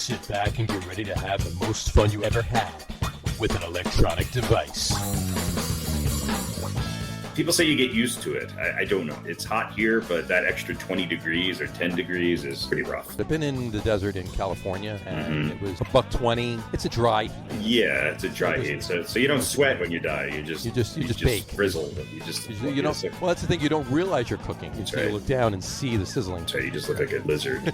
Sit back and get ready to have the most fun you ever had with an electronic device. People say you get used to it. I don't know. It's hot here, but that extra 20 degrees or 10 degrees is pretty rough. I've been in the desert in California, and it was $1.20. It's a dry heat. Yeah, it's a dry heat. So you don't sweat when you die. You just bake. Frizzle. You don't. Well, that's the thing. You don't realize you're cooking. You look down and see the sizzling. So you just look like a lizard.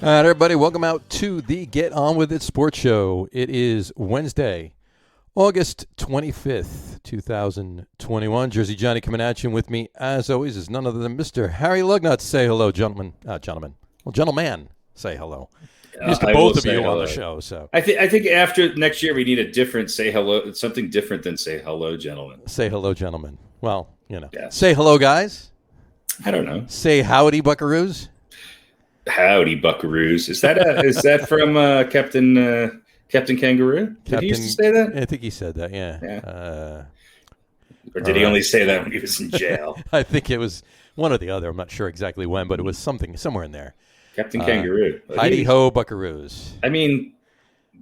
All right, everybody, welcome out to the Get On With It Sports Show. It is Wednesday, August 25th, 2021. Jersey Johnny coming at you, and with me, as always, is none other than Mr. Harry Lug Nutz. Say hello, gentlemen. Well, gentleman, say hello. Used to both of you hello on the show. So I think after next year we need a different say hello, something different than say hello, gentlemen. Say hello, gentlemen. Well, Yes. Say hello, guys. I don't know. Say howdy, buckaroos. Howdy, buckaroos. Is that from Captain Kangaroo? Did he used to say that? I think he said that. Yeah. Or did he only say that when he was in jail? I think it was one or the other. I'm not sure exactly when, but it was somewhere in there. Captain Kangaroo. Heidi ho, buckaroos. I mean,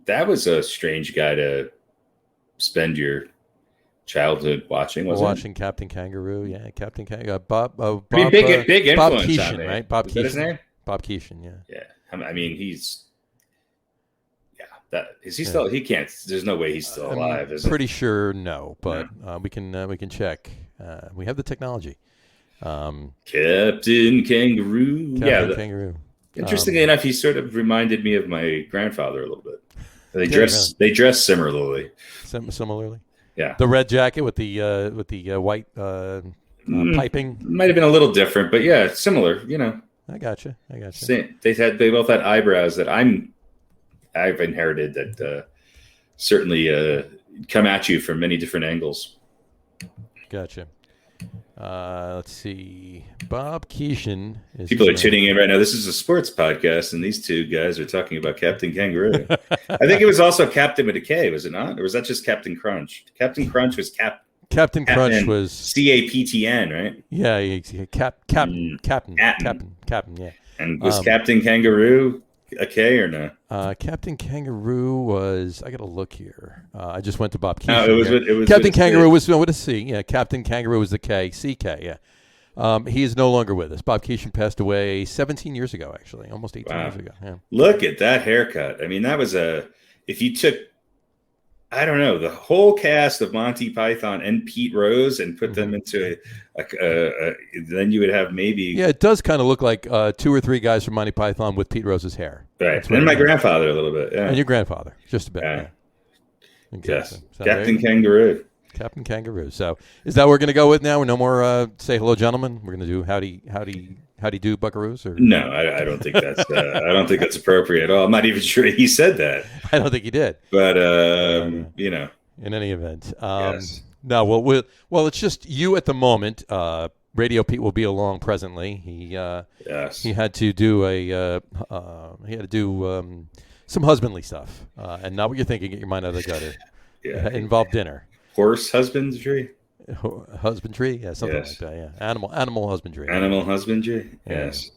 that was a strange guy to spend your childhood watching, wasn't it? Watching Captain Kangaroo, yeah. Captain Kangaroo. Bob big influence Bob on Keeshan, me. right? Bob Is Keeshan. that his name? Bob Keeshan, yeah. Yeah. I mean, is he still? He can't. There's no way he's still alive. I'm pretty sure no, but we can check. We have the technology. Captain Kangaroo. Kangaroo. Interestingly enough, he sort of reminded me of my grandfather a little bit. They dress similarly. Similarly. Yeah. The red jacket with the white piping. Might have been a little different, but yeah, similar. I gotcha. They both had eyebrows that I've inherited that certainly come at you from many different angles. Gotcha. Let's see. Bob Keeshan. People are tuning in right now. This is a sports podcast, and these two guys are talking about Captain Kangaroo. I think it was also Captain with a K, was it not? Or was that just Captain Crunch? Captain Crunch was Captain Crunch was CAPTN, right? Yeah, Captain, yeah. And was Captain Kangaroo a K or no? Captain Kangaroo was. I got to look here. I just went to Bob Keeshan. No, it was Captain Kangaroo was with a C. Yeah, Captain Kangaroo was the K. CK. Yeah. He is no longer with us. Bob Keeshan passed away 17 years ago, actually, almost 18 years ago. Yeah. Look at that haircut. I mean, that was if you took, I don't know, the whole cast of Monty Python and Pete Rose and put them into then you would have maybe. Yeah, it does kind of look like 2 or 3 guys from Monty Python with Pete Rose's hair. Right. And my grandfather a little bit. Yeah. And your grandfather, just a bit. Yeah. Exactly. Yes. Captain Kangaroo. Captain Kangaroo. So is that what we're going to go with now? No more say hello, gentlemen. We're going to do howdy do, buckaroos? Or? No, I don't think that's I don't think that's appropriate at all. I'm not even sure he said that. I don't think he did. But in any event, yes. No. Well, it's just you at the moment. RadioPete will be along presently. He had to do some husbandly stuff, and not what you're thinking. Get your mind out of the gutter. Yeah, it involved dinner. Horse husbandry. Husbandry, yeah, something like that. Yeah, animal husbandry. Animal husbandry, yes.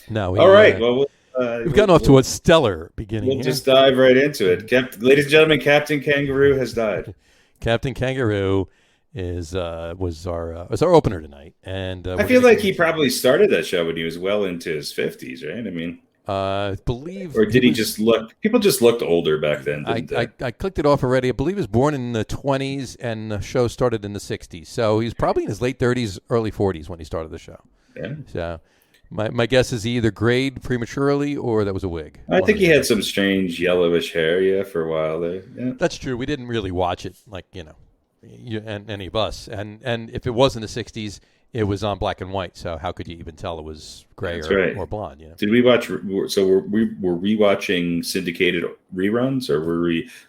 No, all right. We've gotten off to a stellar beginning. We'll just dive right into it. Ladies and gentlemen, Captain Kangaroo has died. Captain Kangaroo was our opener tonight, and I feel like he probably started that show when he was well into his 50s, right? I mean. I believe, or did he just look? People just looked older back then. I clicked it off already. I believe he was born in the 20s, and the show started in the 60s. So he's probably in his late 30s, early 40s when he started the show. Yeah. So my guess is he either grayed prematurely or that was a wig. I think he had some strange yellowish hair, for a while there. Yeah. That's true. We didn't really watch it, and any of us. And if it was in the 60s. It was on black and white, so how could you even tell it was gray or blonde? Did we watch? So were we watching syndicated reruns, or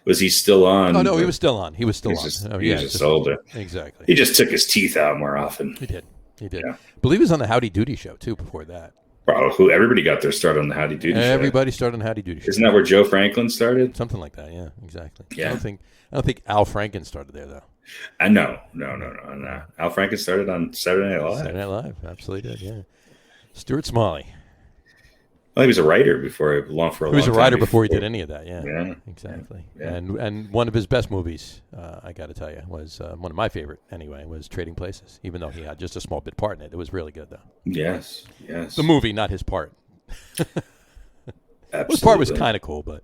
was he still on? Oh no, he was still on. He was still on. He was just older. Exactly. He just took his teeth out more often. He did. Yeah. I believe he was on the Howdy Doody show too before that. Bro, everybody got their start on the Howdy Doody show. Everybody started on the Howdy Doody show. Isn't that where Joe Franklin started? Something like that. Yeah, exactly. Yeah. I don't think Al Franken started there, though. No. Al Franken started on Saturday Night Live. Saturday Night Live, absolutely did, yeah. Stuart Smalley. Well, he was a writer before he long for a long time. He was a writer before he did any of that, yeah. Yeah. Exactly. Yeah. And one of his best movies, I got to tell you, was one of my favorite anyway, was Trading Places, even though he had just a small bit part in it. It was really good, though. Yes. The movie, not his part. Absolutely. His part was kind of cool, but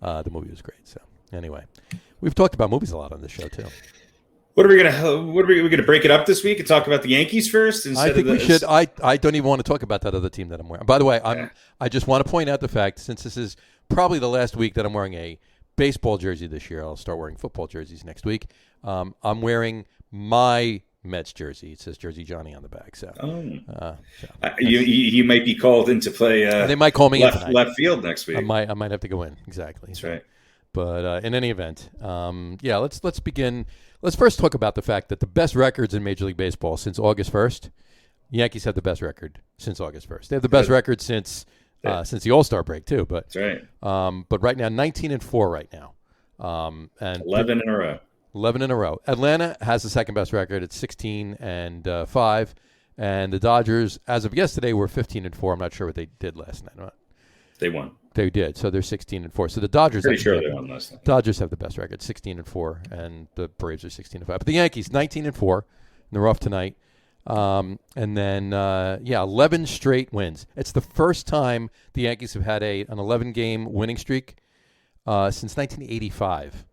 the movie was great. So anyway, we've talked about movies a lot on this show, too. What are we gonna break it up this week and talk about the Yankees first? I think we should. I don't even want to talk about that other team that I'm wearing. By the way, I just want to point out the fact, since this is probably the last week that I'm wearing a baseball jersey this year, I'll start wearing football jerseys next week. I'm wearing my Mets jersey. It says Jersey Johnny on the back. So, you might be called in to play. They might call me left field next week. I might have to go in. Exactly. That's right. But in any event, let's begin. Let's first talk about the fact that the best records in Major League Baseball since August 1st, Yankees have the best record since August 1st. They have the best record since the All-Star break too. But that's right. But right now, 19-4 right now, and 11 in a row. 11 in a row. Atlanta has the second best record at 16-5, and the Dodgers, as of yesterday, were 15-4. I'm not sure what they did last night. They won. They did, so they're 16-4. So the Dodgers, pretty sure they won last night. Dodgers have the best record, 16-4, and the Braves are 16-5. But the Yankees, 19-4, and they're off tonight. And then 11 straight wins. It's the first time the Yankees have had an 11-game winning streak since 1985.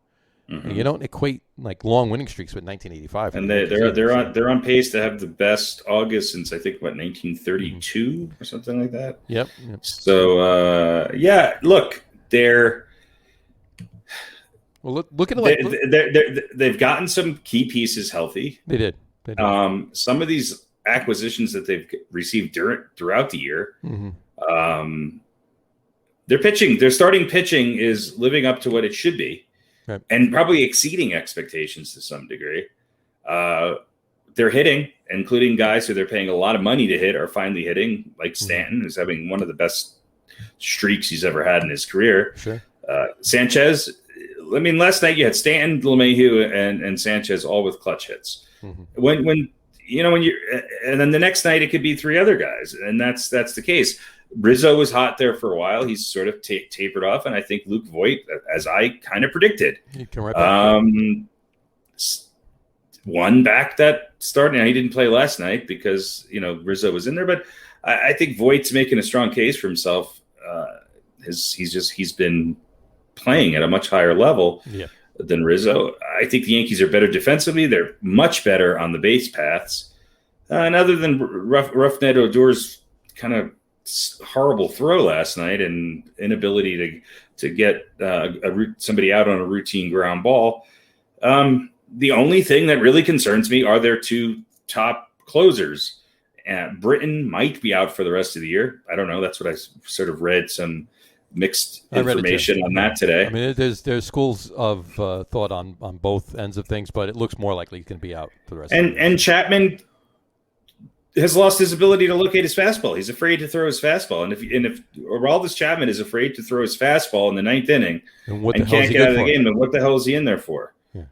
Mm-hmm. You don't equate like long winning streaks with 1985. And they're on pace to have the best August since I think 1932 or something like that. Yep. So look, they're look at it. They've gotten some key pieces healthy. They did. Some of these acquisitions that they've received throughout the year. Mm-hmm. Their starting pitching is living up to what it should be. Right. And probably exceeding expectations to some degree. They're hitting, including guys who they're paying a lot of money to hit are finally hitting, like Stanton, who's having one of the best streaks he's ever had in his career. Sure. Sanchez, I mean, last night you had Stanton, LeMahieu, and Sanchez all with clutch hits. Mm-hmm. And then the next night it could be three other guys, and that's the case. Rizzo was hot there for a while. He's sort of tapered off, and I think Luke Voit, as I kind of predicted, won back that start. Now he didn't play last night because Rizzo was in there, but I think Voigt's making a strong case for himself. He's been playing at a much higher level than Rizzo. I think the Yankees are better defensively. They're much better on the base paths, and other than Rougned Odor's kind of horrible throw last night and inability to get somebody out on a routine ground ball. The only thing that really concerns me are their two top closers. Britton might be out for the rest of the year. I don't know. That's what I sort of read some mixed information on that today. I mean, there's schools of thought on both ends of things, but it looks more likely he's going to be out for the rest of the year. And Chapman has lost his ability to locate his fastball. He's afraid to throw his fastball. And if Aroldis Chapman is afraid to throw his fastball in the ninth inning and can't get out of the game, then what the hell is he in there for? Yeah.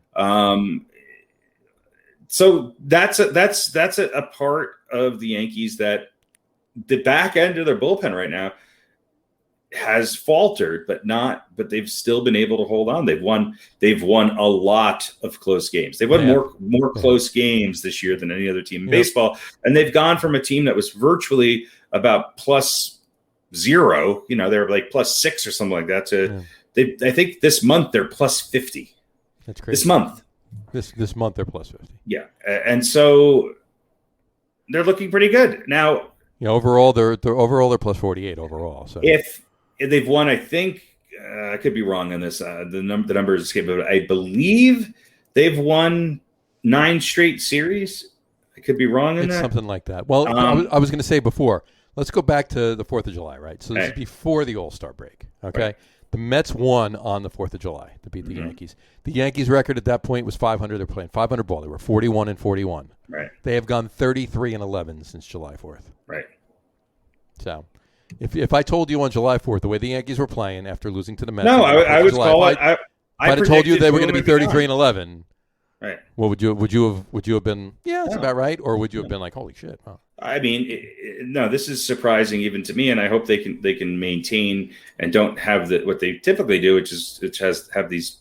So that's a part of the Yankees that the back end of their bullpen right now has faltered, but they've still been able to hold on. They've won a lot of close games. They've won more close games this year than any other team in baseball. And they've gone from a team that was virtually about +0, they're like +6 or something like that to I think this month they're +50. That's crazy. This month. This month they're +50. Yeah. And so they're looking pretty good. Now, overall they're +48 overall. So if they've won, I think I could be wrong on this. The numbers escape, but I believe they've won 9 straight series. I could be wrong on that. Something like that. Well, I was going to say before. Let's go back to the 4th of July, right? So this is before the All-Star break. Okay, right. The Mets won on the 4th of July to beat the Yankees. The Yankees' record at that point was 500. They're playing 500 ball. They were 41-41. Right. They have gone 33-11 since July 4th. Right. So, if I told you on July 4th the way the Yankees were playing after losing to the Mets, I would call it. I'd have told you they were going to be predicted 33-11. Right. Well, would you have been? Yeah, that's about right. Or would you have been like, holy shit? Oh. I mean, no, this is surprising even to me, and I hope they can maintain and don't have what they typically do, which have these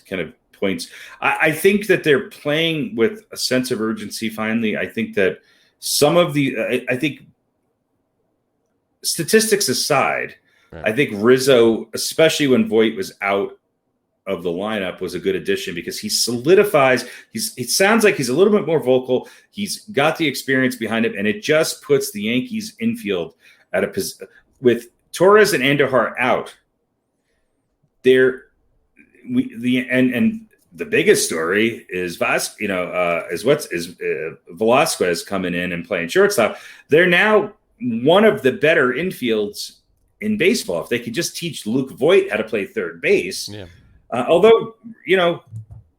kind of points. I think that they're playing with a sense of urgency. Finally, I think that some of I think statistics aside, right. I think Rizzo, especially when Voit was out of the lineup, was a good addition because he solidifies. It sounds like he's a little bit more vocal. He's got the experience behind him, and it just puts the Yankees infield at a position with Torres and Andujar out. And the biggest story is Velasquez coming in and playing shortstop. They're now one of the better infields in baseball. If they could just teach Luke Voit how to play third base. Yeah. Although,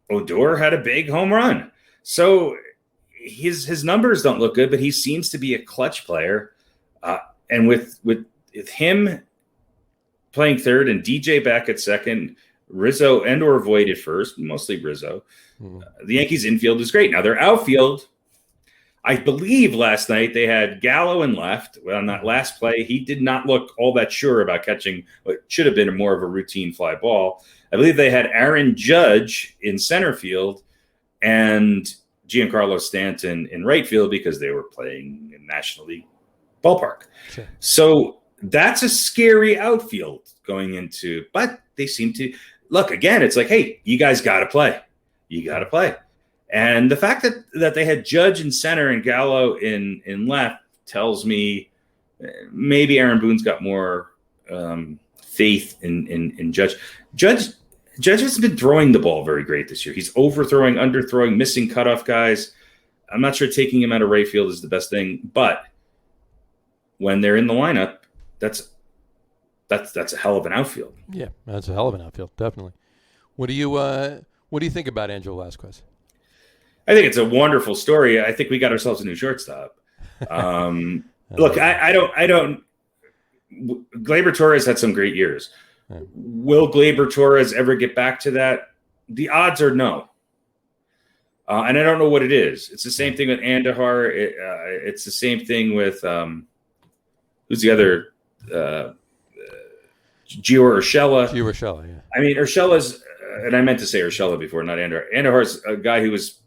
Odor had a big home run. So his numbers don't look good, but he seems to be a clutch player. And with him playing third and DJ back at second, Rizzo and or Voit at first, mostly Rizzo, the Yankees infield is great. Now their outfield, I believe last night they had Gallo in left. On that last play, he did not look all that sure about catching what should have been more of a routine fly ball. I believe they had Aaron Judge in center field and Giancarlo Stanton in right field because they were playing in National League ballpark. Sure. So that's a scary outfield going into, but they seem to look again. It's like, hey, you guys got to play. You got to play. And the fact that they had Judge in center and Gallo in left tells me maybe Aaron Boone's got more faith in Judge. Judge hasn't been throwing the ball very great this year. He's overthrowing, underthrowing, missing cutoff guys. I'm not sure taking him out of right field is the best thing, but when they're in the lineup, that's a hell of an outfield. Yeah, that's a hell of an outfield, definitely. What do you think about Angel Velasquez? I think it's a wonderful story. I think we got ourselves a new shortstop. Look, I don't. Gleyber Torres had some great years. Right. Will Gleyber Torres ever get back to that? The odds are no. And I don't know what it is. It's the same thing with Andujar. It's the same thing with who's the other? Gio Urshela. Gio Urshela, yeah. I mean, Urshela's, and I meant to say Urshela before, not Andujar. Andujar's a guy who was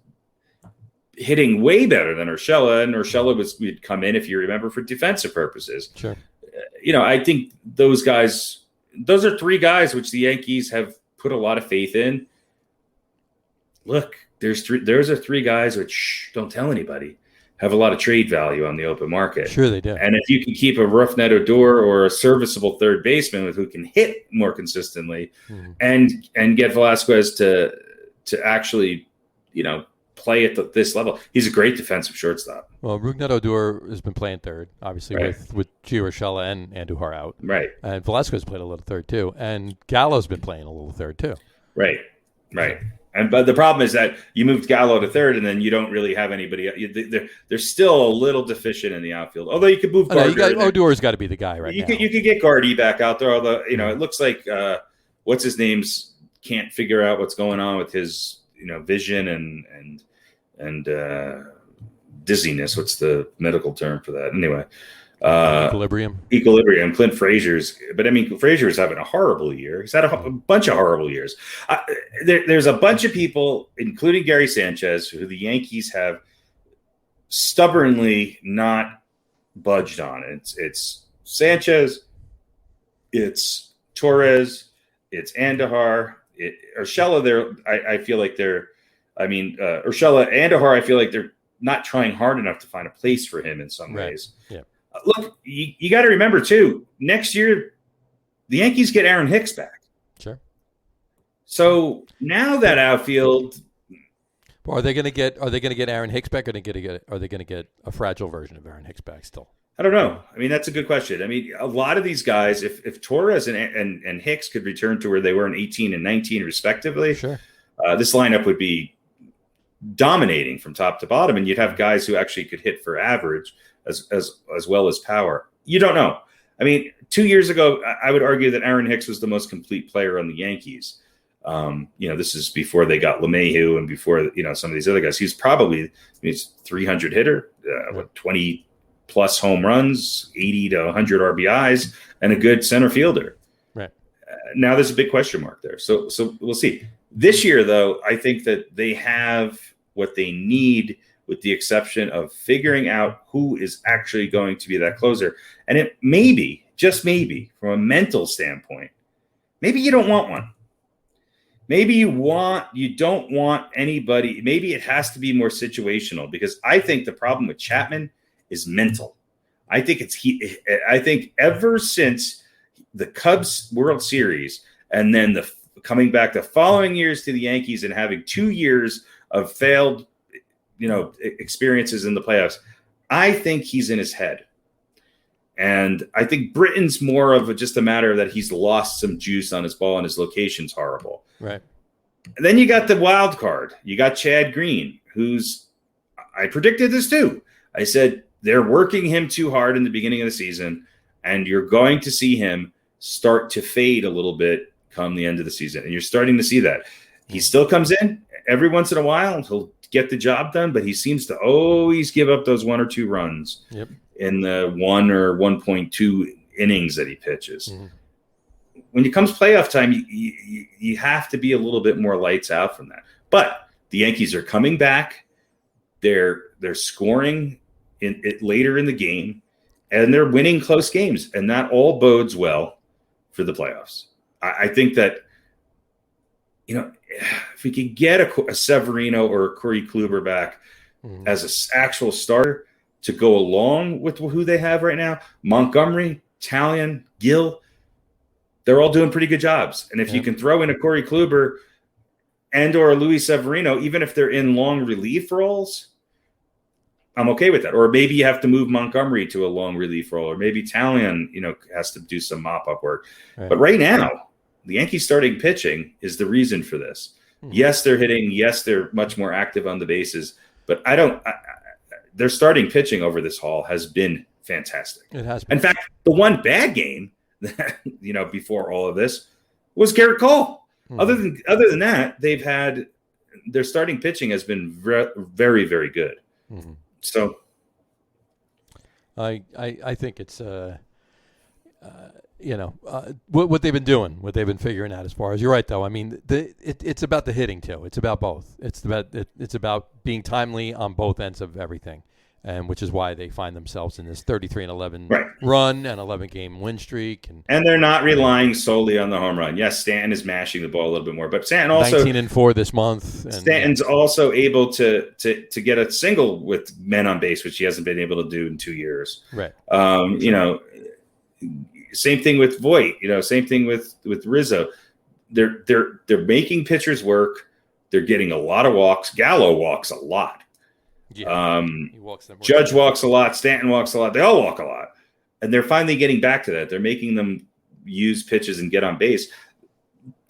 hitting way better than Urshela, and Urshela would come in, if you remember, for defensive purposes. Sure. I think those are three guys which the Yankees have put a lot of faith in. Look, those are three guys which, don't tell anybody, have a lot of trade value on the open market. Sure they do. And if you can keep a Rougned Odor or a serviceable third baseman who can hit more consistently and get Velasquez to actually, play at this level. He's a great defensive shortstop. Well, Rougned Odor has been playing third, obviously, right, with Gio Urshela and Andujar out. Right. And Velasquez played a little theyird, too. And Gallo's been playing a little third, too. Right. But the problem is that you moved Gallo to third, and then you don't really have anybody. They're still a little deficient in the outfield. Although you could move Gardner. Odor's got to be the guy now. You could get Gardy back out there. Although it looks like what's his name's can't figure out what's going on with his vision and dizziness. What's the medical term for that? Anyway. Equilibrium. Clint Frazier's, but Frazier's having a horrible year. He's had a bunch of horrible years. There's a bunch of people, including Gary Sanchez, who the Yankees have stubbornly not budged on. It's Sanchez, it's Torres, it's Andujar, Urshela. I feel like Urshela, Andujar. I feel like they're not trying hard enough to find a place for him in some ways. Yeah. Look, you got to remember too. Next year, the Yankees get Aaron Hicks back. Sure. So now that outfield, well, are they going to get Aaron Hicks back, or are they going to get a fragile version of Aaron Hicks back still? I don't know. That's a good question. A lot of these guys, if Torres and Hicks could return to where they were in 18 and 19 respectively, sure, this lineup would be dominating from top to bottom, and you'd have guys who actually could hit for average as well as power. You don't know. 2 years ago, I would argue that Aaron Hicks was the most complete player on the Yankees. This is before they got LeMahieu and before, some of these other guys. He's 300 hitter, 20 plus home runs, 80 to 100 RBIs, and a good center fielder. Right. Now there's a big question mark there. So we'll see. This year, though, I think that they have what they need, with the exception of figuring out who is actually going to be that closer. And it maybe, just maybe, from a mental standpoint, maybe you don't want one. Maybe you don't want anybody. Maybe it has to be more situational, because I think the problem with Chapman is mental. I think ever since the Cubs World Series, and then coming back the following years to the Yankees and having 2 years of failed, experiences in the playoffs, I think he's in his head. And I think Britton's more of just a matter that he's lost some juice on his ball and his location's horrible. Right. And then you got the wild card. You got Chad Green, I predicted this too. I said they're working him too hard in the beginning of the season, and you're going to see him start to fade a little bit come the end of the season. And you're starting to see that. He still comes in every once in a while. He'll get the job done, but he seems to always give up those 1 or 2 runs in the 1 or 1.2 innings that he pitches. Mm-hmm. When it comes playoff time, you have to be a little bit more lights out from that. But the Yankees are coming back. They're scoring later in the game, and they're winning close games, and that all bodes well for the playoffs. I think that, if we could get a Severino or a Corey Kluber back as an actual starter to go along with who they have right now, Montgomery, Talion, Gill, they're all doing pretty good jobs. And if you can throw in a Corey Kluber and or a Luis Severino, even if they're in long relief roles, I'm okay with that. Or maybe you have to move Montgomery to a long relief role, or maybe Talion, has to do some mop-up work. Right. But right now, the Yankees starting pitching is the reason for this. Mm-hmm. Yes, they're hitting. Yes, they're much more active on the bases. But their starting pitching over this haul has been fantastic. It has been. In fact, the one bad game that, before all of this was Garrett Cole. Mm-hmm. Other than that, they've had their starting pitching has been very, very good. Mm-hmm. So I think it's what they've been doing, what they've been figuring out as far as, you're right though. I mean, it's about the hitting too. It's about both. It's about being timely on both ends of everything, and which is why they find themselves in this 33-11 run and 11-game win streak, and they're not relying solely on the home run. Yes, Stanton is mashing the ball a little bit more, but Stanton also 19-4 this month. And, Stanton's also able to get a single with men on base, which he hasn't been able to do in 2 years. Right. Same thing with Voit. Same thing with Rizzo. They're making pitchers work. They're getting a lot of walks. Gallo walks a lot. Yeah, he walks them. Judge walks a lot. Stanton walks a lot. They all walk a lot, and they're finally getting back to that. They're making them use pitches and get on base.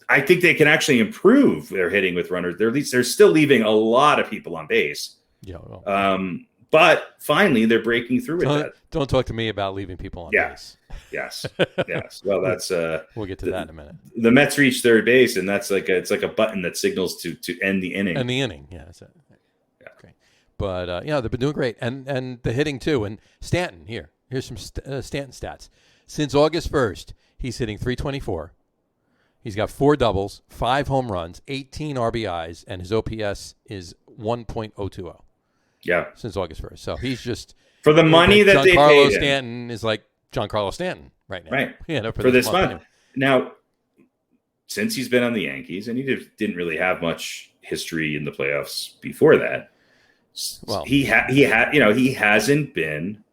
I think they can actually improve their hitting with runners. They're still leaving a lot of people on base. Yeah. Well, but finally, they're breaking through with that. Don't talk to me about leaving people on base. Yes. Well, that's we'll get to that in a minute. The Mets reach third base, and that's it's like a button that signals to end the inning. Yeah, that's it. Yeah. Okay. But they've been doing great, and the hitting too. And Stanton, here's some Stanton stats. Since August 1st, he's hitting .324. He's got 4 doubles, 5 home runs, 18 RBIs, and his OPS is 1.020. Yeah, since August 1st. So he's just for the money that they paid him. Stanton is like Giancarlo Stanton right now. Right. For this month. Now, since he's been on the Yankees, and he didn't really have much history in the playoffs before that. Well, he hasn't been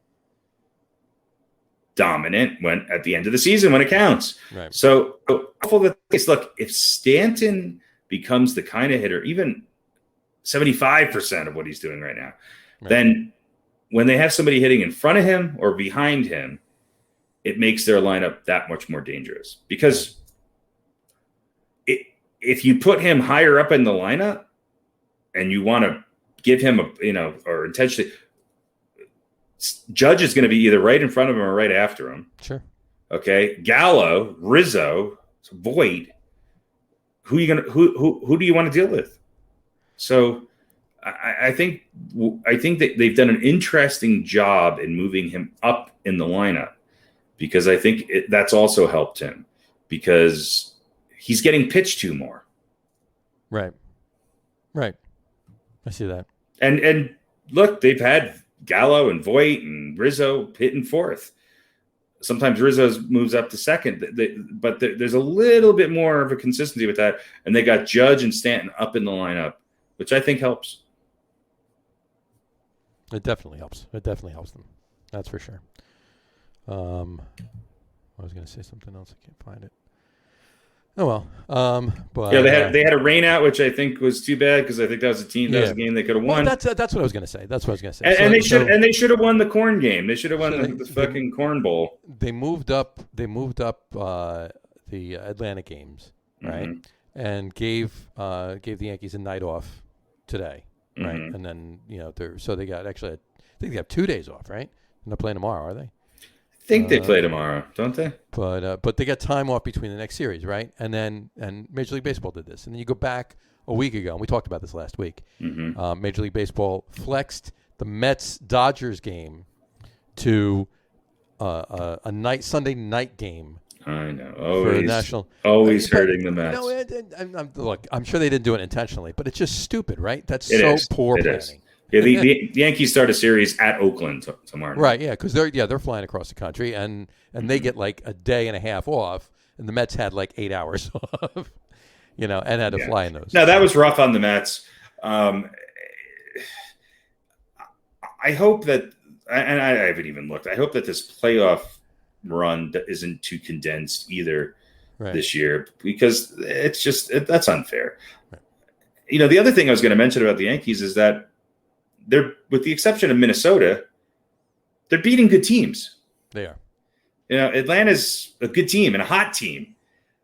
dominant at the end of the season when it counts. Right. So, look, if Stanton becomes the kind of hitter, even 75% of what he's doing right now, then when they have somebody hitting in front of him or behind him, it makes their lineup that much more dangerous. Because if you put him higher up in the lineup and you want to give him or intentionally, Judge is going to be either right in front of him or right after him. Sure. Okay. Gallo, Rizzo, Voit. who do you want to deal with? So I think that they've done an interesting job in moving him up in the lineup, because I think that's also helped him, because he's getting pitched to more. Right. I see that. And look, they've had Gallo and Voit and Rizzo hitting fourth. Sometimes Rizzo moves up to second, but there's a little bit more of a consistency with that. And they got Judge and Stanton up in the lineup, which I think helps. It definitely helps. It definitely helps them. That's for sure. I was going to say something else. I can't find it. Oh well, but yeah, they had a rain out, which I think was too bad, because I think that was a team that was a game they could have won. Well, that's what I was going to say. And they should have won the corn game. They should have won the fucking corn bowl. They moved up. The Atlanta games, right? Mm-hmm. And gave the Yankees a night off today, right? Mm-hmm. And then they got I think they have 2 days off, right? They're not playing tomorrow, are they? I think they play tomorrow, don't they? But they got time off between the next series, right? And Major League Baseball did this, and then you go back a week ago, and we talked about this last week. Mm-hmm. Major League Baseball flexed the Mets-Dodgers game to a Sunday night game. I know, always hurting the Mets. Look, I'm sure they didn't do it intentionally, but it's just stupid, right? That's poor planning. Yeah, the Yankees start a series at Oakland tomorrow night. Right, yeah, because they're flying across the country, and they get like a day and a half off, and the Mets had like 8 hours off, and had to fly in those. No, that was rough on the Mets. I hope that, and I haven't even looked, I hope that this playoff run isn't too condensed either this year, because that's unfair. Right. The other thing I was going to mention about the Yankees is that they're, with the exception of Minnesota, they're beating good teams. They are. Atlanta's a good team and a hot team.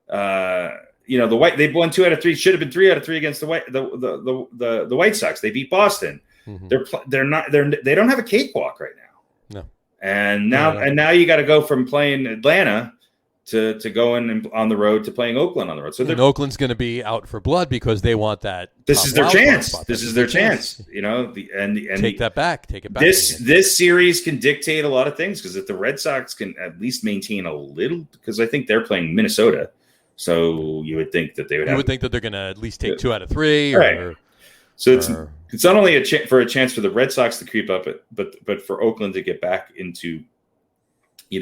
They've won 2 out of 3. Should have been 3 out of 3 against the White Sox. They beat Boston. Mm-hmm. They don't have a cakewalk right now. No. And now you got to go from playing Atlanta to going on the road to playing Oakland on the road. So Oakland's going to be out for blood because they want that. This is their chance. This is their chance. Take that back. Take it back. This series can dictate a lot of things, because if the Red Sox can at least maintain a little, because I think they're playing Minnesota, so you would think that they would. You would think that they're going to at least take 2 out of 3, right? So it's not only a chance for the Red Sox to creep up, but for Oakland to get back into,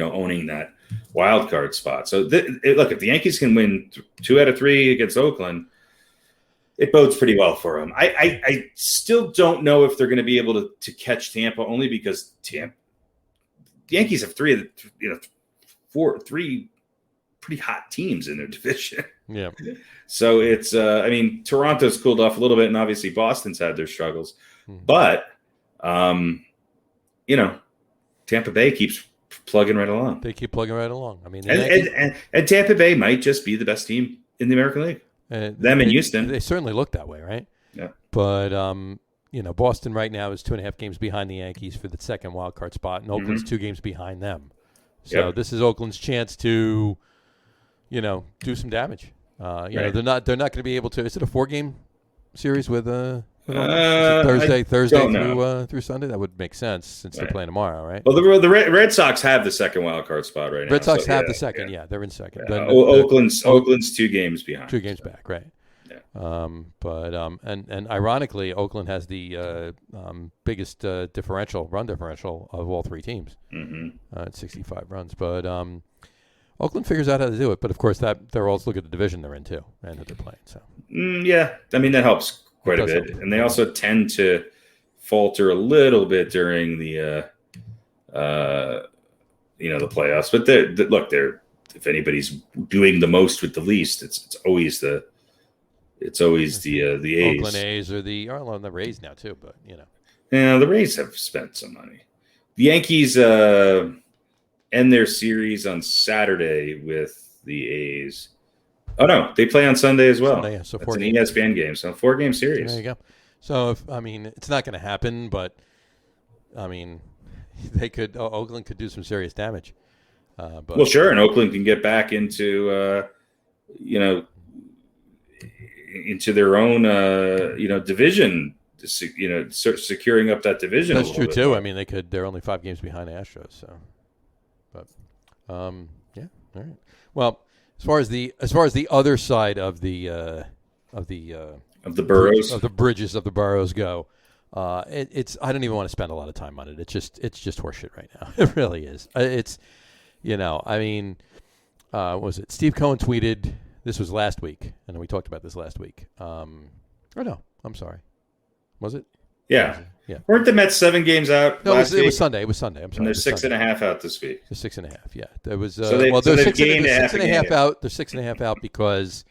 owning that wild card spot. So look, if the Yankees can win 2 out of 3 against Oakland, it bodes pretty well for them. I still don't know if they're going to be able to catch Tampa, only because the Yankees have 3 pretty hot teams in their division. Yeah. So it's Toronto's cooled off a little bit, and obviously Boston's had their struggles, but Tampa Bay keeps plugging right along. They keep plugging right along. And Tampa Bay might just be the best team in the American League. Them and Houston. They certainly look that way, right? Yeah. But Boston right now is 2.5 games behind the Yankees for the second wild card spot, and Oakland's 2 games behind them. So This is Oakland's chance to, do some damage. Right. They're not going to be able to. Is it a 4-game series with Thursday through Sunday? That would make sense since they're playing tomorrow, right? Well, the Red Sox have the second wild card spot right now. Red Sox have the second. Yeah, they're in second. Yeah. Oakland's 2 games behind. 2 games back, right? Yeah. And ironically, Oakland has the biggest run differential of all 3 teams. Mm-hmm. At 65 runs, but Oakland figures out how to do it. But of course, they're also look at the division they're in too, and that they're playing. So that helps quite a bit, and they also tend to falter a little bit during the playoffs. But they're if anybody's doing the most with the least, it's always the A's. Oakland A's or the Rays now too, but the Rays have spent some money. The Yankees end their series on Saturday with the A's. Oh no, they play on Sunday as well. Sunday, yeah, so it's an ESPN game, so 4-game series. There you go. So it's not going to happen, but they could. Oakland could do some serious damage. Well, sure, and Oakland can get back into into their own division. Securing up that division. That's true too. I mean, they're only 5 games behind the Astros. So, but yeah, all right. Well, as far as the other side of the boroughs, of the bridges of the boroughs go, it's I don't even want to spend a lot of time on it. It's just horseshit right now. It really is. It's I mean, what was it? Steve Cohen tweeted. This was last week, and we talked about this last week. Or no, I'm sorry. Was it? Yeah. Yeah. Weren't the Mets 7 games out? No, last it week? was Sunday. It was Sunday. I'm sorry. And they're 6.5 out this week. They're 6.5. Yeah. There was. So they're 6.5 out. They're 6.5 out because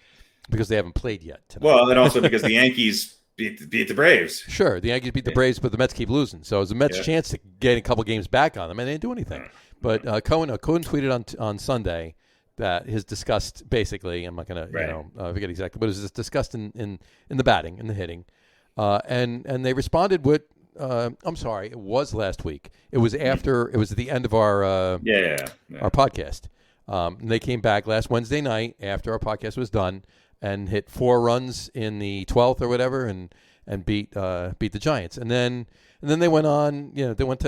they haven't played yet tonight. Well, and also because the Yankees beat the Braves. Sure, the Yankees beat the Braves, but the Mets keep losing. So it was the Mets' chance to get a couple games back on them, and they didn't do anything. But Cohen tweeted on Sunday that his disgust, basically, I'm not going to forget exactly, but it was disgust in the batting, in the hitting. And they responded with, I'm sorry, it was last week. It was at the end of our our podcast. And they came back last Wednesday night after our podcast was done and hit 4 runs in the 12th or whatever and beat the Giants. And then they went on, they went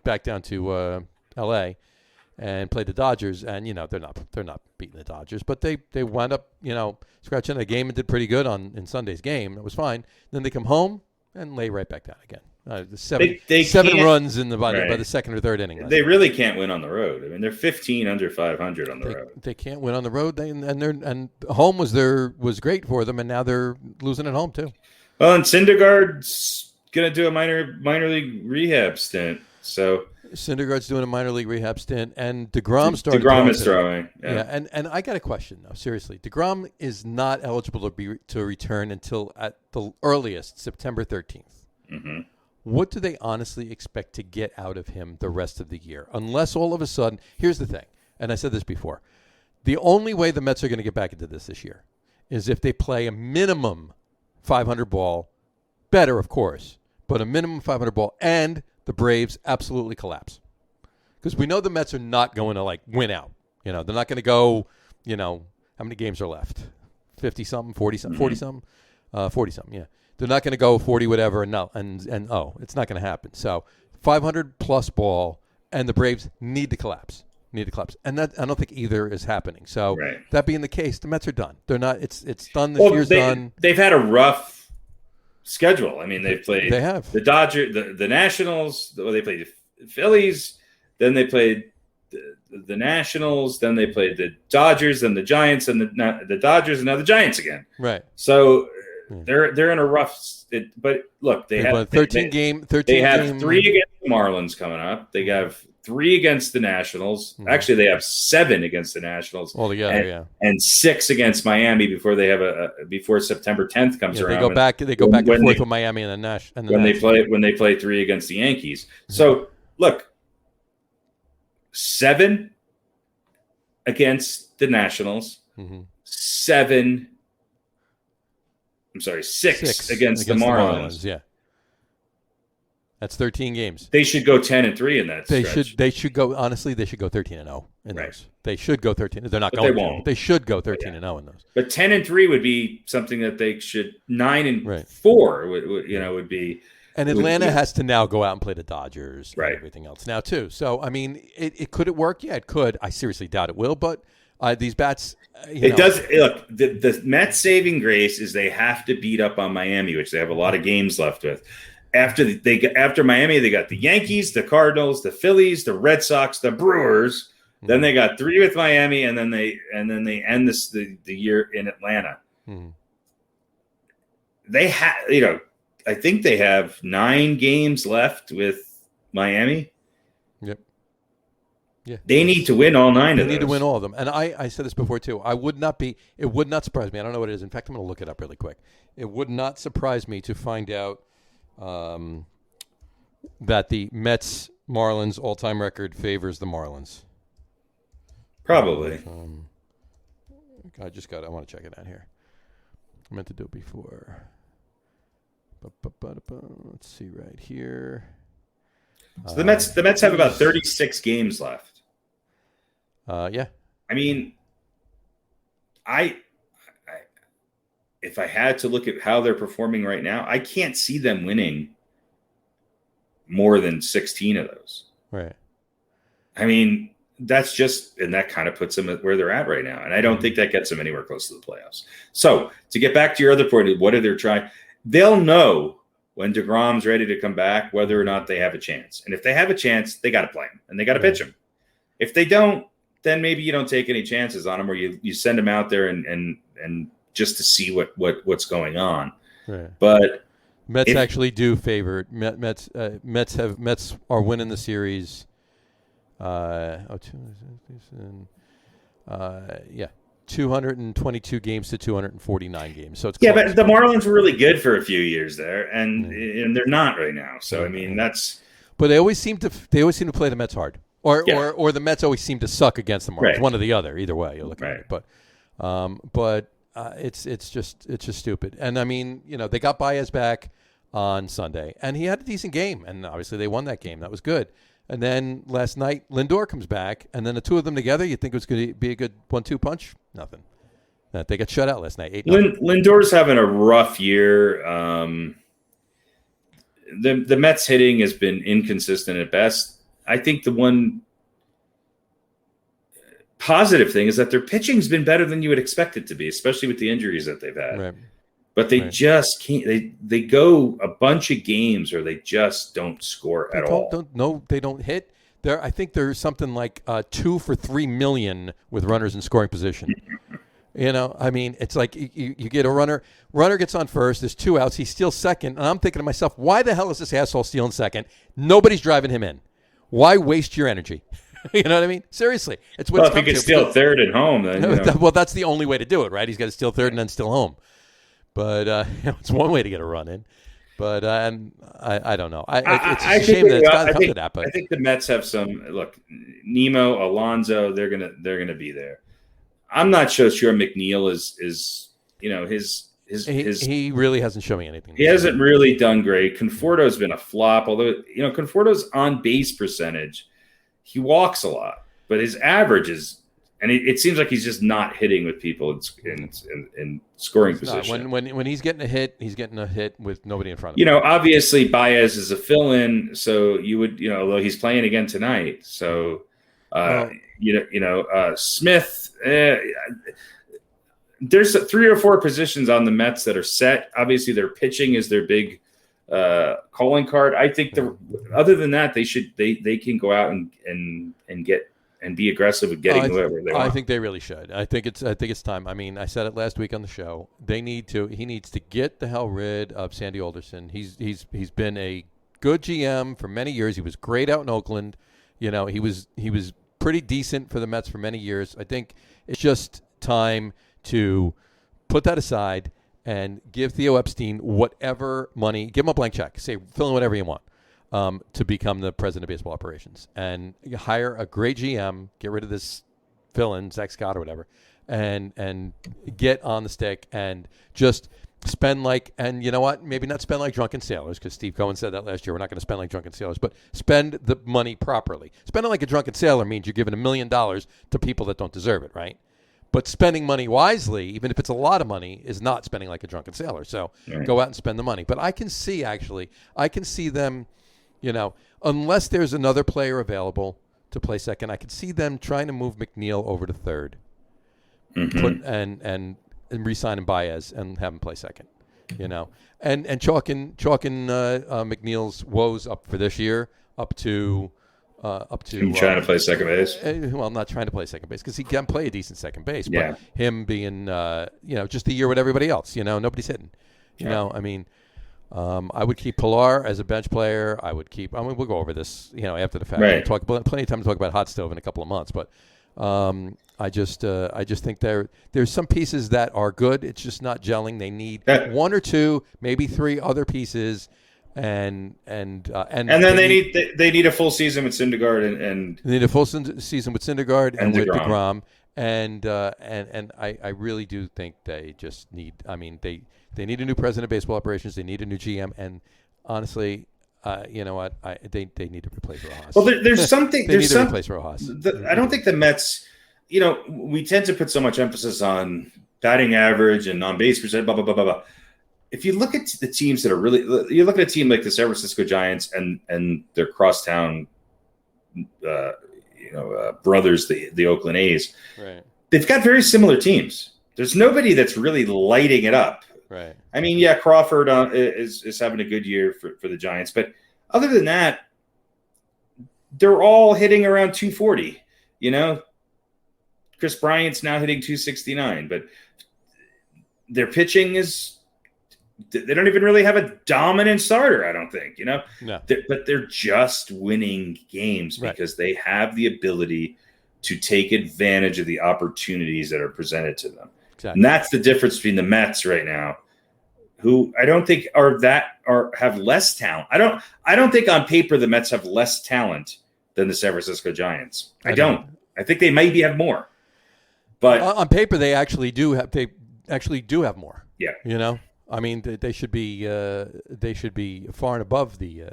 back down to LA and played the Dodgers, and they're not beating the Dodgers, but they wound up scratching the game and did pretty good in Sunday's game. It was fine. Then they come home and lay right back down again. Seven runs by the second or third inning. They really can't win on the road. I mean, they're 15 under 500 on the road. They can't win on the road. And home was great for them, and now they're losing at home too. Well, and Syndergaard's gonna do a minor league rehab stint. So Syndergaard's doing a minor league rehab stint, and DeGrom is throwing. Yeah, and I got a question though. Seriously, DeGrom is not eligible to return until at the earliest September 13th. Mm-hmm. What do they honestly expect to get out of him the rest of the year? Unless all of a sudden, here's the thing, and I said this before, the only way the Mets are going to get back into this year is if they play a minimum 500 ball, better of course, but a minimum 500 ball, and the Braves absolutely collapse. Because we know the Mets are not going to win out. They're not going to go, how many games are left? 50-something, 40-something, 40-something? 40-something, yeah. They're not going to go 40 whatever and it's not going to happen. So 500 plus ball, and the Braves need to collapse. And that I don't think either is happening. So that being the case, the Mets are done. They're not. It's done. This year's done. They've had a rough schedule. I mean, they've played. They have the Dodgers, the Nationals. They played the Phillies. Then they played the Nationals. Then they played the Dodgers and the Giants and the Dodgers and now the Giants again. Right. So. They're in a rough, but look, they have 13 game. They have 3 against the Marlins coming up. They have 3 against the Nationals. Mm-hmm. Actually, they have 7 against the Nationals altogether, and 6 against Miami before they have before September 10th comes around. They go back and forth with Miami and the Nash. And when they play 3 against the Yankees. Mm-hmm. So look, 7 against the Nationals, 6 against the Marlins. Yeah, that's 13 games. They should go 10-3 in that. They should go. Honestly, they should go 13-0 in those. They should go 13. They're not going. They won't. They should go 13-0 in those. But 10-3 would be something that they should. 9-4 would be. And Atlanta has to now go out and play the Dodgers and everything else now too. So I mean, it could it work? Yeah, it could. I seriously doubt it will, but. These bats, does look. The Mets' saving grace is they have to beat up on Miami, which they have a lot of games left with. After Miami, they got the Yankees, the Cardinals, the Phillies, the Red Sox, the Brewers. Mm-hmm. Then they got 3 with Miami, and then they end the year in Atlanta. Mm-hmm. They have, I think they have 9 games left with Miami. Yep. Yeah, they need to win all 9 of those. They need to win all of them. And I said this before, too. It would not surprise me. I don't know what it is. In fact, I'm going to look it up really quick. It would not surprise me to find out that the Mets-Marlins all-time record favors the Marlins. Probably. I want to check it out here. I meant to do it before. Let's see right here. So the Mets have about 36 games left. Yeah. I mean, I if I had to look at how they're performing right now, I can't see them winning more than 16 of those. Right. I mean, that's just, and that kind of puts them at where they're at right now. And I don't think that gets them anywhere close to the playoffs. So to get back to your other point, what are they trying? They'll know when DeGrom's ready to come back, whether or not they have a chance. And if they have a chance, they got to play him and they got to pitch him. If they don't, then maybe you don't take any chances on him, or you send him out there and just to see what's going on. Right. But Mets actually do favor Mets. Mets are winning the series. 222 games to 249 games. So it's close. But the Marlins were really good for a few years there, and they're not right now. So I mean, that's. But they always seem to play the Mets hard, or the Mets always seem to suck against the Marlins. Right. One or the other, either way. You're looking at it, but it's just stupid. And I mean, they got Baez back on Sunday, and he had a decent game, and obviously they won that game. That was good. And then last night, Lindor comes back, and then the two of them together, you think it was going to be a good 1-2 punch? Nothing. They got shut out last night. 8-0. Lindor's having a rough year. The Mets hitting has been inconsistent at best. I think the one positive thing is that their pitching's been better than you would expect it to be, especially with the injuries that they've had. Right. But they just can't. They go a bunch of games where they just don't score at all. They don't hit. I think there's something like 2 for 3 million with runners in scoring position. I mean, it's like you get a runner gets on first. There's 2 outs. He steals second, and I'm thinking to myself, why the hell is this asshole stealing second? Nobody's driving him in. Why waste your energy? You know what I mean? Seriously, it's what. Well, if he could steal third at home, then well, that's the only way to do it, right? He's got to steal third and then steal home. But it's one way to get a run in. But I don't know. It's a shame that it's got to come to that. But I think the Mets have some look. Nemo, Alonso, they're gonna be there. I'm not sure McNeil is he really hasn't shown me anything. He hasn't really done great. Conforto's been a flop. Although Conforto's on base percentage, he walks a lot, but his average is. And it seems like he's just not hitting with people in scoring position. When he's getting a hit with nobody in front of him. Obviously Baez is a fill-in, so you would, although he's playing again tonight. So, Smith, there's 3 or 4 positions on the Mets that are set. Obviously, their pitching is their big calling card. I think other than that, they can go out and get. And be aggressive with getting whoever they want. I think they really should. I think it's time. I mean, I said it last week on the show. He needs to get the hell rid of Sandy Alderson. He's been a good GM for many years. He was great out in Oakland. He was pretty decent for the Mets for many years. I think it's just time to put that aside and give Theo Epstein whatever money. Give him a blank check. Say fill in whatever you want. To become the president of baseball operations and hire a great GM, get rid of this fill-in, Zach Scott or whatever, and get on the stick and just spend and you know what? Maybe not spend like drunken sailors, because Steve Cohen said that last year. We're not going to spend like drunken sailors, but spend the money properly. Spending like a drunken sailor means you're giving $1 million to people that don't deserve it, right? But spending money wisely, even if it's a lot of money, is not spending like a drunken sailor. So Go out and spend the money. But I can see them. Unless there's another player available to play second, I could see them trying to move McNeil over to third, and re-sign Baez and have him play second. And chalking McNeil's woes up for this year up to him trying to play second base. Well, not trying to play second base because he can play a decent second base, but him being just the year with everybody else. Nobody's hitting. I mean. I would keep Pilar as a bench player. We'll go over this, after the fact. Right. We'll talk plenty of time to talk about Hot Stove in a couple of months. But I just think there's some pieces that are good. It's just not gelling. They need 1 or 2, maybe 3 other pieces, and then they need a full season with Syndergaard and they need a full season with Syndergaard and with DeGrom. And I really do think they just need. I mean, they need a new president of baseball operations. They need a new GM. And honestly, you know what? They need to replace Rojas. Well, there's something. They need to replace Rojas. I don't think the Mets. we tend to put so much emphasis on batting average and on-base percent, blah, blah, blah, blah, blah. If you look at the teams that are really – you look at a team like the San Francisco Giants and their crosstown brothers, the Oakland A's. Right. They've got very similar teams. There's nobody that's really lighting it up. Right. I mean, yeah, Crawford is having a good year for the Giants. But other than that, they're all hitting around 240, Chris Bryant's now hitting 269, but their pitching is – they don't even really have a dominant starter, I don't think, No. But they're just winning games because they have the ability to take advantage of the opportunities that are presented to them. Exactly. And that's the difference between the Mets right now, who I don't think have less talent. I don't think on paper the Mets have less talent than the San Francisco Giants. I don't. I think they maybe have more. But on paper they actually do have more. Yeah. I mean, they should be far and above the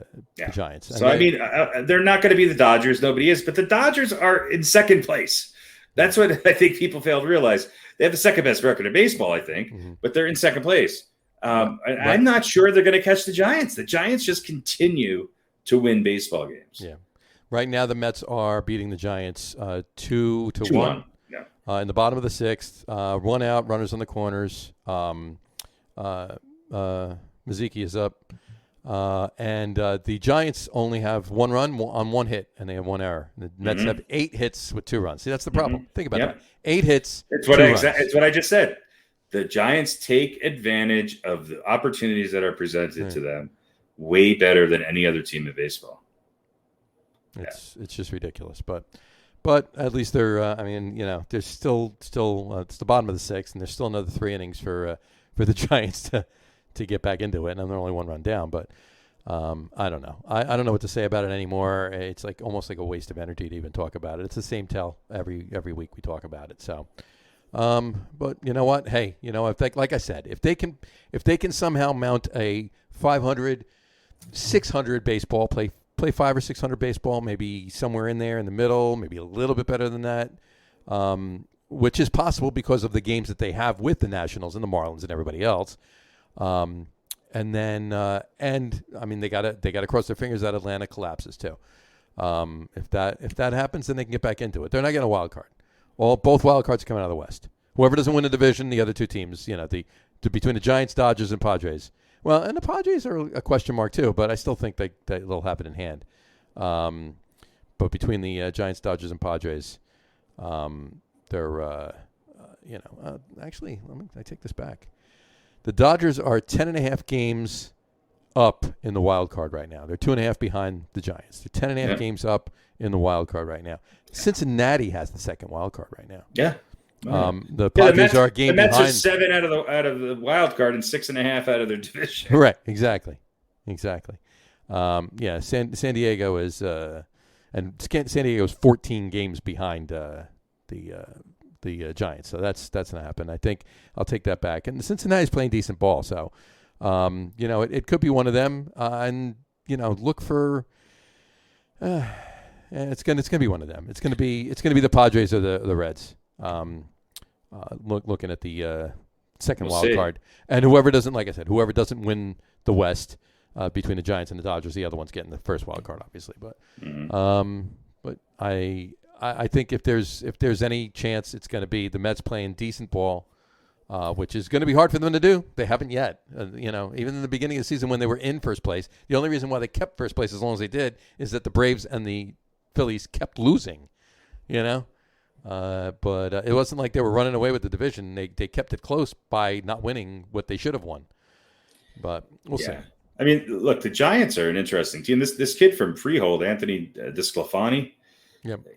Giants. So they're not going to be the Dodgers. Nobody is, but the Dodgers are in second place. That's what I think people fail to realize. They have the second best record in baseball, I think, but they're in second place. I'm not sure they're going to catch the Giants. The Giants just continue to win baseball games. Yeah. Right now, the Mets are beating the Giants 2-1. Yeah. In the bottom of the sixth, one out, runners on the corners. Miziki is up, and the Giants only have one run on one hit, and they have one error. The Mets have 8 hits with 2 runs. See, that's the problem. Think about that. 8 hits. It's what I just said. The Giants take advantage of the opportunities that are presented to them way better than any other team in baseball. It's just ridiculous, but at least they're. There's still it's the bottom of the sixth, and there's still another 3 innings for the Giants to get back into it, and they're only 1 run down. But I don't know. I don't know what to say about it anymore. It's almost like a waste of energy to even talk about it. It's the same tale every week we talk about it. So, but you know what? Hey, like I said, if they can somehow mount a 500, 600 baseball, play 500 or 600 baseball, maybe somewhere in there in the middle, maybe a little bit better than that. Which is possible because of the games that they have with the Nationals and the Marlins and everybody else. And then, they gotta cross their fingers that Atlanta collapses too. If that happens, then they can get back into it. They're not getting a wild card. Both wild cards coming out of the West. Whoever doesn't win the division, the other 2 teams, between the Giants, Dodgers, and Padres. Well, and the Padres are a question mark too, but I still think they'll have it in hand. But between the Giants, Dodgers, and Padres, they're, actually, I take this back. The Dodgers are 10.5 games up in the wild card right now. They're 2.5 behind the Giants. They're 10.5 games up in the wild card right now. Cincinnati has the second wild card right now. Yeah. The Padres are a game behind. The Mets are 7 out of the wild card and 6.5 out of their division. Right. Exactly. San Diego is, and San Diego is 14 games behind the Giants, so that's going to happen. I think I'll take that back. And Cincinnati's playing decent ball, so it could be one of them. And look for. It's going to be one of them. It's going to be the Padres or the Reds. Looking at the second wild card, and whoever doesn't win the West between the Giants and the Dodgers, the other one's getting the first wild card, obviously. But but I think if there's any chance, it's going to be the Mets playing decent ball, which is going to be hard for them to do. They haven't yet. Even in the beginning of the season when they were in first place, the only reason why they kept first place as long as they did is that the Braves and the Phillies kept losing. But it wasn't like they were running away with the division. They kept it close by not winning what they should have won. But we'll see. I mean, look, the Giants are an interesting team. This kid from Freehold, Anthony DeSclafani,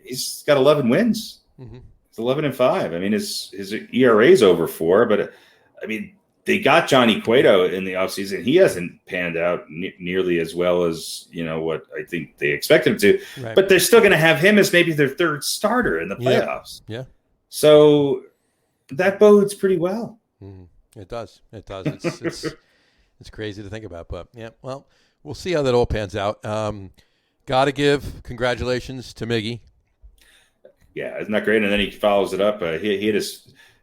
he's got 11 wins. Mm-hmm. It's 11-5. I mean, his ERA is over 4, but I mean, they got Johnny Cueto in the offseason. He hasn't panned out nearly as well as, what I think they expected him to. Right. But they're still going to have him as maybe their third starter in the playoffs. Yeah. So that bodes pretty well. Mm-hmm. It does. It's crazy to think about. But, well, we'll see how that all pans out. Got to give congratulations to Miggy. Yeah, isn't that great? And then he follows it up. He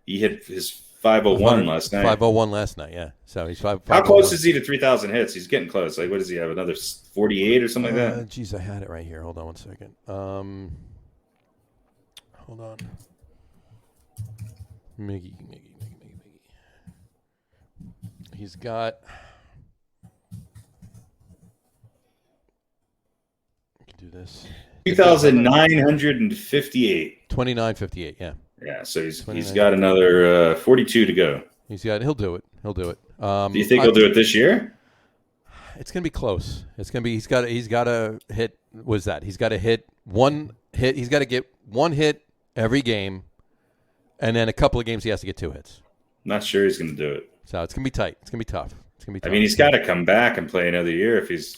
hit his 501 last night. 501 last night, yeah. So he's 5. How close is he to 3,000 hits? He's getting close. Like, what does he have? Another 48 or something like that? Geez, I had it right here. Hold on one second. Hold on. Miggy. He's got. I can do this. 2,958. 2958, yeah. Yeah, so he's got another 42 to go. He'll do it. Do you think he'll do it this year? It's gonna be close. It's gonna be. He's got to hit. What's that? He's got to hit one hit. He's got to get one hit every game, and then a couple of games he has to get 2 hits. Not sure he's gonna do it. So it's gonna be tight. It's gonna be tough. I mean, he's got to come back and play another year if he's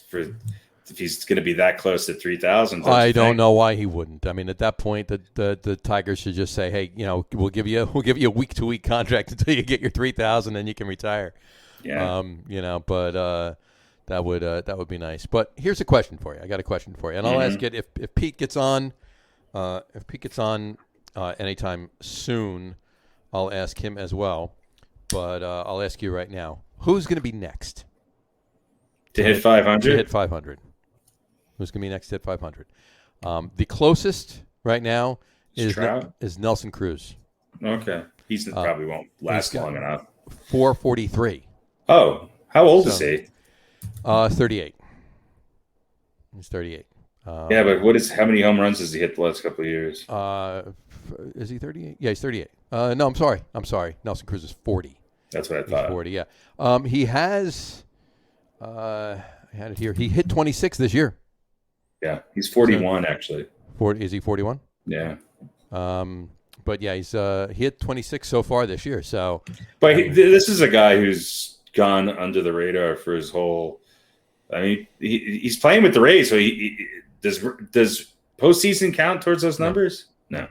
going to be that close to 3,000. I don't know why he wouldn't. I mean, at that point, the Tigers should just say, "Hey, we'll give you a week-to-week contract until you get your 3,000, and you can retire." Yeah. But that would be nice. But here's a question for you. I got a question for you, and I'll ask it if Pete gets on. If Pete gets on anytime soon, I'll ask him as well. But I'll ask you right now: who's going to be next to hit 500? To hit 500. Who's going to be next to hit 500? The closest right now is Nelson Cruz. Okay. He's probably won't last long enough. 443. Oh, how old is he? 38. He's 38. Yeah, but how many home runs has he hit the last couple of years? Is he 38? Yeah, he's 38. No, I'm sorry. Nelson Cruz is 40. That's what I thought. He's 40, yeah. He has, I had it here. He hit 26 this year. Yeah, he's 41 actually. 40, is he 41? Yeah. But yeah, he hit 26 so far this year. So, but this is a guy who's gone under the radar for his whole. I mean, he's playing with the Rays, so does postseason count towards those numbers? No,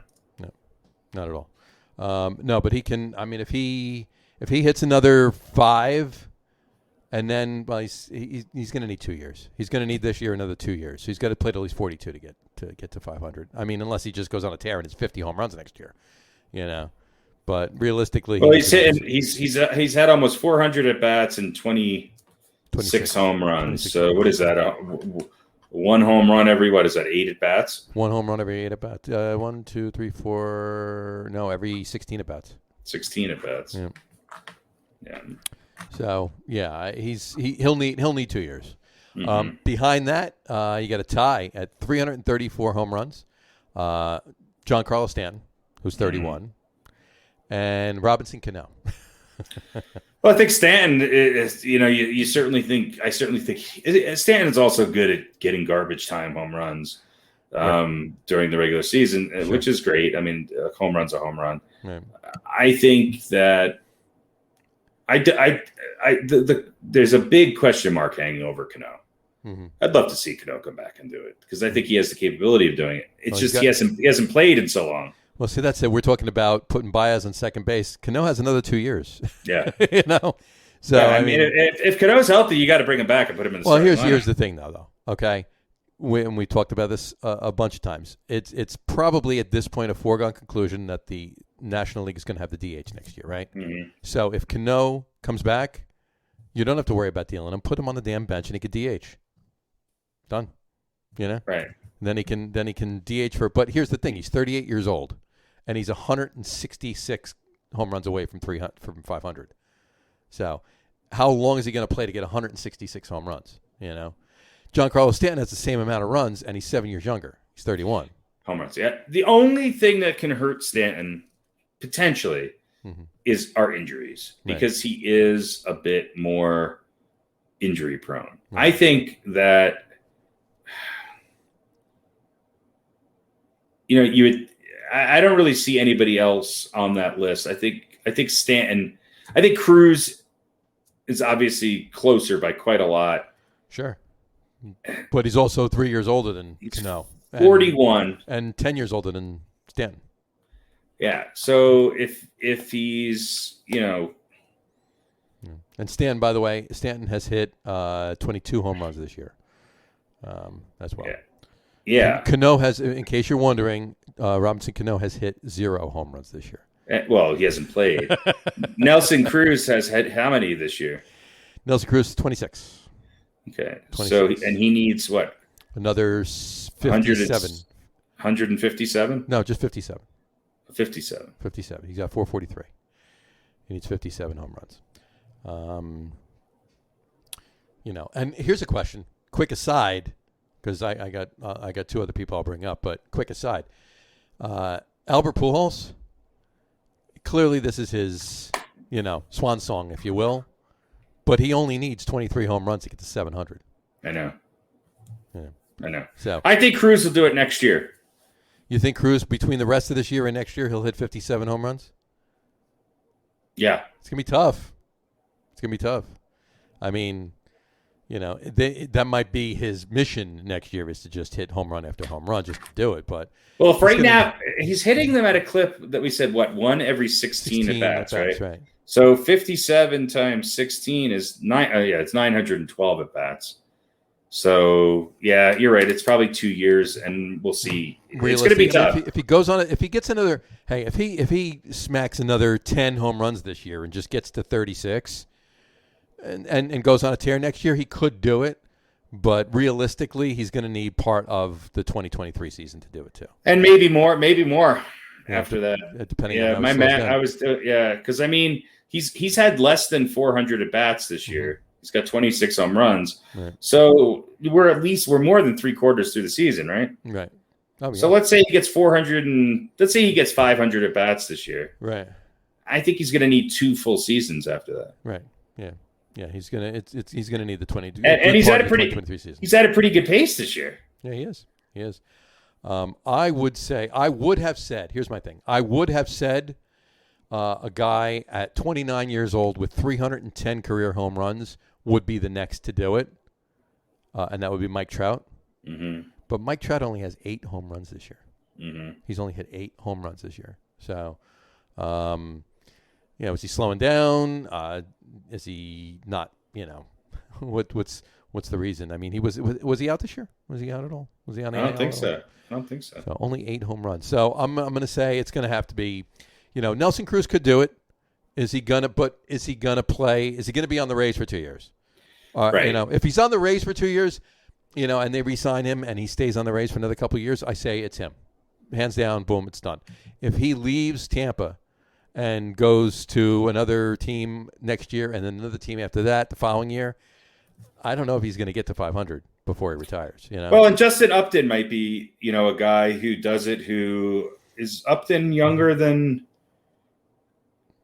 not at all. No, but he can. I mean, if he hits another 5. And then, well, he's going to need 2 years. He's going to need this year another 2 years. So he's got to play at least 42 to get to 500. I mean, unless he just goes on a tear and it's 50 home runs next year, But realistically, well, he's had almost 400 at bats and 26 home runs. So what is that? One home run every 8 at bats? One home run every 8 at bats. 1, 2, 3, 4. No, every 16 at bats. 16 at bats. Yeah. So yeah, he'll need 2 years. Mm-hmm. Behind that, you got a tie at 334 home runs. Giancarlo Stanton, who's 31, and Robinson Cano. Well, I think Stanton is. You certainly think. I certainly think Stanton is also good at getting garbage time home runs during the regular season, which is great. I mean, a home run's a home run. Right. I think that. There's a big question mark hanging over Cano. Mm-hmm. I'd love to see Cano come back and do it because I think he has the capability of doing it. It's he hasn't played in so long. Well, see, that's it. We're talking about putting Baez on second base. Cano has another 2 years. Yeah, So yeah, I mean, if Cano's healthy, you got to bring him back and put him in. The here's the thing, though. Okay, we talked about this a bunch of times. It's probably at this point a foregone conclusion that the National League is going to have the DH next year, right? Mm-hmm. So if Cano comes back, you don't have to worry about dealing him. Put him on the damn bench and he could DH. Done. Right. And then he can DH for. But here's the thing: he's 38 years old, and he's 166 home runs away from 500. So how long is he going to play to get 166 home runs? Giancarlo Stanton has the same amount of runs, and he's 7 years younger. He's 31. Home runs. Yeah. The only thing that can hurt Stanton potentially are injuries because he is a bit more injury prone. Right. I think that I don't really see anybody else on that list. I think Stanton. I think Cruz is obviously closer by quite a lot. Sure, but he's also 3 years older than Cano. 41 and 10 years older than Stanton. Yeah. So if he's and Stanton, by the way, Stanton has hit 22 home runs this year as well. Yeah. Cano has, in case you're wondering, Robinson Cano has hit 0 home runs this year. Well, he hasn't played. Nelson Cruz has had how many this year? Nelson Cruz, 26. Okay. 26. So, and he needs what? Another 57. 157? No, just 57. 57. 57. He's got 443. He needs 57 home runs. And here's a question. Quick aside, because I got 2 other people I'll bring up, but quick aside. Albert Pujols, clearly this is his, swan song, if you will, but he only needs 23 home runs to get to 700. I know. Yeah. I know. So I think Cruz will do it next year. You think Cruz, between the rest of this year and next year, he'll hit 57 home runs? Yeah. It's going to be tough. I mean, that might be his mission next year, is to just hit home run after home run, just to do it. But if right now he's hitting them at a clip that we said, one every 16 at bats, right? So 57 times 16 is 9. It's 912 at bats. So yeah, you're right. It's probably 2 years, and we'll see. It's going to be tough. If he goes on it, if he gets another, if he smacks another 10 home runs this year and just gets to 36, and goes on a tear next year, he could do it. But realistically, he's going to need part of the 2023 season to do it too, and maybe more after that. Depending on my man, because I mean he's had less than 400 at bats this year. He's got 26 home runs. Right. So we're more than 3/4 through the season, right? Right. So let's say he gets 400 and let's say he gets 500 at bats this year. Right. I think he's going to need 2 full seasons after that. Right. Yeah. Yeah. He's gonna need the 20. And he's had a pretty good pace this year. Yeah, he is. I would have said. Here's my thing. I would have said a guy at 29 years old with 310 career home runs would be the next to do it, and that would be Mike Trout. Mm-hmm. But Mike Trout only has 8 home runs this year. Mm-hmm. He's only hit 8 home runs this year. So, is he slowing down? Is he not? What's the reason? I mean, was he out this year? Was he out at all? Was he on? I don't think so. So only 8 home runs. So I'm going to say it's going to have to be. Nelson Cruz could do it. Is he gonna play? Is he going to be on the Rays for 2 years? Right. If he's on the Rays for 2 years, and they re-sign him and he stays on the Rays for another couple of years, I say it's him. Hands down, boom, it's done. If he leaves Tampa and goes to another team next year and then another team after that the following year, I don't know if he's going to get to 500 before he retires. Well, and Justin Upton might be, a guy who does it. Who is Upton younger than?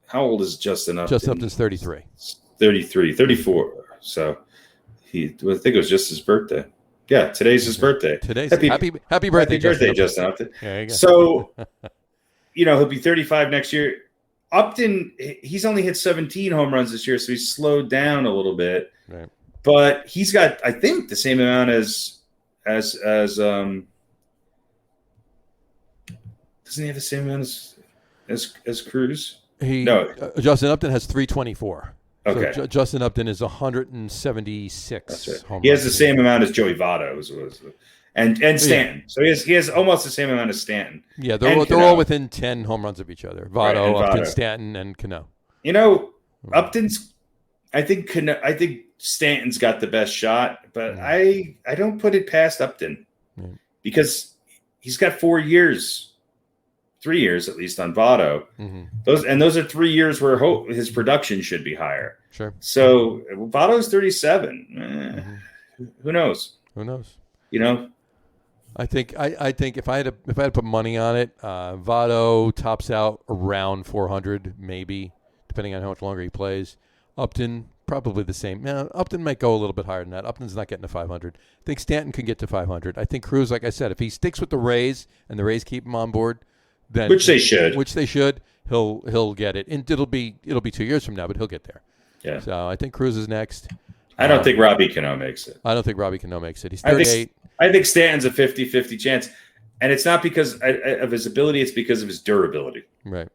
How old is Justin Upton? Justin Upton's 33. 34. So I think it was just his birthday. Yeah, today's his birthday. Happy birthday, Justin Upton. There you go. So, he'll be 35 next year. Upton, he's only hit 17 home runs this year, so he's slowed down a little bit. Right. But he's got, I think, the same amount as doesn't he have the same amount as Cruz? Justin Upton has 324. Okay. So Justin Upton is 176. That's right. Home he has runs the same amount as Joey Votto and Stanton. So he has almost the same amount as Stanton. Yeah, they're all within 10 home runs of each other. Votto, Upton, Stanton, and Cano. Upton's. I think Stanton's got the best shot, but I don't put it past Upton because he's got 4 years. 3 years at least on Votto. Mm-hmm. Those are 3 years where his production should be higher. Sure. So Votto's 37. Who knows? I think if I had to put money on it, Votto tops out around 400, maybe, depending on how much longer he plays. Upton probably the same. Now, Upton might go a little bit higher than that. Upton's not getting to 500. I think Stanton can get to 500. I think Cruz, like I said, if he sticks with the Rays and the Rays keep him on board. Then, which they should. He'll get it, and it'll be 2 years from now, but he'll get there. Yeah. So I think Cruz is next. I don't think Robbie Cano makes it. I don't think Robbie Cano makes it. He's 38. I think Stanton's a 50-50 chance, and it's not because of his ability; it's because of his durability. Right.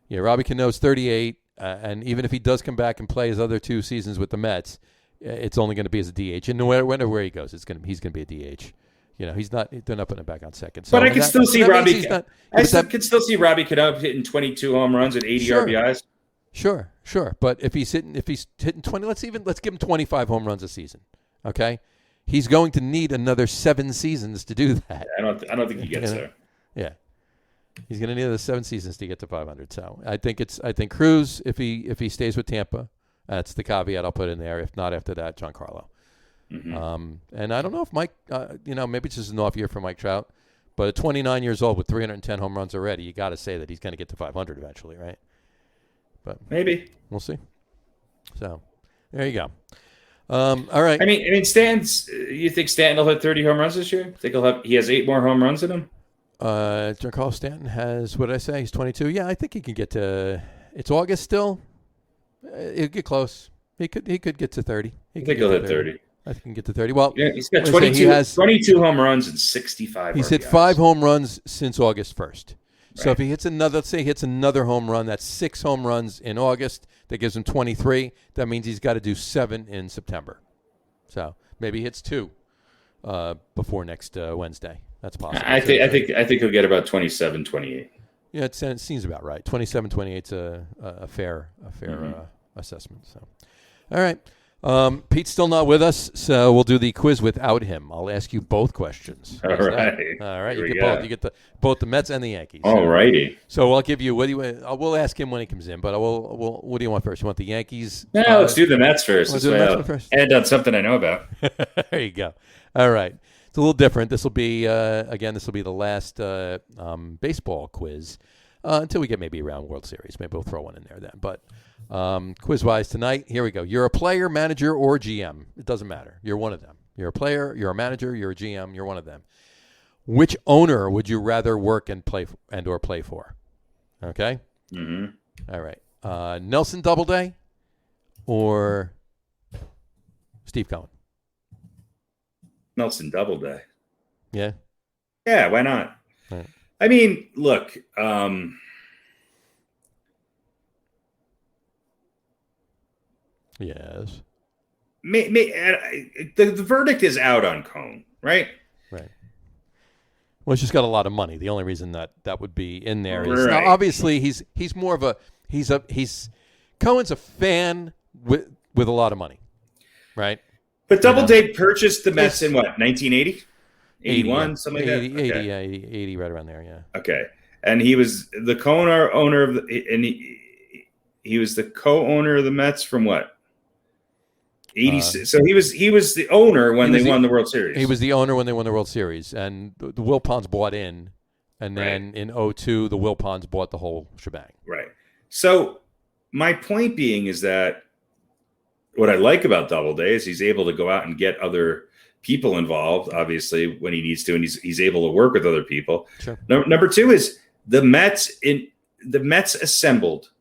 Yeah, Robbie Cano's 38, and even if he does come back and play his other 2 seasons with the Mets, it's only going to be as a DH. And no matter where he goes, he's going to be a DH. he's not. They're not putting it back on second. So, but I can still see Robbie. I can still see Robbie Cano hitting 22 home runs at 80 RBIs. Sure. But if he's hitting 20, let's give him 25 home runs a season. Okay, he's going to need another 7 seasons to do that. I don't think he gets there. Yeah, he's going to need another 7 seasons to get to 500. So I think Cruz, if he stays with Tampa, that's the caveat I'll put in there. If not, after that, Giancarlo. Mm-hmm. And I don't know if Mike, maybe it's just an off year for Mike Trout, but at 29 years old with 310 home runs already, you got to say that he's going to get to 500 eventually, right? But maybe we'll see. So there you go. All right. I mean, you think Stanton will hit 30 home runs this year? He has 8 more home runs in him? Giancarlo Stanton has, what did I say? He's 22. Yeah, I think he can get to, it's August still. He'll get close. He could get to 30. I think he'll hit 30. I think he can get to 30. Well, yeah, he's got 22 home runs and 65 He's RBIs. hit 5 home runs since August 1st. So Right. if he hits another home run, that's 6 home runs in August. That gives him 23. That means he's got to do 7 in September. So maybe he hits 2 before next Wednesday. That's possible. I think he'll get about 27, 28. Yeah, it seems about right. 27, 28 is a fair assessment. So, all right. Pete's still not with us, so we'll do the quiz without him. I'll ask you both questions. All right. All right. You get both. You get both the Mets and the Yankees. All righty. So I'll give you. What do you? We'll ask him when he comes in. But what do you want first? You want the Yankees? No, let's do the Mets first. Let's do the Mets first. And on something I know about. There you go. All right. It's a little different. This will be This will be the last baseball quiz until we get maybe around World Series. Maybe we'll throw one in there then. But quiz-wise tonight, here we go. You're a player, manager, or GM. It doesn't matter. You're one of them. You're a player, you're a manager, you're a GM, you're one of them. Which owner would you rather work and play for? Okay? Mm-hmm. All right. Nelson Doubleday or Steve Cohen? Nelson Doubleday. Yeah? Yeah, why not? Right. I mean, look, Yes. The verdict is out on Cohn, right? Right. Well, he's just got a lot of money. The only reason that would be in there is Right. now, obviously he's more of a Cohen's a fan with a lot of money, right? But Doubleday purchased the Mets in what, 1980? 81, yeah. something like 80, that? Okay. 80, right around there, yeah. Okay. And he was the co-owner of he was the co-owner of the Mets from what? 86. So he was the owner when they won the World Series. He was the owner when they won the World Series, and the Wilpons bought in, and then in 2002 the Wilpons bought the whole shebang. Right. So my point being is that what I like about Doubleday is he's able to go out and get other people involved, obviously, when he needs to, and he's able to work with other people. Sure. Number 2 is the Mets assembled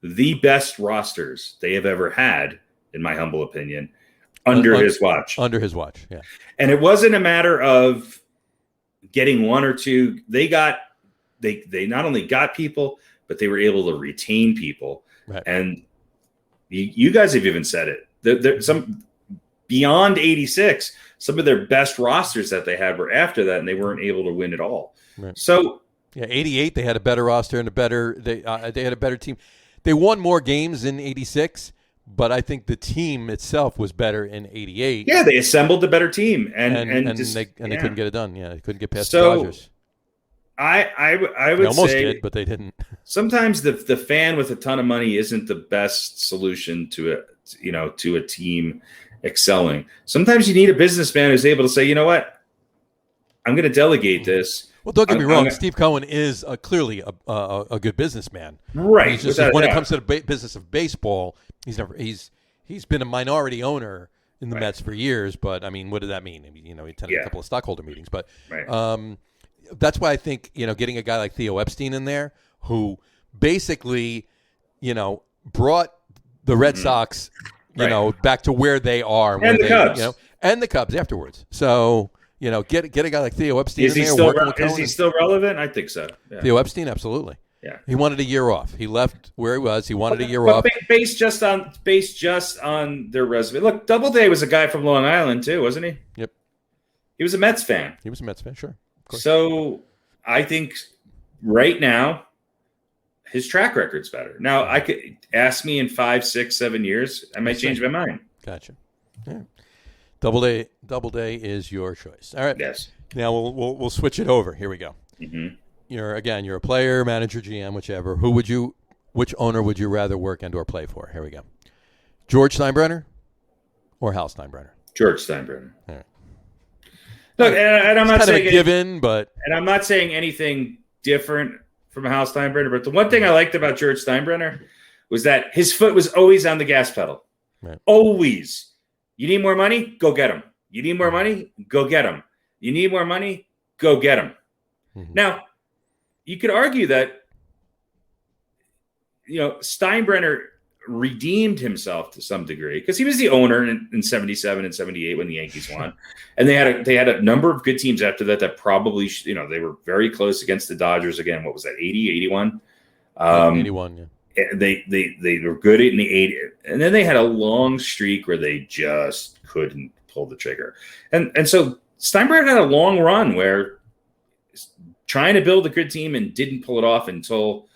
the best rosters they have ever had, in my humble opinion, under his watch. Under his watch, yeah. And it wasn't a matter of getting 1 or 2. They not only got people, but they were able to retain people. Right. And you guys have even said it. There some beyond 86, some of their best rosters that they had were after that, and they weren't able to win at all. Right. So, 88 they had a better roster and they had a better team. They won more games in 86, but I think the team itself was better in 88. Yeah, they assembled a better team, and they couldn't get it done. Yeah, they couldn't get past the So, Dodgers. I would They almost say did, but they didn't. sometimes the fan with a ton of money isn't the best solution to a team excelling. Sometimes you need a businessman who's able to say, you know what, I'm going to delegate this. Well, don't get me wrong. Steve Cohen is clearly a good businessman. Right. He's just, when it comes to the business of baseball, he's been a minority owner in the Mets for years. But I mean, what did that mean? I mean, he attended a couple of stockholder meetings. But that's why I think getting a guy like Theo Epstein in there, who basically brought the Red Sox back to where they are, and the Cubs, and the Cubs afterwards. So. Get a guy like Theo Epstein in there. Is he still relevant? I think so. Yeah. Theo Epstein, absolutely. Yeah. He wanted a year off. He left where he was. He wanted a year off. Based just on their resume. Look, Doubleday was a guy from Long Island too, wasn't he? Yep. He was a Mets fan. He was a Mets fan, sure. Of course. So I think right now his track record's better. Now I could ask me in 5, 6, 7 years, I might change my mind. Gotcha. Yeah. Doubleday is your choice. All right. Yes. Now we'll switch it over. Here we go. Mm-hmm. You're a player, manager, GM, whichever. Which owner would you rather work and or play for? Here we go. George Steinbrenner or Hal Steinbrenner? George Steinbrenner. All right. Look, and I'm not saying and I'm not saying anything different from Hal Steinbrenner. But the one thing I liked about George Steinbrenner was that his foot was always on the gas pedal. Right. Always. You need more money? Go get him. You need more money? Go get him. You need more money? Go get him. Mm-hmm. Now, you could argue that, Steinbrenner redeemed himself to some degree because he was the owner in 77 and 78 when the Yankees won. And they had a number of good teams after that probably, they were very close against the Dodgers again. What was that, 80, 81? 81, yeah. They were good in the 80s. And then they had a long streak where they just couldn't pull the trigger. And so Steinbrenner had a long run where trying to build a good team and didn't pull it off until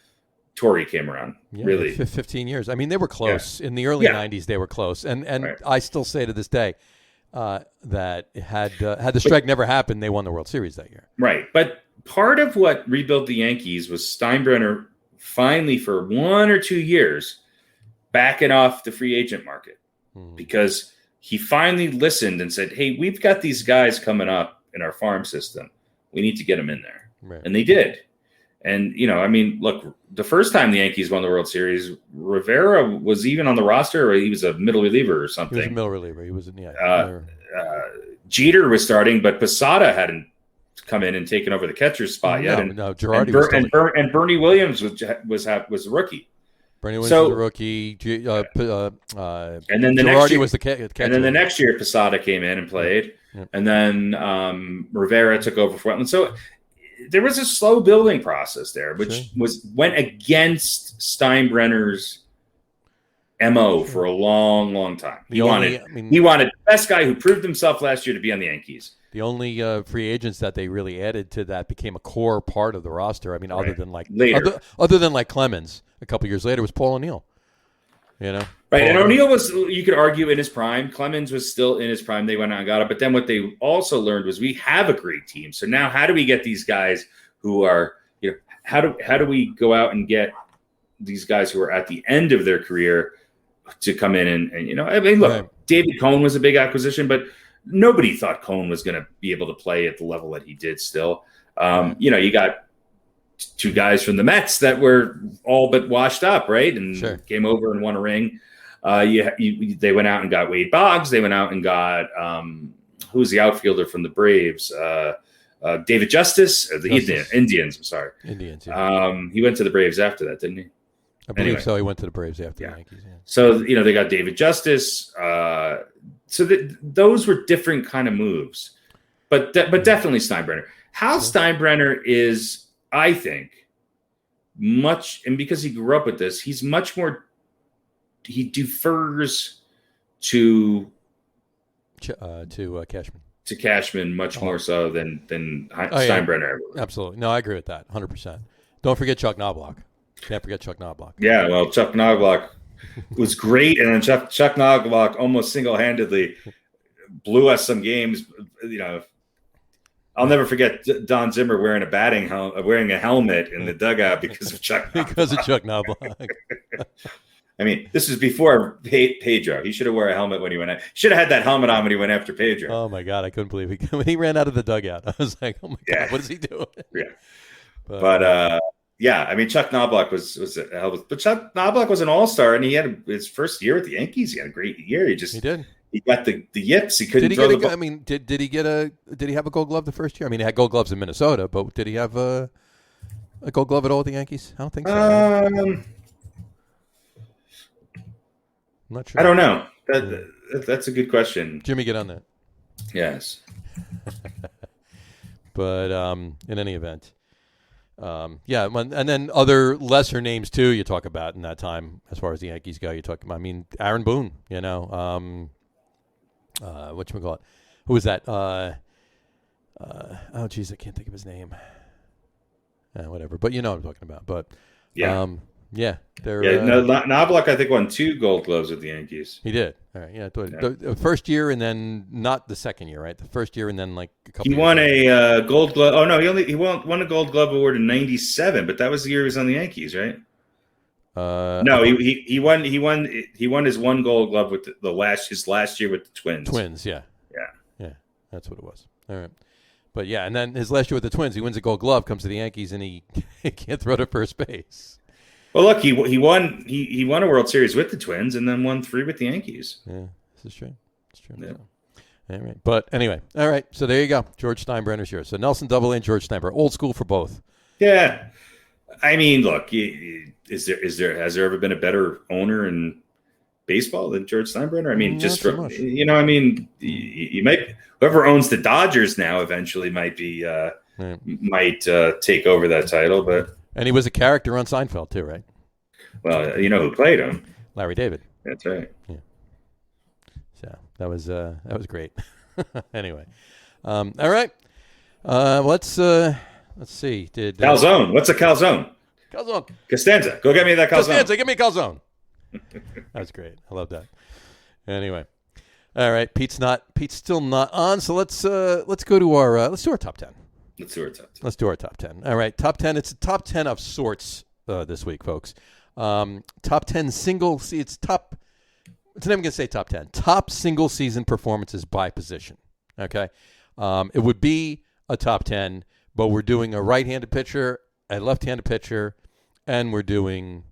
Torrey came around. Yeah, really, 15 years. I mean, they were close in the early 90s. They were close, and right. I still say to this day that had the strike never happened, they won the World Series that year. Right, but part of what rebuilt the Yankees was Steinbrenner finally, for 1 or 2 years, backing off the free agent market because he finally listened and said, "Hey, we've got these guys coming up in our farm system. We need to get them in there," right. And they did. And, look, the first time the Yankees won the World Series, Rivera was even on the roster, or he was a middle reliever or something. He was a middle reliever. He was Jeter was starting, but Posada hadn't come in and taken over the catcher's spot yet. No, Girardi and Bernie Williams was a rookie. Bernie Williams was a rookie. And then the Girardi next year was the catcher. And then the next year, Posada came in and played. Yep. And then Rivera took over for Wetland. So there was a slow building process there, which went against Steinbrenner's MO for a long, long time. He wanted the best guy who proved himself last year to be on the Yankees. The only free agents that they really added to that became a core part of the roster. I mean, other than like Clemens a couple years later, was Paul O'Neill. Right, and O'Neill was, you could argue, in his prime. Clemens was still in his prime. They went out and got it. But then what they also learned was we have a great team. So now how do we get these guys who are, how do we go out and get these guys who are at the end of their career to come in and look, right. David Cohn was a big acquisition, but nobody thought Cohn was going to be able to play at the level that he did still. You got two guys from the Mets that were all but washed up, right? And came over and won a ring. They went out and got Wade Boggs. They went out and got who's the outfielder from the Braves? David Justice, the Indians. I'm sorry, Indians. Yeah. He went to the Braves after that, didn't he? I believe so. He went to the Braves after the Yankees. Yeah. So they got David Justice. So those were different kind of moves, but definitely Steinbrenner. Hal Steinbrenner is, I think, much, and because he grew up with this, he's much more. He defers to Cashman. To Cashman much more so than Steinbrenner. Yeah. Absolutely, no, I agree with that 100%. Don't forget Chuck Knobloch. Can't forget Chuck Knobloch. Yeah, well, Chuck Knobloch was great, and then Chuck Knobloch almost single-handedly blew us some games. I'll never forget Don Zimmer wearing a helmet in the dugout because of Chuck Knobloch. Because of Chuck Knobloch. I mean, this is before Pedro. He should have worn a helmet when he went out. Should have had that helmet on when he went after Pedro. Oh, my God. I couldn't believe it. When he ran out of the dugout, I was like, oh, my God, what is he doing? Yeah. But yeah, I mean, Chuck Knobloch was a hell of a, but Chuck Knobloch was an all-star, and he had his first year with the Yankees. He had a great year. He did. He got the yips. He couldn't throw the ball. I mean, did he have a Gold Glove the first year? I mean, he had Gold Gloves in Minnesota, but did he have a Gold Glove at all with the Yankees? I don't think so. I'm not sure. I don't know. That's a good question. Jimmy, get on that. Yes. But in any event, and then other lesser names too. You talk about in that time as far as the Yankees go. You talk about, I mean, Aaron Boone. Whatchamacallit? Who was that? I can't think of his name. Whatever, but you know what I'm talking about. But yeah, they're Knobloch I think won 2 Gold Gloves with the Yankees. He did. All right, the first year and then not the second year, right? The first year and then like a couple. He won a Gold Glove. Oh no, he won a Gold Glove award in '97, but that was the year he was on the Yankees, right? No, he won his 1 Gold Glove with his last year with the Twins. Twins, yeah, that's what it was. All right. But yeah, and then his last year with the Twins, he wins a Gold Glove, comes to the Yankees, and he can't throw to first base. Well, look, he won a World Series with the Twins, and then won 3 with the Yankees. Yeah, this is true. It's true. Yeah. All right, but anyway, all right. So there you go. George Steinbrenner's here. So Nelson Double and George Steinbrenner, old school for both. Yeah, I mean, look, has there ever been a better owner in baseball than George Steinbrenner? I mean, Not just so from much. you might. Whoever owns the Dodgers now eventually might take over that title, but And he was a character on Seinfeld too, right? well, you know who played him? Larry David. That's right. Yeah. So that was great. Anyway, all right. Let's see. Calzone? What's a calzone? Calzone? Costanza, go get me that calzone. Costanza, give me a calzone. That's great. I love that. Anyway. All right, Pete's still not on, so let's go to our top 10. Let's do our top 10. Let's do our top 10. All right, top 10. It's a top 10 of sorts this week, folks. Top 10 single. See, it's top. It's not even gonna say top 10. Top single season performances by position. Okay, it would be a top 10, but we're doing a right-handed pitcher, a left-handed pitcher, and we're doing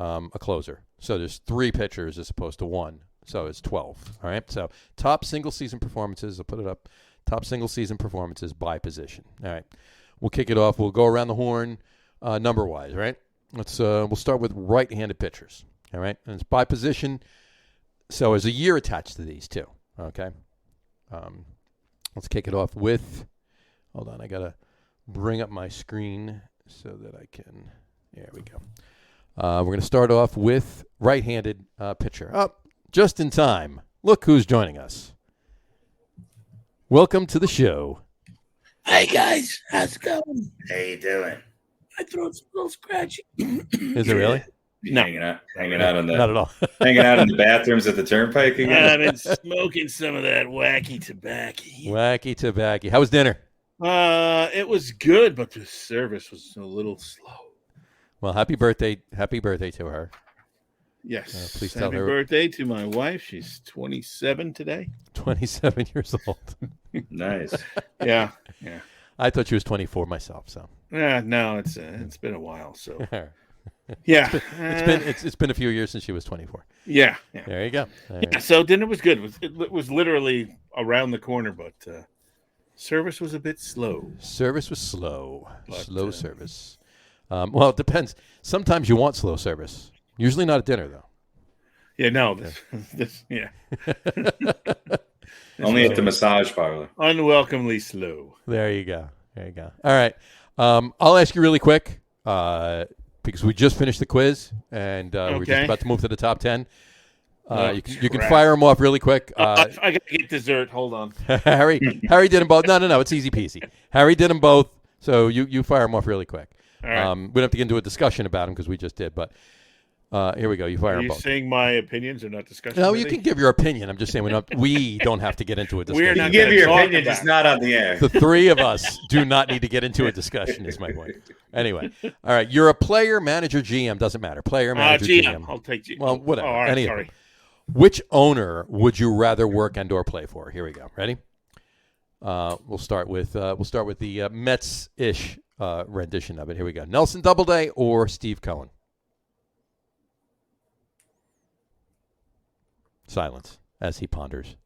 a closer. So there's 3 pitchers as opposed to 1. So it's 12. All right. So top single season performances. I'll put it up. Top single season performances by position. All right. We'll kick it off. We'll go around the horn number wise. Right. We'll start with right-handed pitchers. All right. And it's by position. So there's a year attached to these too. Okay. Let's kick it off with. Hold on. I gotta bring up my screen so that I can. There we go. We're going to start off with right-handed pitcher. Up. Just in time. Look who's joining us. Welcome to the show. Hi, guys. How's it going? How you doing? My throat's a little scratchy. Is it really? No. Hanging out on the Not at all. hanging out in the bathrooms at the Turnpike again. I've been smoking some of that wacky tobacco. Wacky tobacco. How was dinner? It was good, but the service was a little slow. Well, happy birthday to her. Yes. Please tell Happy her. birthday to my wife. She's 27 today. 27 years old. Nice. Yeah. I thought she was 24 myself. So. No, it's been a while. So yeah, it's been a few years since she was 24. Yeah. There you go. All right. Yeah. So dinner was good. It was literally around the corner, but service was a bit slow. Service was slow. But, slow service. Well, it depends. Sometimes you want slow service. Usually not at dinner, though. Yeah, no. This Only at the massage parlor. unwelcomely slow. There you go. All right. I'll ask you really quick because we just finished the quiz and we're just about to move to the top 10. You can fire them off really quick. I got to get dessert. Hold on. Harry did them both. No. It's easy peasy. Harry did them both. So you fire them off really quick. All right. We don't have to get into a discussion about them because we just did. But here we go. You fire Are them you both. saying my opinions are not discussion? No, you can give your opinion. I'm just saying we don't have to get into a discussion. We're You not can give gonna your talk opinion, about just it. not on the air. The 3 of us do not need to get into a discussion, is my point. Anyway, all right. You're a player, manager, GM. Doesn't matter. Player, manager, GM. GM. I'll take GM. Well, whatever. Oh, all right, Any of sorry. them. Which owner would you rather work and/or play for? Here we go. Ready? We'll start with the Mets-ish rendition of it. Here we go. Nelson Doubleday or Steve Cohen? Silence as he ponders.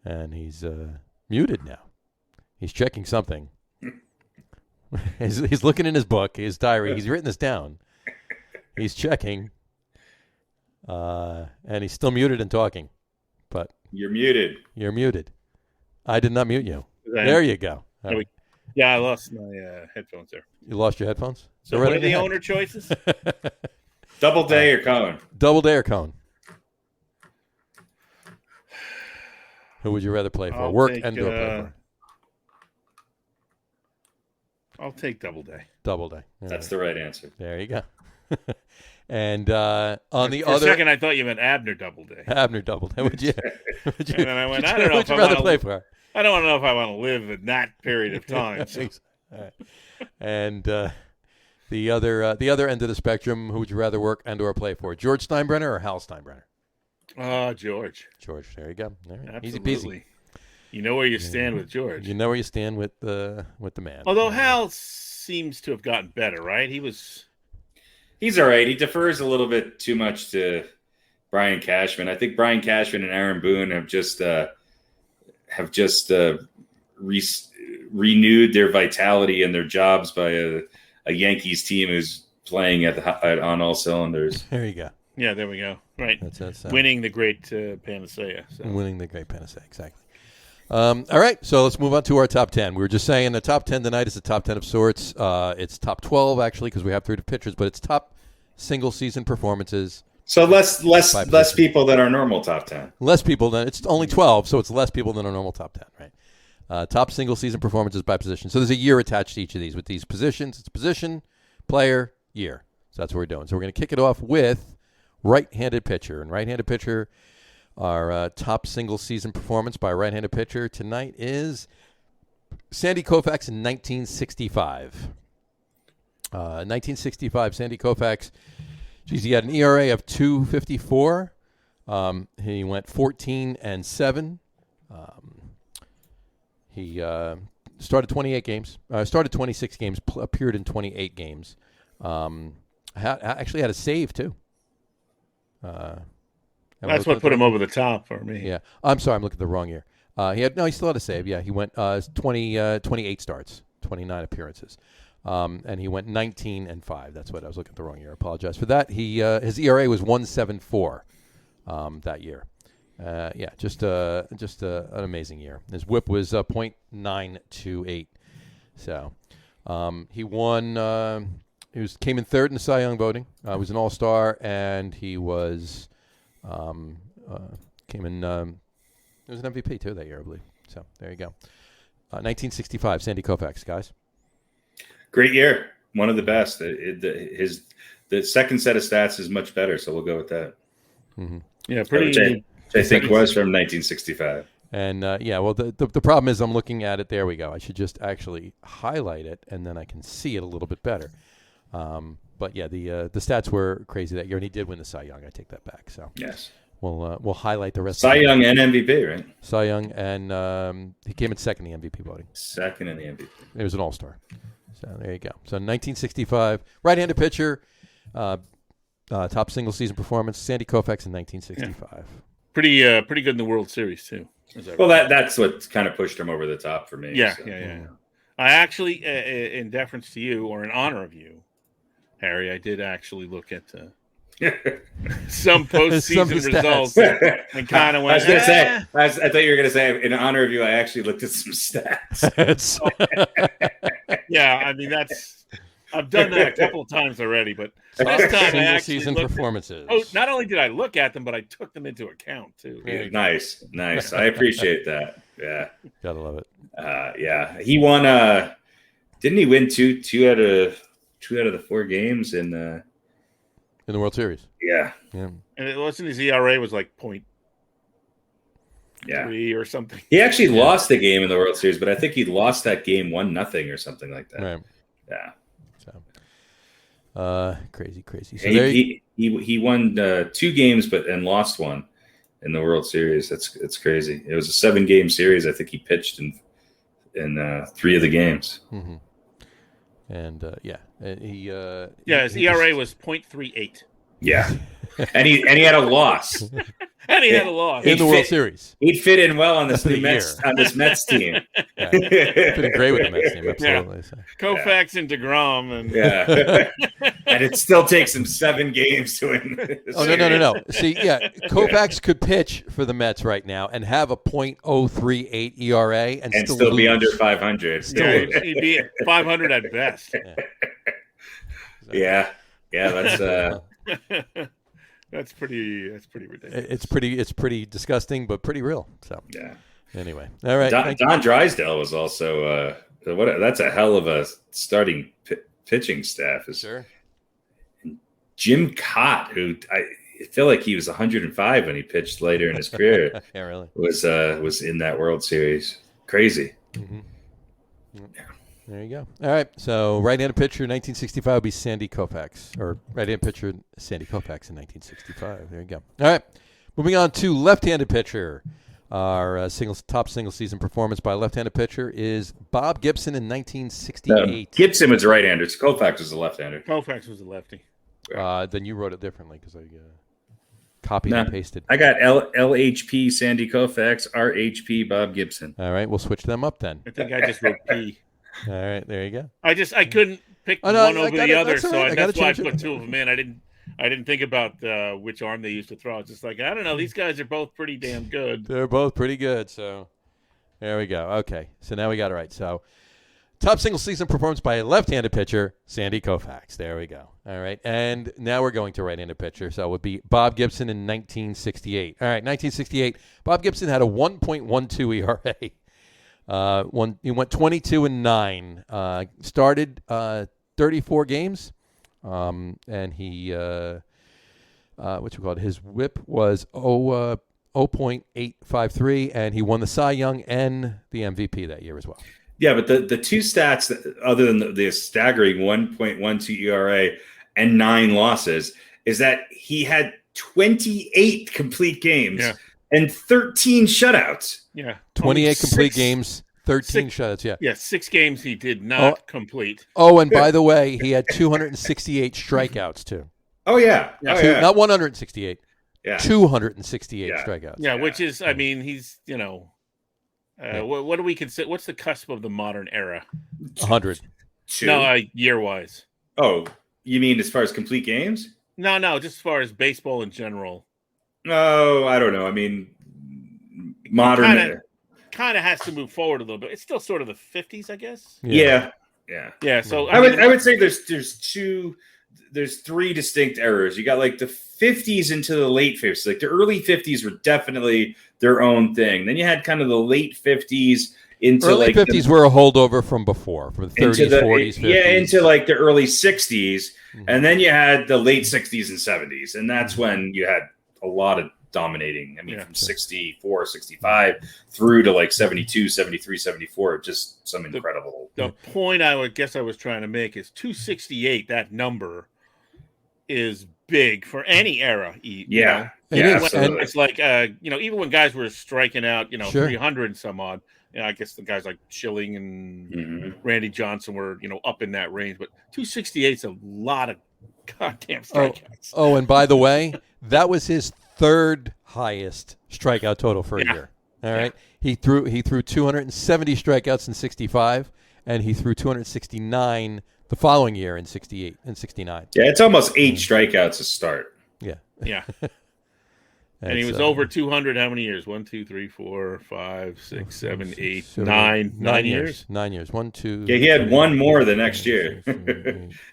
And he's muted now. He's checking something. he's looking in his book, his diary. He's written this down. He's checking. And he's still muted and talking. But You're muted. you're muted. I did not mute you. I am. There you go. There we Yeah, I lost my headphones there. You lost your headphones? So They're right what are in the your hand. owner choices? Doubleday or Cohen? Doubleday or Cohen? Who would you rather play for? I'll Work take, and or play for? I'll take Doubleday. Doubleday. That's the right answer. There you go. And on the For other a second, I thought you meant Abner Doubleday. Abner Doubleday. Would you? And then I went, I don't know Would if you I rather want play to. for? I don't want to know if I want to live in that period of time. So. All right. And the other end of the spectrum, who would you rather work and or play for? George Steinbrenner or Hal Steinbrenner? George. George. There you go. All right. Absolutely. Easy peasy. You know where you stand with George. You know where you stand with the man. Although Hal seems to have gotten better, right? He's all right. He defers a little bit too much to Brian Cashman. I think Brian Cashman and Aaron Boone have just renewed their vitality and their jobs by a Yankees team who's playing on all cylinders. There you go. Yeah, there we go. Right. That's winning the great panacea. So. Winning the great panacea, exactly. All right, so let's move on to our top 10. We were just saying the top 10 tonight is a top 10 of sorts. It's top 12, actually, because we have 3 pitchers, but it's top single-season performances. So less people than our normal top 10. Less people than – it's only 12, so it's less people than our normal top 10, right? Top single-season performances by position. So there's a year attached to each of these. With these positions, it's position, player, year. So that's what we're doing. So we're going to kick it off with right-handed pitcher. And right-handed pitcher – our top single-season performance by a right-handed pitcher tonight is Sandy Koufax in 1965. 1965, Sandy Koufax. Geez, he had an ERA of 2.54. He went 14-7. He started 28 games. Started 26 games. Appeared in 28 games. Actually had a save too. That's what put him over the top for me. Yeah. I'm sorry, I'm looking at the wrong year. He still had a save. Yeah, he went 28 starts, 29 appearances. And he went 19-5. That's what I was looking at the wrong year. I apologize for that. His ERA was 1.74 that year. Just an amazing year. His WHIP was .928. So he won. Came in third in the Cy Young voting. Was an All-Star, and he was. Came in. He was an MVP too that year, I believe. So there you go. 1965, Sandy Koufax, guys. Great year, one of the best. The second set of stats is much better, so we'll go with that. Mm-hmm. Yeah, pretty. Which I think was from 1965. And well, the problem is I'm looking at it. There we go. I should just actually highlight it, and then I can see it a little bit better. But yeah, the stats were crazy that year, and he did win the Cy Young. I take that back. So yes, we'll highlight the rest. Cy Young and MVP, right? Cy Young, and he came in second in the MVP voting. Second in the MVP. It was an All-Star. So there you go. So 1965, right-handed pitcher, top single-season performance, Sandy Koufax in 1965. Yeah. Pretty good in the World Series too. Well, that's what kind of pushed him over the top for me. Yeah, so. yeah. I actually, in deference to you, or in honor of you, Harry, I did actually look at some postseason results and kind of went. I was going to say, I thought you were going to say, in honor of you, I actually looked at some stats. Yeah, I mean I've done that a couple of times already, but this time I actually season performances. Not only did I look at them, but I took them into account too. Yeah, nice. I appreciate that. Yeah, gotta love it. Yeah, he won. Didn't he win two out of the 4 games in the World Series? Yeah. And it wasn't his ERA was like 0.3 or something. He actually lost the game in the World Series, but I think he lost that game 1-0 or something like that. Right. Yeah. So, crazy. So he won 2 games, and lost 1 in the World Series. It's crazy. It was a 7-game series. I think he pitched in 3 of the games. Mm-hmm. And his ERA was 0.38. Yeah, and he had a loss. And he had a loss in the World Series. He'd fit in well on this Mets team. Yeah. Fitting great with the Mets team, absolutely. Yeah. So. Koufax and DeGrom, and and it still takes him 7 games to win. No. See, Koufax could pitch for the Mets right now and have a .038 ERA and still be under 500. He'd be at 500 at best. Yeah, that's. That's pretty ridiculous. It's pretty disgusting, but pretty real. So yeah. Anyway, all right. Don Drysdale was also that's a hell of a starting pitching staff. Sure. Jim Cott, who I feel like he was 105 when he pitched later in his career. Yeah, really. Was in that World Series. Crazy. Mm-hmm. Yeah. There you go. All right. So right-handed pitcher, 1965 would be Sandy Koufax, or right-handed pitcher Sandy Koufax in 1965. There you go. All right. Moving on to left-handed pitcher. Our top single season performance by a left-handed pitcher is Bob Gibson in 1968. Gibson was a right-hander. Koufax was a left-hander. Koufax was a lefty. Then you wrote it differently because I copied and pasted. I got LHP Sandy Koufax, RHP Bob Gibson. All right, we'll switch them up then. I think I just wrote P. All right, there you go. I couldn't pick one over the other, so that's why I put two of them in. I didn't think about which arm they used to throw. It's just like, I don't know. These guys are both pretty damn good. They're both pretty good. So there we go. Okay, so now we got it right. So top single season performance by a left-handed pitcher, Sandy Koufax. There we go. All right, and now we're going to right-handed pitcher. So it would be Bob Gibson in 1968. All right, 1968. Bob Gibson had a 1.12 ERA. He went 22-9. Started 34 games. And he, his whip was 0.853, and he won the Cy Young and the MVP that year as well. Yeah, but the two stats, other than the staggering 1.12 ERA and 9 losses, is that he had 28 complete games and 13 shutouts. Yeah, 28 complete games. 13 shutouts, yeah. Yeah, 6 games he did not complete. Oh, and by the way, he had 268 strikeouts, too. Oh, yeah. Not 168. Yeah. 268 strikeouts. Yeah, which is, I mean, he's, what do we consider? What's the cusp of the modern era? 100. No, year-wise. Oh, you mean as far as complete games? No, just as far as baseball in general. Oh, I don't know. I mean, modern era. Kind of has to move forward a little bit. It's still sort of the 50s, I guess. Yeah. So I would say there's 3 distinct eras. You got like the 50s into the late 50s. Like the early 50s were definitely their own thing. Then you had kind of the late 50s into early 50s were a holdover from before, from the 30s, 40s, 50s. Yeah, into like the early 60s, and then you had the late 60s and 70s, and that's when you had a lot of dominating. I mean, from 64, 65 through to like 72, 73, 74, just some incredible. The point I was trying to make is 268, that number is big for any era. It's like, even when guys were striking out, 300 and some odd, I guess the guys like Schilling and Randy Johnson were, up in that range, but 268 is a lot of goddamn strikeouts. Oh, and by the way, that was his third highest strikeout total for a year. All right. He threw 270 strikeouts in 65, and he threw 269 the following year in 68 and 69. Yeah, it's almost 8 strikeouts a start. Yeah. Yeah. And he was over 200 how many years? 1, 2, 3, 4, 5, 6, 7, 8, 9. 9 years? 9 years. 1, 2. Yeah, he had 1 more the next year.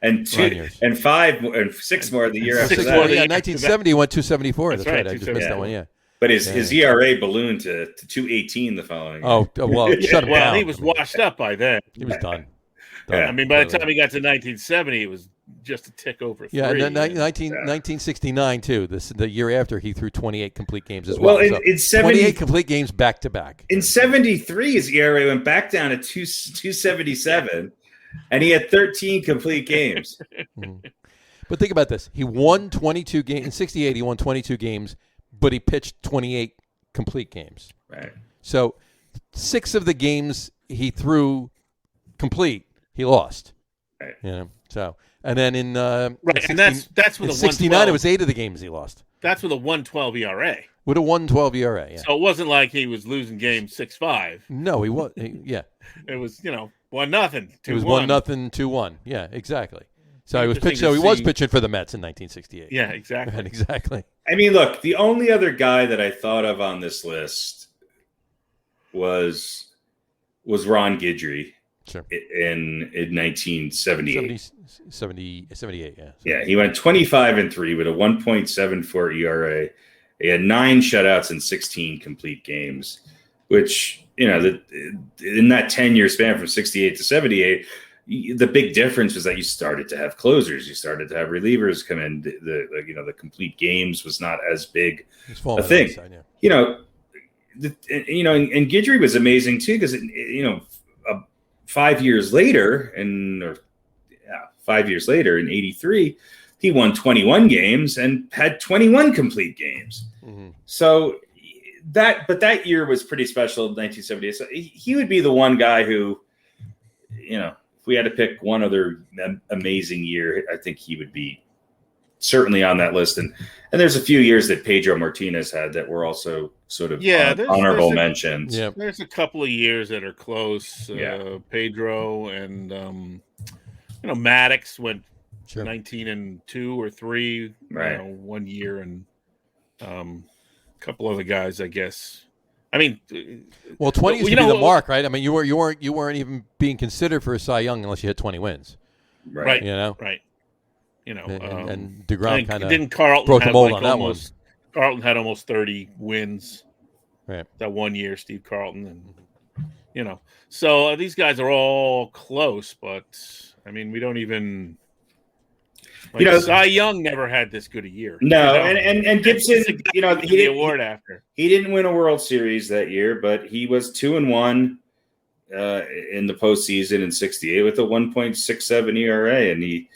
and 2 and 5 and 6 more the year after that. Yeah, 1970 went 274. That's right. I just missed that one, But his ERA ballooned to 218 the following year. Oh, well, shut him down. Well, he was washed up by then. He was done. I mean, by the time he got to 1970, it was just a tick over 3. Yeah, and then 1969 too. The year after, he threw 28 complete games as well. Well, in 28 complete games back to back. In 73, his ERA went back down to 277, and he had 13 complete games. But think about this: he won 22 games in '68. He won 22 games, but he pitched 28 complete games. Right. So 6 of the games he threw complete, he lost. Right. So. And then in and that's with a 69, it was 8 of the games he lost. That's with a 112 ERA. With a 112 ERA, yeah. So it wasn't like he was losing games 6-5. No, he was. It was 1-0. 2-1. It was 1-0, 2-1. Yeah, exactly. So he was pitching for the Mets in 1968. Yeah, exactly. Right, exactly. I mean, look, the only other guy that I thought of on this list was Ron Guidry. Sure. In 1978. 78, yeah. Yeah, he went 25-3 with a 1.74 ERA. He had 9 shutouts and 16 complete games. which, in that 10-year span from 68 to 78, the big difference was that you started to have closers. You started to have relievers come in. The complete games was not as big a thing. And Guidry was amazing too, because 5 years later, 5 years later in '83, he won 21 games and had 21 complete games. Mm-hmm. So that year was pretty special in 1978. So he would be the one guy who, if we had to pick one other amazing year, I think he would be certainly on that list. And there's a few years that Pedro Martinez had that were also sort of honorable mentions. Yeah. There's a couple of years that are close. Pedro and Maddox went 19-2 or 3, right? 1 year, and a couple other guys, I guess. I mean, 20 used to be the mark, right? I mean, you weren't even being considered for a Cy Young unless you had 20 wins, right? Right. And DeGrom kind of didn't Carlton broke the mold on that one. Carlton had almost 30 wins, right? That 1 year, Steve Carlton, and so these guys are all close, but I mean, we don't even. Cy Young never had this good a year. No, and Gibson, he didn't the award after. He didn't win a World Series that year, but he was 2-1 in the postseason in '68 with a 1.67 ERA, and he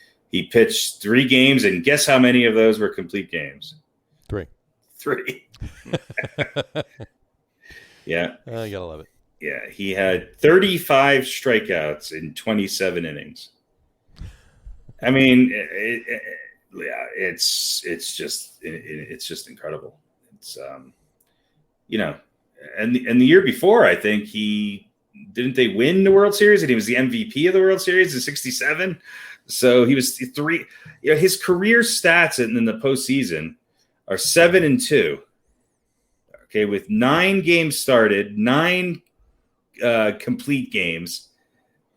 pitched 3 games, and guess how many of those were complete games? 3. Yeah, you gotta love it. Yeah, he had 35 strikeouts in 27 innings. I mean, it's just incredible. It's and the year before, I think they win the World Series, and he was the MVP of the World Series in '67. So he was 3. His career stats in the postseason are 7-2. Okay, with 9 games started, 9 complete games,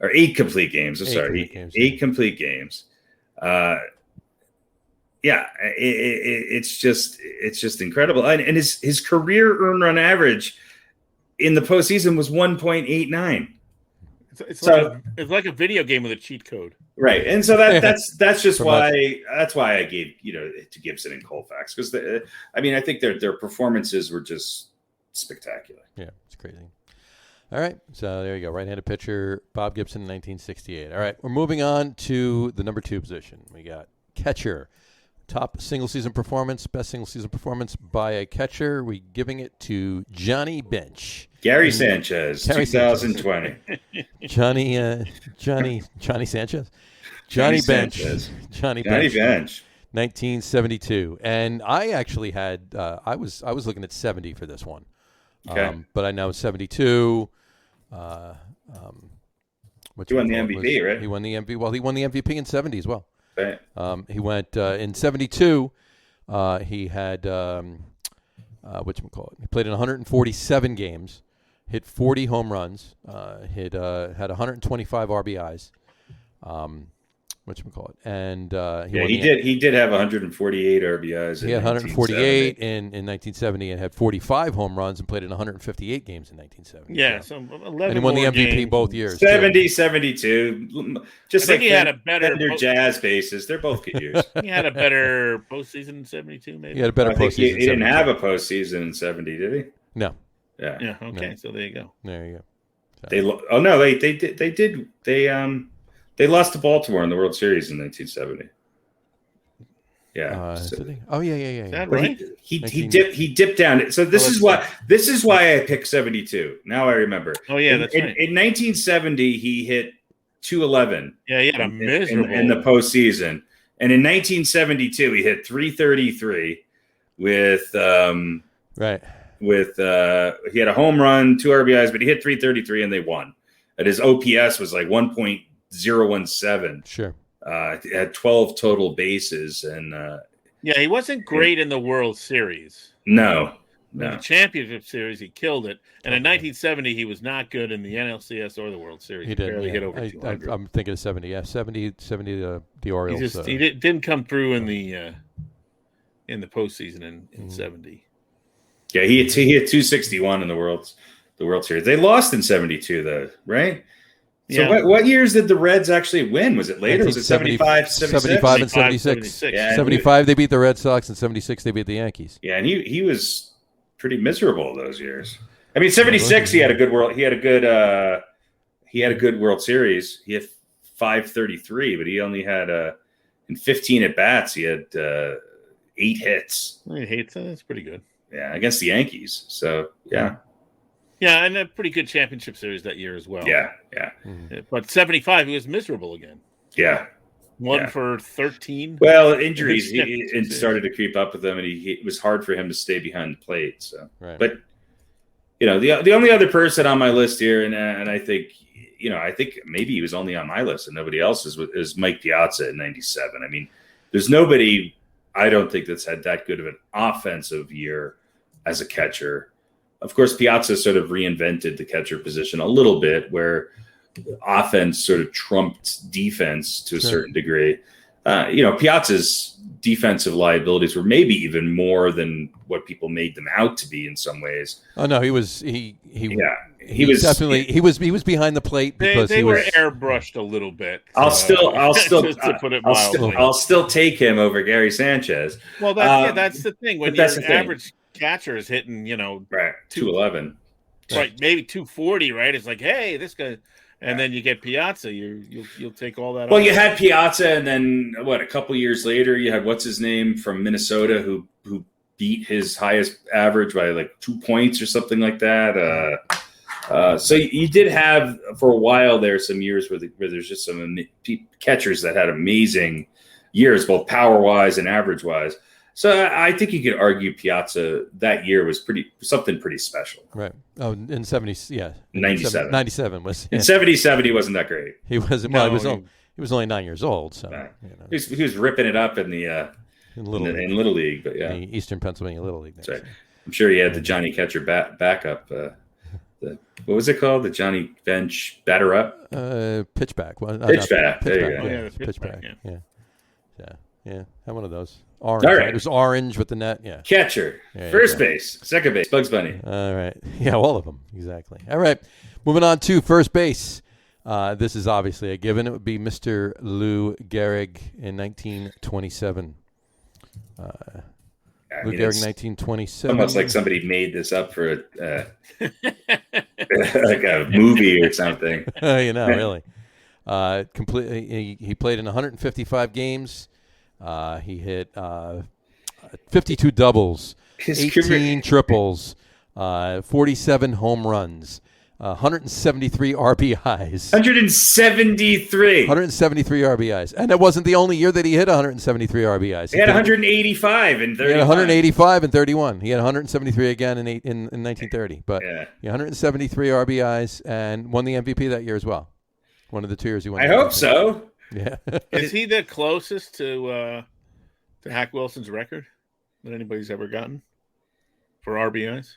or 8 complete games. I'm sorry, 8 complete games. It's just incredible. And his career earned run average in the postseason was 1.89. It's like a video game with a cheat code, right? And so that's just why I gave to Gibson and Colfax, because I think their performances were just spectacular. Yeah, it's crazy. All right, so there you go. Right-handed pitcher, Bob Gibson, 1968. All right, we're moving on to the number 2 position. We got catcher. Top single-season performance, best single-season performance by a catcher. We're giving it to Johnny Bench. Gary Sanchez, 2020. Johnny Sanchez? Johnny Bench. Sanchez. Johnny Bench. 1972. And I actually had, I was looking at 70 for this one. Okay. But I know 72. He won the MVP, right? He won the MVP. Well, he won the MVP in 70 as well. Right. He went in 72. He had whatchamacallit? He played in 147 games, hit 40 home runs, had 125 RBIs. Whatchamacallit? And he did have 148 RBIs. He had 148 in 1970 and had 45 home runs and played in 158 games in 1970. Yeah, so 11 and he won the MVP games. both years. 70, 72. Just like he had a better Jazz bases. They're both good years. He had a better postseason in 72, maybe. He had a better postseason. He didn't have a postseason in 70, did he? No. Yeah. Yeah. Okay. No. So there you go. There you go. So. They lost to Baltimore in the World Series in 1970. Yeah. Oh yeah. Is that right? He dipped down. So this is why I picked 72. Now I remember. Oh yeah, that's right. In 1970, he hit 211. Yeah, he had a miserable in the postseason. And in 1972, he hit 333 with right. With he had a home run, 2 RBIs, but he hit 333 and they won. And his OPS was like 1.017. Sure. Had 12 total bases, and he wasn't great in the World Series. No. In the Championship Series, he killed it. And in 1970, he was not good in the NLCS or the World Series. He barely hit over 200. I'm thinking of 70. Yeah, 70 the Orioles. He didn't come through in the postseason in 70. Yeah, he hit 261 in the World World Series. They lost in 72 though, right? So Yeah. what years did the Reds actually win? Was it later? Was it 75, 76? 75 and 76. Yeah, 75 they beat the Red Sox, and 76 they beat the Yankees. Yeah, and he was pretty miserable those years. I mean, 76 he had a good World Series. He had 533, but he only had in 15 at bats he had 8 hits. 8 hits, that's pretty good. Yeah, against the Yankees. So yeah. Yeah, and a pretty good championship series that year as well. Yeah. But 75, he was miserable again. Yeah. One for 13. Well, injuries it started to creep up with him, and it was hard for him to stay behind the plate. So, right. But the only other person on my list here, and I think maybe he was only on my list and nobody else's, is Mike Piazza in '97. I mean, there's nobody I don't think that's had that good of an offensive year as a catcher. Of course, Piazza sort of reinvented the catcher position a little bit, where offense sort of trumped defense to a certain degree. Piazza's defensive liabilities were maybe even more than what people made them out to be in some ways. Oh no, he was behind the plate because they were airbrushed a little bit. I'll still take him over Gary Sanchez. Well, that's the thing. When your average catcher is hitting, 211, right? Maybe 240, right? It's like, hey, this guy, and then you get Piazza, you'll take all that. Well, you had Piazza, and then a couple years later, you had what's his name from Minnesota who beat his highest average by like 2 points or something like that. So you did have for a while there some years where there's just some catchers that had amazing years, both power wise and average wise. So I think you could argue Piazza that year was something pretty special. Right. Oh, in 70, yeah. 97. 97 was. Yeah. In 77, he wasn't that great. He wasn't. Well, he was only 9 years old. So he was ripping it up in the in Little League, but yeah, the Eastern Pennsylvania Little League. That's right. I'm sure he had the Johnny Catcher backup. What was it called? The Johnny Bench batter up? Pitchback. Pitchback. There you go. Yeah, pitchback. Yeah. Had one of those. Orange. All right. It was orange with the net. Yeah. Catcher. First base. Second base. Bugs Bunny. All right. Yeah, all of them. Exactly. All right. Moving on to first base. This is obviously a given. It would be Mr. Lou Gehrig in 1927. Lou Gehrig, 1927. Almost like somebody made this up for like a movie or something. Really. Completely. He played in 155 games. He hit 52 doubles, 18 triples, 47 home runs, 173 RBIs. 173 RBIs. And it wasn't the only year that he hit 173 RBIs. He had 185 and 31. He had 185 and 31. He had 173 again in 1930. But 173 RBIs and won the MVP that year as well. One of the 2 years he won. I hope so. Yeah. Is he the closest to Hack Wilson's record that anybody's ever gotten for RBIs?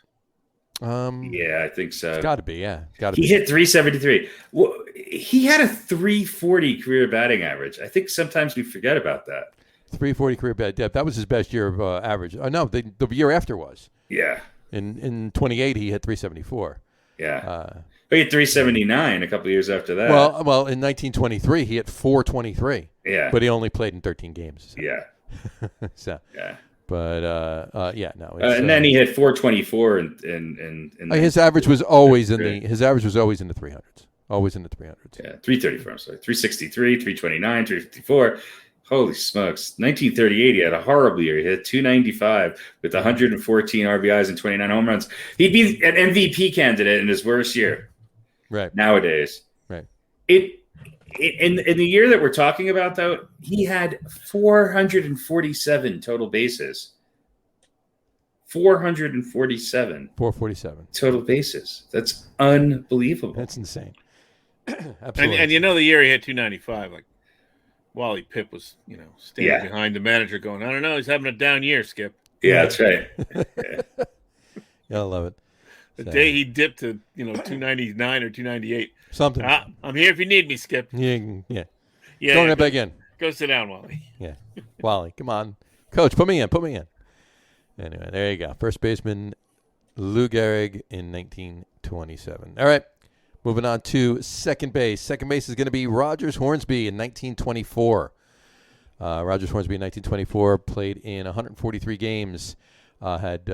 Yeah, I think so. It's got to be, yeah. He hit 373. Well, he had a 340 career batting average. I think sometimes we forget about that. 340 career batting. Yeah, that was his best year of average. No, the year after was. Yeah. In 28, he hit 374. Yeah. He had 379 a couple of years after that. Well, in 1923, he hit 423. Yeah. But he only played in 13 games. So. Yeah. So. Yeah. But no. And then he hit 424 in his average was always in the 300s. Always in the 300s. Yeah, 334. I'm sorry, 363, 329, 354. Holy smokes! 1938, he had a horrible year. He hit 295 with 114 RBIs and 29 home runs. He'd be an MVP candidate in his worst year. Right. Nowadays. Right. In the year that we're talking about, though, he had 447 total bases. 447 total bases. That's unbelievable. That's insane. Absolutely. And the year he hit 295, like Wally Pipp was, standing behind the manager going, I don't know, he's having a down year, Skip. Yeah, that's right. I love it. The day he dipped to, 299 or 298. Something. I'm here if you need me, Skip. Yeah. Going right back in. Go sit down, Wally. Yeah. Wally, come on. Coach, put me in. Anyway, there you go. First baseman Lou Gehrig in 1927. All right, moving on to second base. Second base is going to be Rogers Hornsby in 1924. Rogers Hornsby in 1924 played in 143 games, had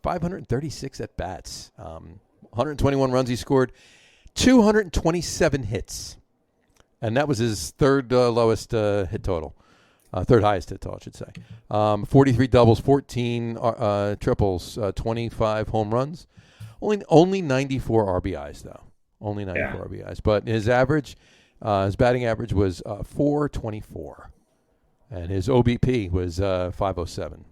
536 at-bats, 121 runs he scored, 227 hits. And that was his third lowest hit total. Third highest hit total, I should say. 43 doubles, 14 triples, 25 home runs. Only 94 RBIs, though. Only 94 RBIs. But his average, his batting average was 424. And his OBP was 507.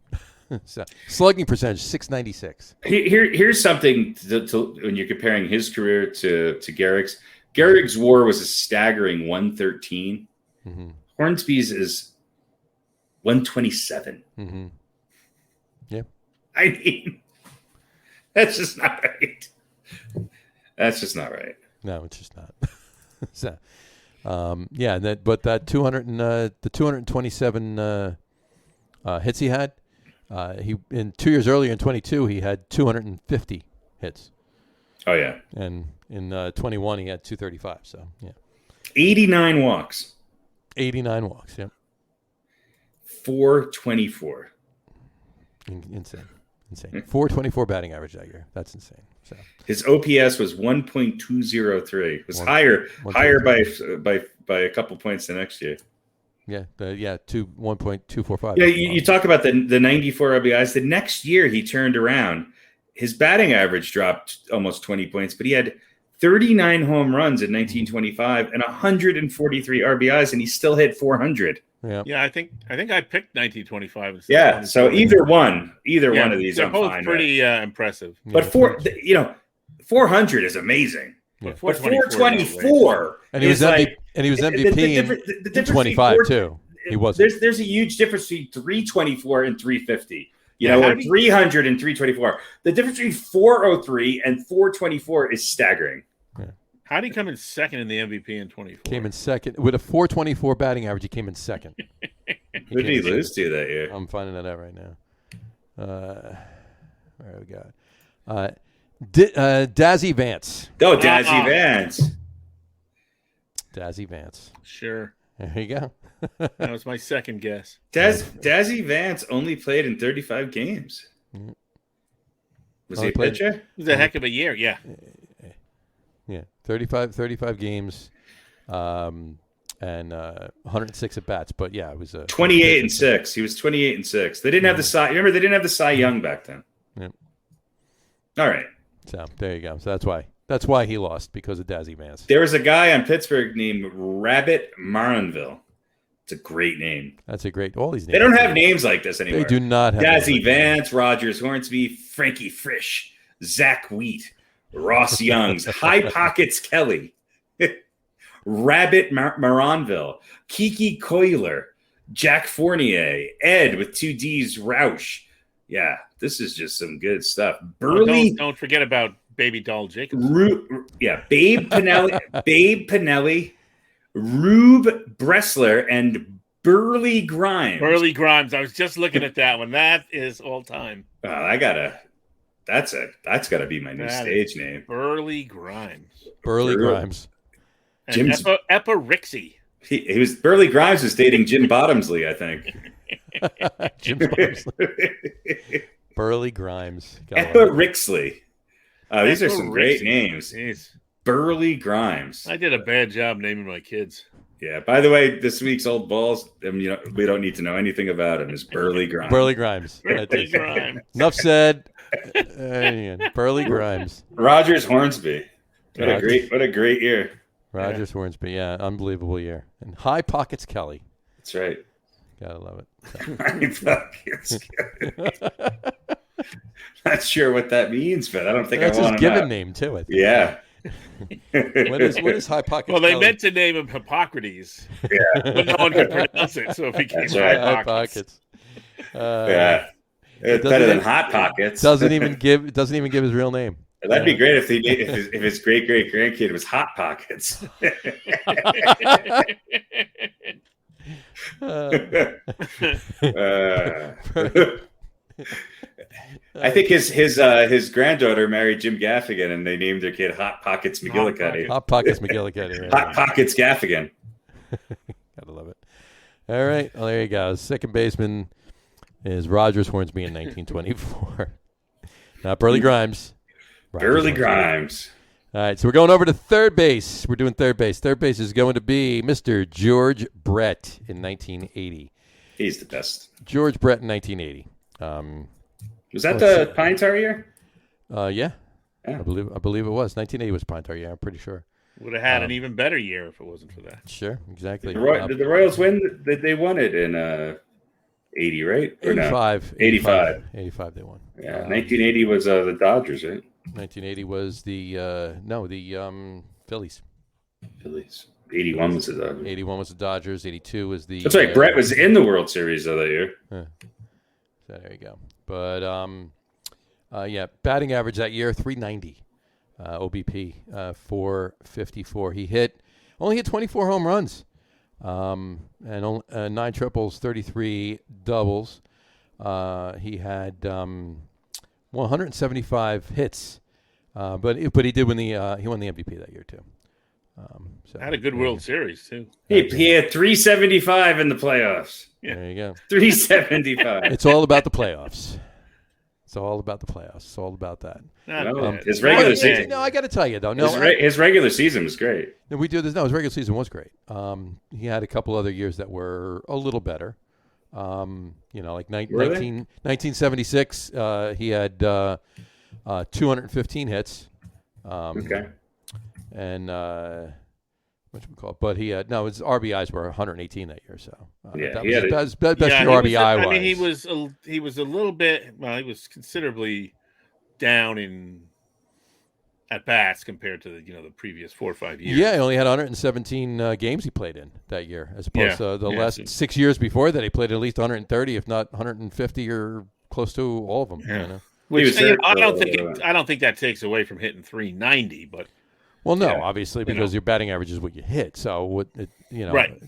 So, slugging percentage, 696. Here's something to when you're comparing his career to Gehrig's. Gehrig's WAR was a staggering 113. Mm-hmm. Hornsby's is 127. Mm-hmm. Yeah. I mean, that's just not right. That's just not right. No, it's just not. So, but that 227 hits he had, he in 2 years earlier in 22 he had 250 hits. Oh yeah. And in 21 he had 235. So yeah. 89 walks. 89 walks. Yep. 424. Insane. 424 batting average that year. That's insane. So his OPS was 1.203. It was higher by a couple points the next year. Yeah, 1.245. Yeah, you talk about the 94 RBIs. The next year he turned around. His batting average dropped almost 20 points, but he had 39 home runs in 1925 and 143 RBIs, and he still hit 400. Yeah, I think I picked 1925. Yeah, so either one of these, they're I'm both fine pretty impressive. But 400 is amazing. Yeah. But 424, and he was MVP in 25 too. He wasn't. There's a huge difference between 324 and 350. Or 300 and 324. The difference between 403 and 424 is staggering. Yeah. How did he come in second in the MVP in 24? Came in second with a 424 batting average. He came in second. Who did he lose to that year? I'm finding that out right now. Where we got Dazzy Vance. Oh, Dazzy Vance. Dazzy Vance. Sure. There you go. That was my second guess. Dazzy Vance only played in 35 games. Was he a pitcher? It was a heck of a year, yeah. Yeah, 35 games, and 106 at bats. But yeah, it was 28-6. He was 28-6. They didn't have the Cy. Remember, they didn't have the Cy Young back then. Yep. All right. So there you go. So that's why he lost, because of Dazzy Vance. There was a guy on Pittsburgh named Rabbit Marinville. It's a great name. That's a great. All these names. They don't have names like this anymore. They do not have Dazzy Vance, Rogers Hornsby, Frankie Frisch, Zach Wheat, Ross Youngs, High Pockets Kelly, Rabbit Maronville, Kiki Coiler, Jack Fournier, Ed with 2 D's, Roush. Yeah, this is just some good stuff. Burley. Don't forget about Baby Doll Jacobs. Babe Pinelli, Rube Bressler, and Burley Grimes. Burley Grimes. I was just looking at that one. That is all time. That's gotta be my new stage name. Burley Grimes. Burley Grimes. And Eppa Rixey. He was Burley Grimes was dating Jim Bottomsley, I think. Jim Bottomsley. Burley Grimes. Eppa Rixley. These are some great names. Jeez. Burley Grimes. I did a bad job naming my kids. Yeah. By the way, this week's old balls. We don't need to know anything about him. Is Burley Grimes. Burley Grimes. Burley Grimes. Enough said. Burley Grimes. Rogers Hornsby. What a great year. Rogers Hornsby. Yeah, unbelievable year. And High Pockets Kelly. That's right. Gotta love it. High Pockets Kelly. Not sure what that means, but I don't think that's I want his given name too. I think. Yeah. What is High Pockets? Well, they Kelly? meant to name him Hippocrates. Yeah. But no one could pronounce it, so it became High Pockets. Yeah. It's better than Hot Pockets. Doesn't even give his real name. That'd be great if his great grandkid was Hot Pockets. I think his granddaughter married Jim Gaffigan, and they named their kid Hot Pockets McGillicuddy. Hot Pockets McGillicuddy. Right? Hot Pockets Gaffigan. Gotta love it. All right, well, there you go. Second baseman is Rogers Hornsby in 1924. Not Burley Grimes. Burley Grimes. All right, so we're going over to third base. We're doing third base. Third base is going to be Mr. George Brett in 1980. He's the best. George Brett in 1980. Was that the Pine Tar year? Yeah. I believe it was. 1980 was Pine Tar. Yeah, I'm pretty sure. Would have had an even better year if it wasn't for that. Sure, exactly. Did the Royals win? They won it in 80, right? Or 85. No? 85. 85 they won. Yeah, 1980 was the Dodgers, right? 1980 was the Phillies. Phillies. 81 was the Dodgers. 81 was the Dodgers. 82 was the. That's right. Brett was in the World Series that year. So there you go. But batting average that year 390. OBP 454. He only hit 24 home runs, and 9 triples, 33 doubles. He had 175 hits, but he did win he won the MVP that year too. So had a good World Series too. He had 375 in the playoffs. Yeah. There you go. 375. It's all about the playoffs. It's all about the playoffs. It's all about that. His regular season. No, I got to tell you though. His regular season was great. We do this. No, his regular season was great. He had a couple other years that were a little better. Like 1976, he had 215 hits. Okay. And but he had his RBIs were 118 that year. So that was best year RBI wise. I mean, he was a little bit. Well, he was considerably down in at bats compared to the previous 4 or 5 years. Yeah, he only had 117 games he played in that year, as opposed to the last 6 years before that he played at least 130, if not 150, or close to all of them. Yeah. Which I don't think that takes away from hitting 390, but. Well, no, obviously, because your batting average is what you hit. So it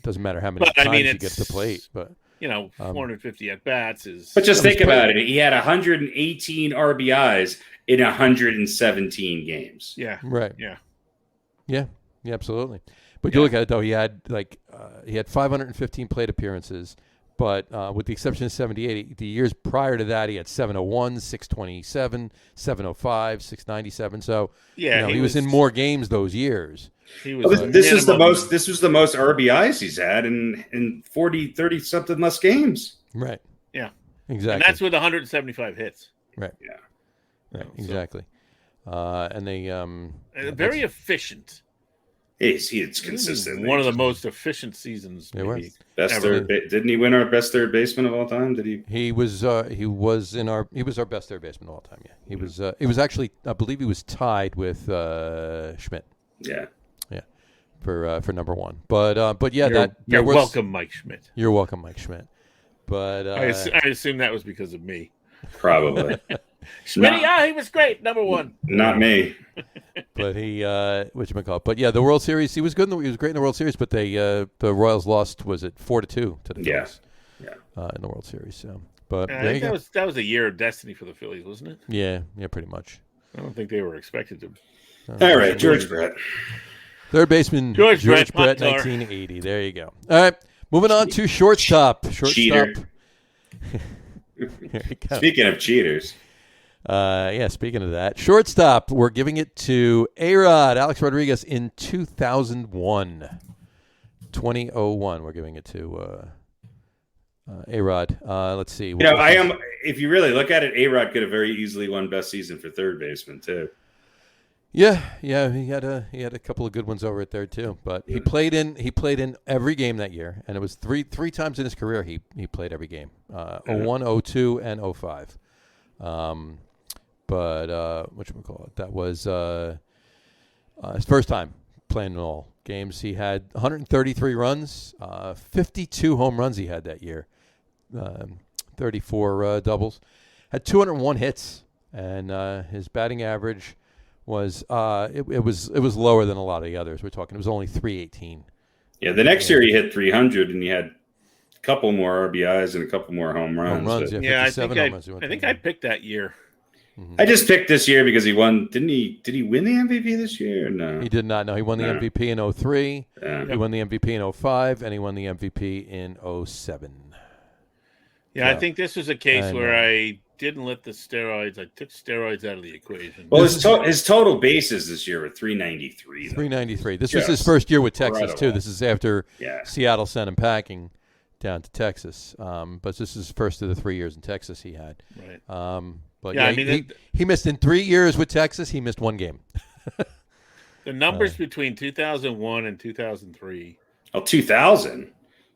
doesn't matter how many times you get to the plate. But 450 at bats is. But just think about it. He had 118 RBIs in 117 games. Yeah. Right. Yeah. Yeah. Yeah. Absolutely. But you look at it though. He had 515 plate appearances. But with the exception of 78, the years prior to that, he had 701, 627, 705, 697. So he was in more games those years. This was the most RBIs he's had in 30 something less games. Right. Yeah. Exactly. And that's with 175 hits. Right. Yeah. Right. Exactly. And they very efficient. It's consistent. One of the most efficient seasons. Best third. Didn't he win our best third baseman of all time? Did he? He was our best third baseman of all time. Yeah. He was actually, I believe he was tied with Schmidt. Yeah. Yeah. For number one. But yeah, you're welcome, Mike Schmidt. You're welcome, Mike Schmidt. But I assume that was because of me. Probably. Schmidt, he was great, number one. Not me. But he, But yeah, the World Series, he was good. He was great in the World Series. But the Royals lost. Was it 4-2 to the Phillies? Yeah. In the World Series. So, but I think that was a year of destiny for the Phillies, wasn't it? Yeah, pretty much. I don't think they were expected to. All right, George Brett, third baseman, George Brett, 1980. There you go. All right, moving on to shortstop. Cheater. Speaking of cheaters. Speaking of that, shortstop, we're giving it to A-Rod, Alex Rodriguez in 2001. 2001, we're giving it to A-Rod. Let's see. If you really look at it, A-Rod could have very easily won best season for third baseman too. Yeah, he had a couple of good ones over at third too. But he played in every game that year, and it was three times in his career he played every game. 01, 02, and 05. But whatchamacallit, that was his first time playing in all games. He had 133 runs, 52 home runs he had that year, 34 doubles, had 201 hits, and his batting average was it was lower than a lot of the others. It was only 318. Yeah, the next year he hit 300, and he had a couple more RBIs and a couple more home runs. Yeah, I think I picked that year. Mm-hmm. I just picked this year because he won. Did he win the MVP this year? Or no, he did not. No, he won the MVP in 2003. Yeah. He won the MVP in 2005, and he won the MVP in 2007. Yeah, I think this was a case where I didn't let the steroids. I took steroids out of the equation. Well, his total bases this year were 393. 393. This was his first year with Texas too. This is after Seattle sent him packing down to Texas. But this is the first of the 3 years in Texas he had. Right. But yeah, I mean, he missed in 3 years with Texas. He missed one game. The numbers between 2001 and 2003. Oh, 2000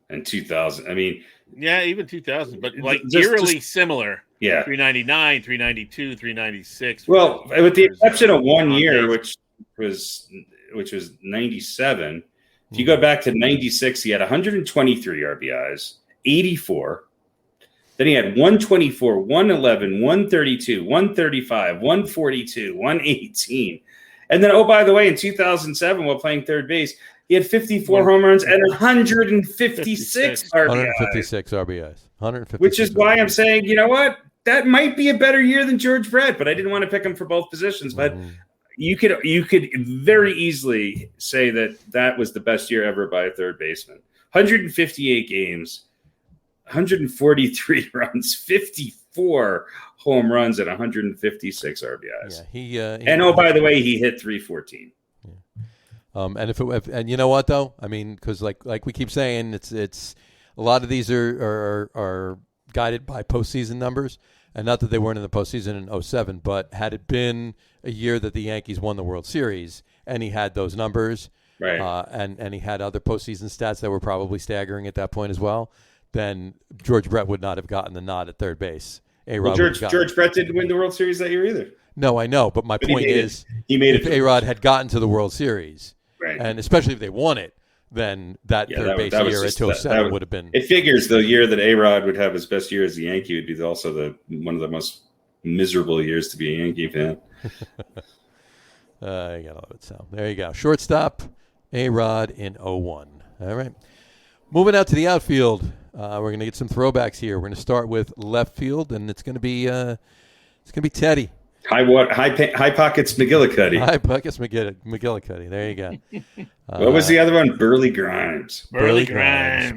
and 2000. I mean, yeah, even 2000, but like eerily similar. Yeah, 399, 392, 396. Well, with the exception of 1 year, which was 97. If you go back to 96, he had 123 RBIs, 84. Then he had 124, 111, 132, 135, 142, 118. And then, oh, by the way, in 2007, while playing third base, he had 54 home runs and 156 RBIs. 156 RBIs. 156. Which is why I'm saying, you know what? That might be a better year than George Brett, but I didn't want to pick him for both positions. But you could very easily say that was the best year ever by a third baseman. 158 games. 143 runs, 54 home runs, and 156 RBIs. Yeah, and oh, by the way, he hit 314. Yeah. And you know what though? I mean, because like we keep saying, it's a lot of these are guided by postseason numbers, and not that they weren't in the postseason in 2007, but had it been a year that the Yankees won the World Series and he had those numbers, right, and he had other postseason stats that were probably staggering at that point as well, then George Brett would not have gotten the nod at third base. George Brett didn't win the World Series that year either. No, I know, but my point is, if A-Rod had gotten to the World Series, right, and especially if they won it, then that third base year at 2007 would have been. It figures the year that A-Rod would have his best year as a Yankee would be also one of the most miserable years to be a Yankee fan. You gotta love it, Sal. There you go. Shortstop, A-Rod in 2001. All right. Moving out to the outfield. We're going to get some throwbacks here. We're going to start with left field, and it's going to be Teddy. High Pockets McGillicuddy. High Pockets McGillicuddy. There you go. What was the other one? Burley Grimes. Burley Grimes.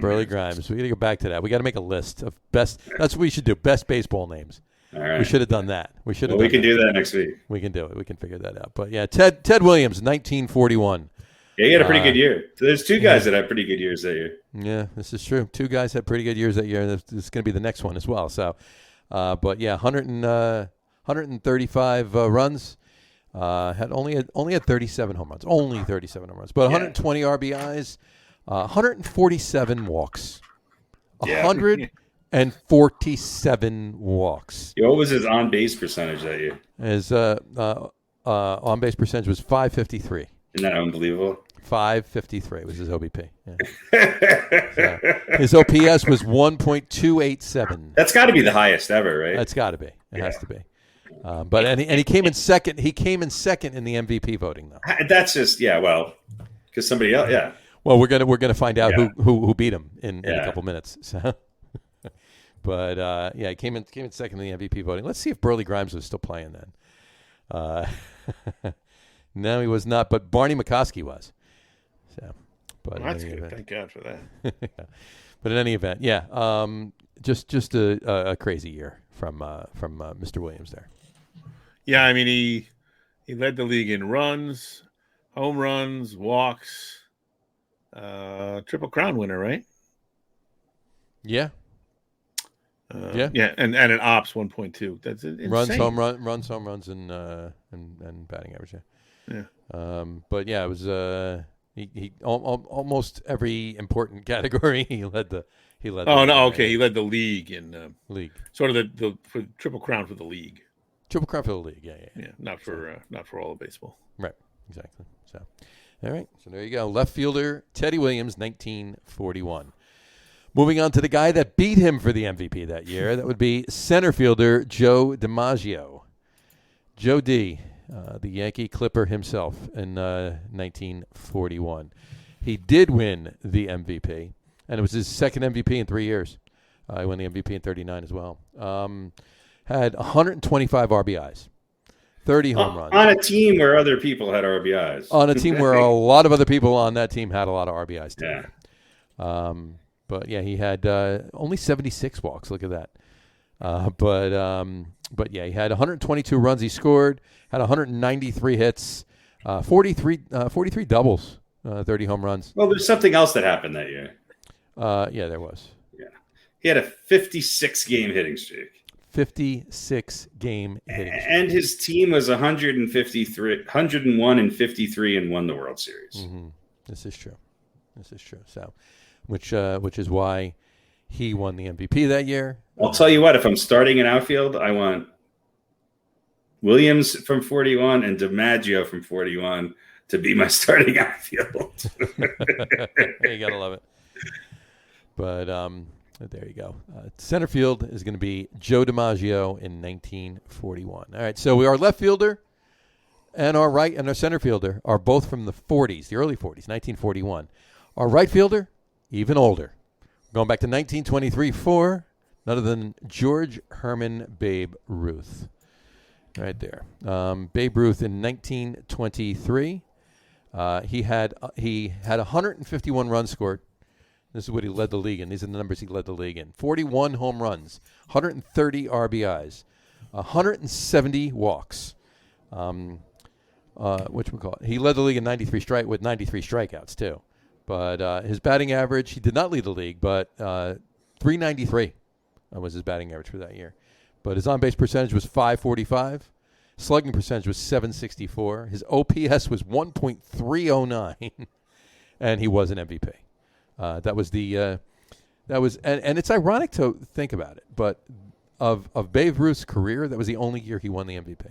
We got to go back to that. We got to make a list of best. That's what we should do. Best baseball names. All right. We should have done that. We can do that next week. We can do it. We can figure that out. But yeah, Ted Williams, 1941. Yeah, he had a pretty good year. So there's two guys that had pretty good years that year. Yeah, this is true. Two guys had pretty good years that year. This is going to be the next one as well. So, but yeah, 135 runs. Had only had 37 home runs. Only 37 home runs. But 120 RBIs, 147 walks. 147 walks. What was his on-base percentage that year? His on-base percentage was .553. Isn't that unbelievable? 553 was his OBP. Yeah. So his OPS was 1.287. That's got to be the highest ever, right? That's got to be. It has to be. But he came in second. He came in second in the MVP voting, though. That's just because somebody else. Yeah. Well, we're gonna find out who beat him in a couple minutes. So, but he came in second in the MVP voting. Let's see if Burley Grimes was still playing then. No, he was not, but Barney McCoskey was. So, but that's good. Thank God for that. But in any event, just a crazy year from Mr. Williams there. Yeah, I mean he led the league in runs, home runs, walks, Triple Crown winner, right? Yeah. And an ops 1.2. That's insane. Runs, home runs, and batting average. Yeah. But yeah, it was he almost every important category he led the. He led the league in league. Sort of the for Triple Crown for the league. Triple Crown for the league. Yeah. Not for all of baseball. Right. Exactly. So, all right. So there you go. Left fielder Teddy Williams, 1941. Moving on to the guy that beat him for the MVP that year. That would be center fielder Joe DiMaggio. Joe D, the Yankee Clipper himself in 1941. He did win the MVP. And it was his second MVP in 3 years. He won the MVP in 39 as well. Had 125 RBIs, 30 home runs. On a team where other people had RBIs. On a team where a lot of other people on that team had a lot of RBIs too. Yeah. But yeah, he had only 76 walks. Look at that. But yeah, he had 122 runs he scored, had 193 hits, 43 doubles, 30 home runs. Well, there's something else that happened that year. Yeah, there was. Yeah. He had a 56-game hitting streak. 56-game hitting streak. And his team was 101 and 53 and won the World Series. Mm-hmm. This is true. So, which is why he won the MVP that year. I'll tell you what, if I'm starting an outfield, I want Williams from 41 and DiMaggio from 41 to be my starting outfield. You gotta love it. But there you go. Center field is going to be Joe DiMaggio in 1941. All right, so our left fielder and our right and our center fielder are both from the 40s, the early 40s, 1941. Our right fielder, even older. Going back to 1923 for none other than George Herman Babe Ruth. Right there. Babe Ruth in 1923. He had 151 runs scored. This is what he led the league in. These are the numbers he led the league in. 41 home runs, 130 RBIs, 170 walks. Whatchamacallit? He led the league in 93 strikeouts too. But his batting average, he did not lead the league, but 393 was his batting average for that year. But his on-base percentage was .545. Slugging percentage was .764. His OPS was 1.309, and he was an MVP. And it's ironic to think about it, but of Babe Ruth's career, that was the only year he won the MVP.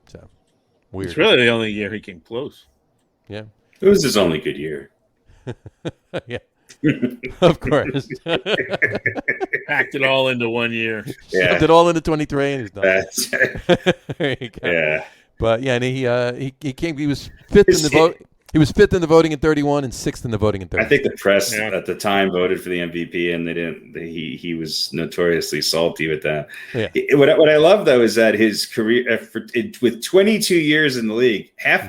So weird. It's really the only year he came close. Yeah. It was his only good year. Yeah. Of course. Packed it all into 1 year. Yeah. Shoved it all into 23 and he's done. That's There you go. Yeah. But yeah, and he was fifth in the vote. He was fifth in the voting in 31 and sixth in the voting in 30. I think the press at the time voted for the MVP, and they didn't. He was notoriously salty with that. Yeah. What I love though is that his career, with 22 years in the league, a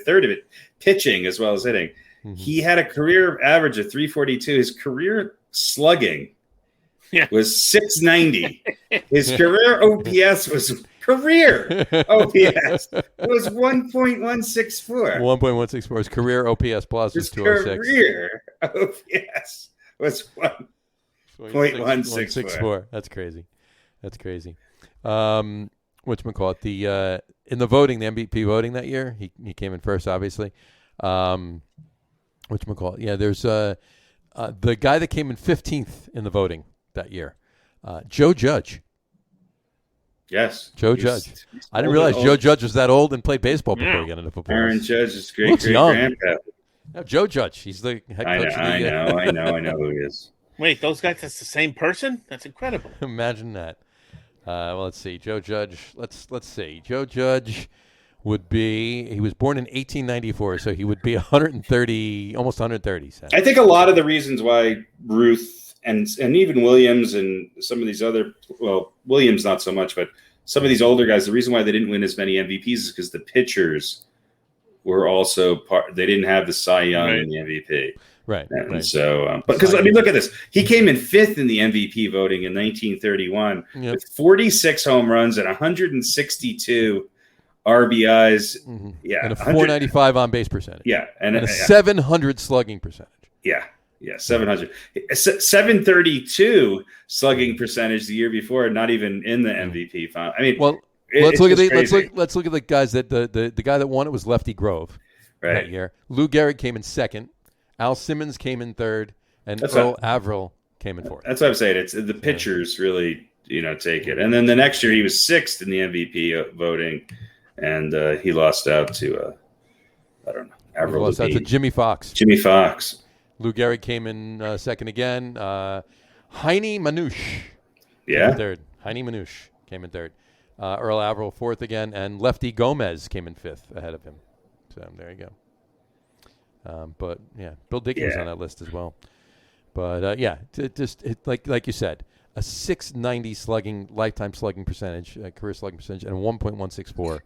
third of it pitching as well as hitting, he had a career average of 342. His career slugging was 690. His career OPS was. Career OPS was 1.164. 1.164. His career OPS plus was 206. Career OPS was 1.164. That's crazy. Whatchamacallit? In the voting, the MVP voting that year, he came in first, obviously. Whatchamacallit? Yeah, there's the guy that came in 15th in the voting that year, Joe Judge. Yes. Joe Judge. I didn't realize Joe Judge was that old and played baseball before he got into football. Aaron Judge is great grandpa. No, Joe Judge. He's the head coach. I know who he is. Wait, those guys, that's the same person? That's incredible. Imagine that. Well, let's see. Joe Judge. Let's see. Joe Judge would be, he was born in 1894, so he would be 130, almost 130. So. I think a lot of the reasons why Ruth and even Williams and some of these other, well, Williams not so much, but some of these older guys, the reason why they didn't win as many MVPs is because the pitchers were also they didn't have the Cy Young and the MVP. Right. And so, because look at this. He came in fifth in the MVP voting in 1931 with 46 home runs and 162 RBIs. Mm-hmm. Yeah. And a 495 on base percentage. Yeah. And a 700 slugging percentage. Yeah. Yeah, 700. 732 slugging percentage the year before, not even in the MVP final. I mean, well, let's look at the guys that the guy that won it was Lefty Grove that year. Lou Gehrig came in second, Al Simmons came in third, and Earl Averill came in fourth. That's what I'm saying. It's the pitchers really, take it. And then the next year he was sixth in the MVP voting, and he lost out to I don't know. Averill lost out to Jimmy Fox. Lou Gehrig came in second again. Heine Manouche came in third. Heine Manouche came in third. Earl Averill fourth again. And Lefty Gomez came in fifth ahead of him. So there you go. But yeah, Bill Dickey was on that list as well. But like you said, a 690 slugging lifetime slugging percentage, career slugging percentage, and a 1.164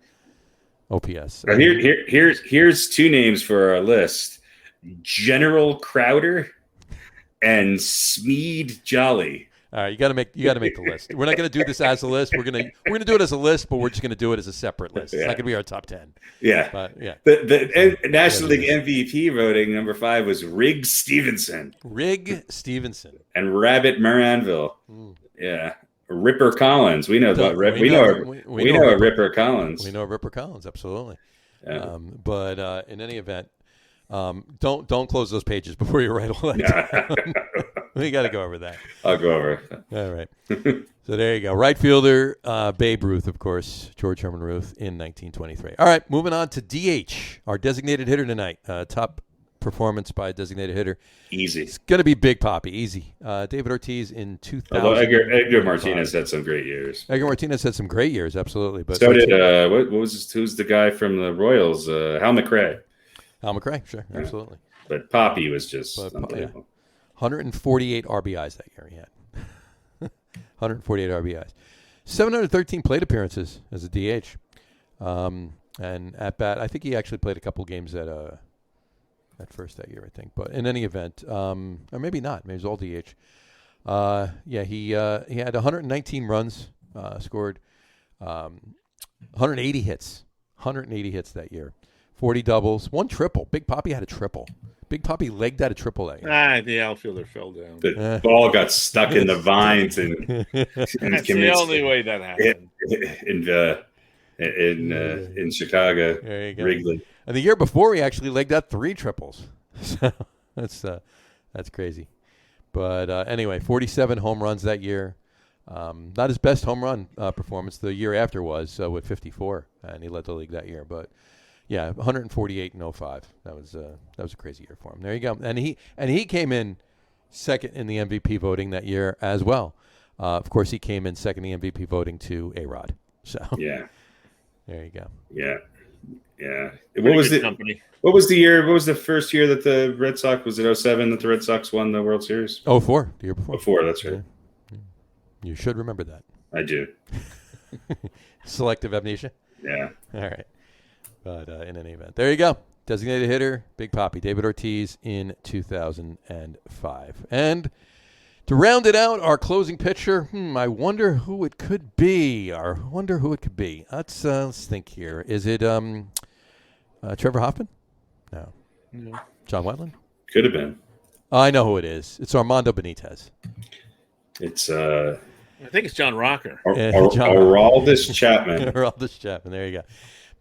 OPS. Here's two names for our list: General Crowder and Smead Jolly. All right, you got to make the list. We're not going to do this as a list. We're gonna do it as a list, but we're just going to do it as a separate list. It's not going to be our top 10. Yeah, but yeah. The National League MVP voting number 5 was Rig Stevenson. And Rabbit Moranville. Yeah, Ripper Collins. We know about Ripper. We know a Ripper Collins. We know Ripper Collins. Absolutely. Yeah. But in any event, don't close those pages before you write all that down. We got to go over that. I'll go over. All right. So there you go. Right fielder, Babe Ruth, of course, George Herman Ruth in 1923. All right, moving on to DH, our designated hitter tonight. Top performance by a designated hitter. Easy. It's going to be Big Papi. Easy. David Ortiz in 2000. Although Edgar Martinez had some great years. Edgar Martinez had some great years, absolutely. But so did who's the guy from the Royals? Hal McRae. Hal McRae, sure, absolutely. But Papi was just unbelievable. 148 RBIs that year he had. 148 RBIs. 713 plate appearances as a DH. And at bat, I think he actually played a couple games at first that year, I think. But in any event, or maybe not. Maybe it was all DH. He had 119 runs scored, 180 hits. 180 hits that year. 40 doubles, 1 triple. Big Papi had a triple. Big Papi legged that a triple that year. The outfielder fell down. The ball got stuck in the vines, and that's the only way that happened. In Chicago, there you go. Wrigley. And the year before, he actually legged out 3 triples. So that's crazy. But anyway, 47 home runs that year. Not his best home run performance. The year after was with 54, and he led the league that year. But yeah, 148 and 05. That was a crazy year for him. There you go. And he came in second in the MVP voting that year as well. Of course, he came in second in the MVP voting to A-Rod. So yeah, there you go. Yeah. What was the year? What was the first year that the Red Sox, was it 07 that the Red Sox won the World Series? 04, the year before. 04, that's right. Yeah. You should remember that. I do. Selective amnesia? Yeah. All right. But in any event, there you go. Designated hitter, Big Papi, David Ortiz in 2005. And to round it out, our closing pitcher, I wonder who it could be. Let's think here. Is it Trevor Hoffman? No. John Wetland? Could have been. I know who it is. It's Armando Benitez. It's I think it's John Rocker. Aroldis Chapman. Aroldis Chapman. There you go.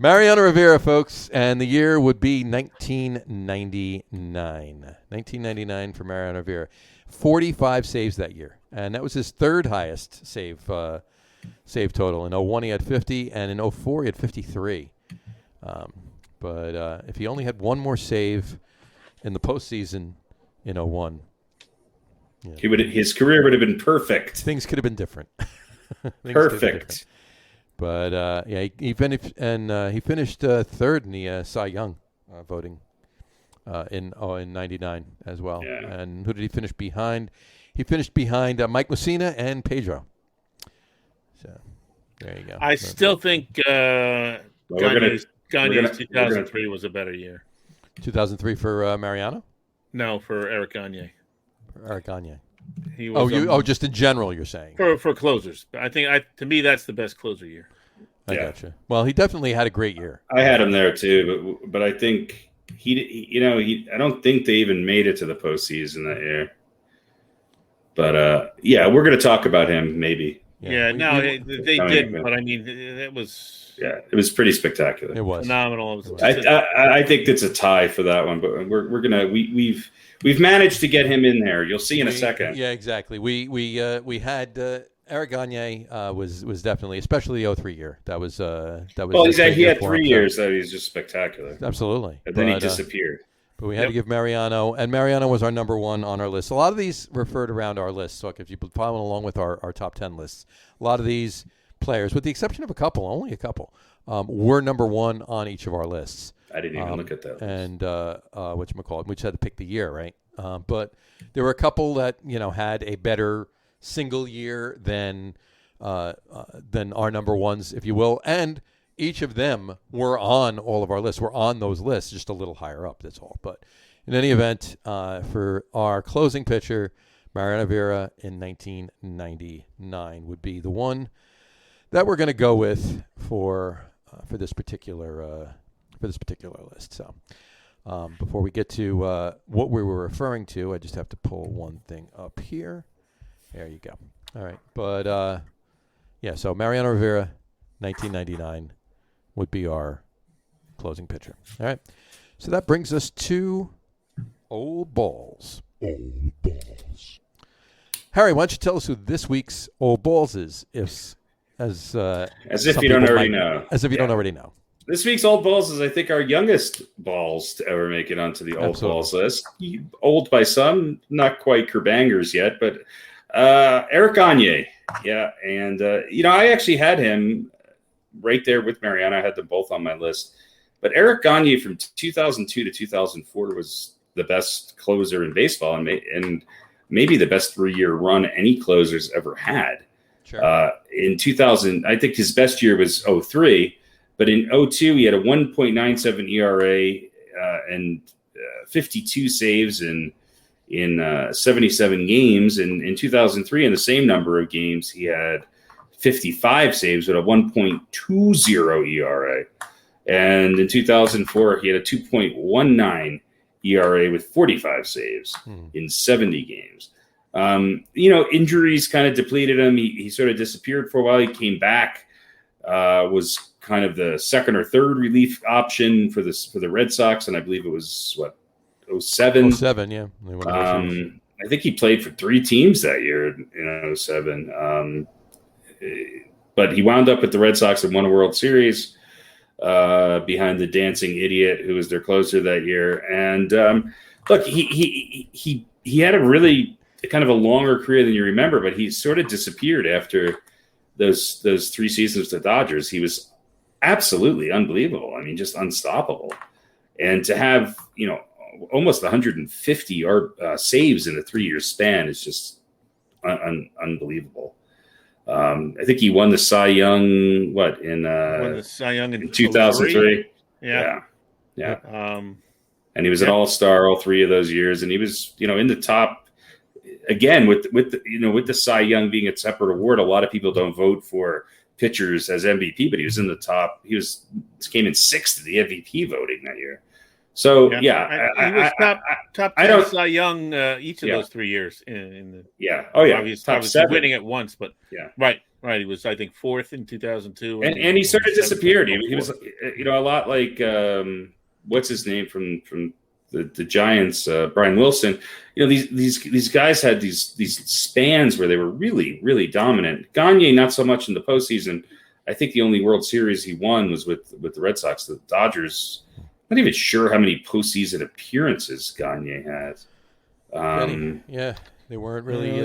Mariano Rivera, folks, and the year would be 1999. 1999 for Mariano Rivera. 45 saves that year, and that was his third highest save total. In 01 he had 50, and in 04 he had 53. But if he only had one more save in the postseason in 01, his career would have been perfect. Things could have been different. Perfect. But he finished third in the Cy Young voting in 99 as well. Yeah. And who did he finish behind? He finished behind Mike Mussina and Pedro. So there you go. I still think Gagne's 2003 was a better year. 2003 for Mariano? No, for Eric Gagne. Eric Gagne. He was just in general, you're saying for closers. I think to me that's the best closer year. I gotcha. Well, he definitely had a great year. I had him there too, but I think I don't think they even made it to the postseason that year. But we're going to talk about him maybe. They did, but I mean, it was. Yeah, it was pretty spectacular. It was phenomenal. I think it's a tie for that one, but we've managed to get him in there. You'll see in a second. Yeah, exactly. We had Eric Gagne was definitely, especially the 03 year. That was. Well, he had 3 years that he's just spectacular. Absolutely. And then he disappeared. But we had to give Mariano, and Mariano was our number one on our list. A lot of these referred around our list. So if you follow along with our top 10 lists, a lot of these players, with the exception of only a couple, were number one on each of our lists. I didn't even look at that. And whatchamacallit, we just had to pick the year, right? But there were a couple that, had a better single year than our number ones, if you will. And each of them were on all of our lists. We're on those lists, just a little higher up, that's all. But in any event, for our closing pitcher, Mariano Rivera in 1999 would be the one that we're going to go with for this particular list. So before we get to what we were referring to, I just have to pull one thing up here. There you go. All right, but so Mariano Rivera, 1999, would be our closing pitcher. All right, so that brings us to Old Balls. Old Balls. Harry, why don't you tell us who this week's Old Balls is, as if you don't already know. As if you don't already know. This week's Old Balls is, I think, our youngest balls to ever make it onto the Old Balls list. Old by some, not quite Kerbangers yet, but Eric Gagne. Yeah, and, I actually had him right there with Mariano. I had them both on my list. But Eric Gagne from 2002 to 2004 was the best closer in baseball and maybe the best 3-year run any closers ever had. Sure. In 2000, I think his best year was 2003, but in 2002, he had a 1.97 ERA and 52 saves in 77 games. And in 2003, in the same number of games, he had 55 saves with a 1.20 ERA. And in 2004, he had a 2.19 ERA with 45 saves in 70 games. Injuries kind of depleted him. He sort of disappeared for a while. He came back, was kind of the second or third relief option for the Red Sox, and I believe it was 07. 07, yeah. I think he played for 3 teams that year in 07. But he wound up with the Red Sox and won a World Series behind the dancing idiot who was their closer that year. And look, he had a really kind of a longer career than you remember, but he sort of disappeared after those 3 seasons with the Dodgers. He was absolutely unbelievable. I mean, just unstoppable. And to have, almost 150 saves in a 3-year span is just unbelievable. I think he won the Cy Young, in 2003. Yeah. And he was an all-star all 3 of those years. And he was, in the top again with the Cy Young being a separate award. A lot of people don't vote for pitchers as MVP, but he was in the top. He came in 6th to the MVP voting that year. So he was top 10 Cy Young each of those 3 years. Obviously winning at once, but right. He was, I think, 4th in 2002, and he sort of disappeared. He was, a lot like what's his name from the Giants, Brian Wilson. These guys had these spans where they were really, really dominant. Gagne, not so much in the postseason. I think the only World Series he won was with the Red Sox. The Dodgers. Not even sure how many postseason appearances Gagne has. They weren't really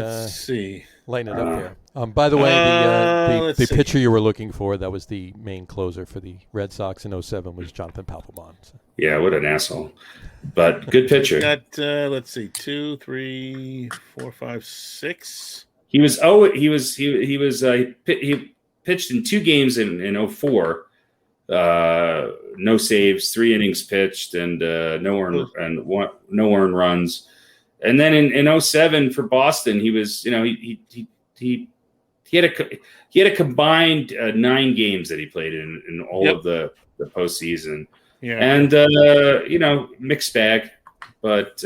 lighting it up there. By the way, the pitcher you were looking for, that was the main closer for the Red Sox in 2007, was Jonathan Papelbon. So. Yeah, what an asshole. But good pitcher. Got, let's see, 2, 3, 4, 5, 6. He pitched in 2 games in 2004. No saves, 3 innings pitched, and no earned runs. And then in 2007 for Boston, he was, he had a combined 9 games that he played in all of the postseason. Yeah. And mixed bag, but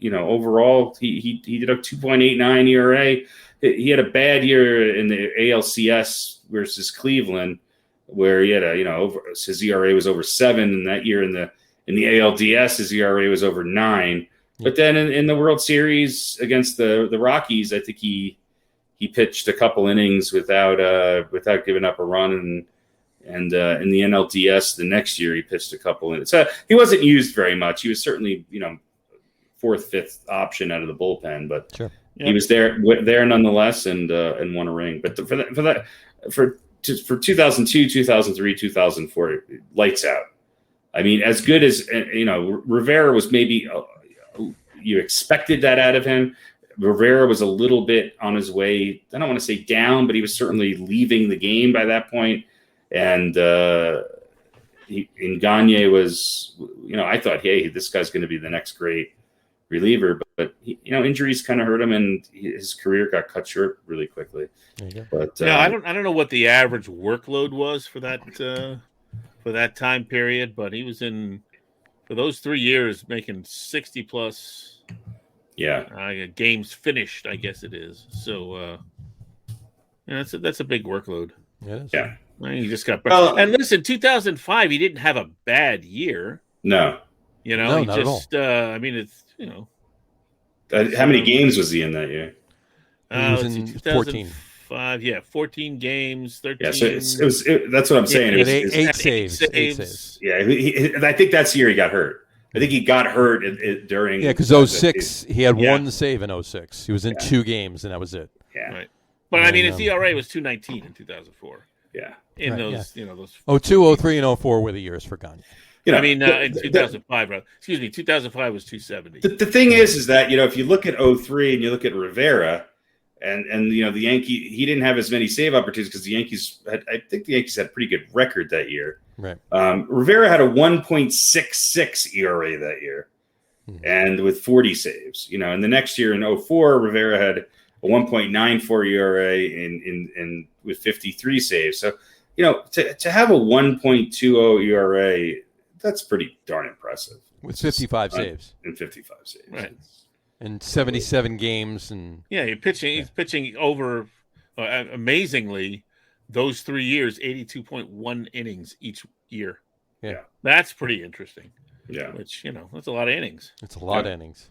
overall he did a 2.89 ERA. He had a bad year in the ALCS versus Cleveland, where he had his ERA was over 7, and that year in the ALDS his ERA was over 9. But then in the World Series against the Rockies, I think he pitched a couple innings without giving up a run, and in the NLDS the next year he pitched a couple innings. So he wasn't used very much. He was certainly 4th, 5th option out of the bullpen, but sure. He was there nonetheless, and won a ring. But for 2002, 2003, 2004, lights out. I mean, as good as Rivera was, maybe you expected that out of him. Rivera was a little bit on his way. I don't want to say down, but he was certainly leaving the game by that point. And Gagne was, I thought, hey, this guy's going to be the next great reliever, but injuries kind of hurt him, and his career got cut short really quickly. But I don't know what the average workload was for that time period, but he was for those 3 years making 60 plus. Yeah, games finished, I guess it is. So, that's a big workload. Yeah. He just got better. And listen, 2005, he didn't have a bad year. No. No, he not just, at all. it's, how many games was he in that year? He was in 14. 14 games, 13. Yeah, so that's what I'm saying. It was eight saves. Yeah, I think that's the year he got hurt. I think he got hurt during. Yeah, because 06, he had one save in 06. He was in 2 games, and that was it. Yeah. Right. But, his ERA was 2.19 in 2004. Yeah. In those, those. 02, 03, and 04 were the years for Gagne. In 2005, 2005 was 270. The thing is that, if you look at 03 and you look at Rivera and the Yankee, he didn't have as many save opportunities because I think the Yankees had a pretty good record that year. Right. Rivera had a 1.66 ERA that year, and with 40 saves. And the next year in 04, Rivera had a 1.94 ERA in with 53 saves. So, to have a 1.20 ERA, that's pretty darn impressive. With 55 saves. And 55 saves. Right. And 77 games. And he's pitching over, amazingly, those 3 years, 82.1 innings each year. Yeah. That's pretty interesting. Yeah. Which, that's a lot of innings. It's a lot of innings.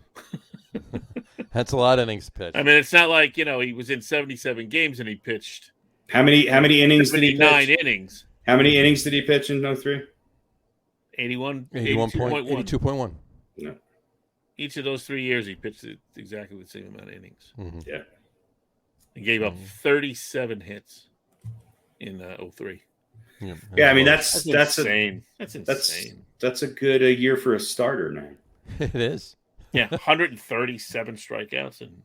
That's a lot of innings to pitch. It's not like, he was in 77 games and he pitched. How many innings did he pitch? 9 innings. How many innings did he pitch in 03? 82.1. Yeah. Each of those 3 years, he pitched exactly the same amount of innings. Mm-hmm. Yeah. He gave up 37 hits in 03. Yeah, that's insane. That's insane. That's a good year for a starter now. It is. Yeah, 137 strikeouts and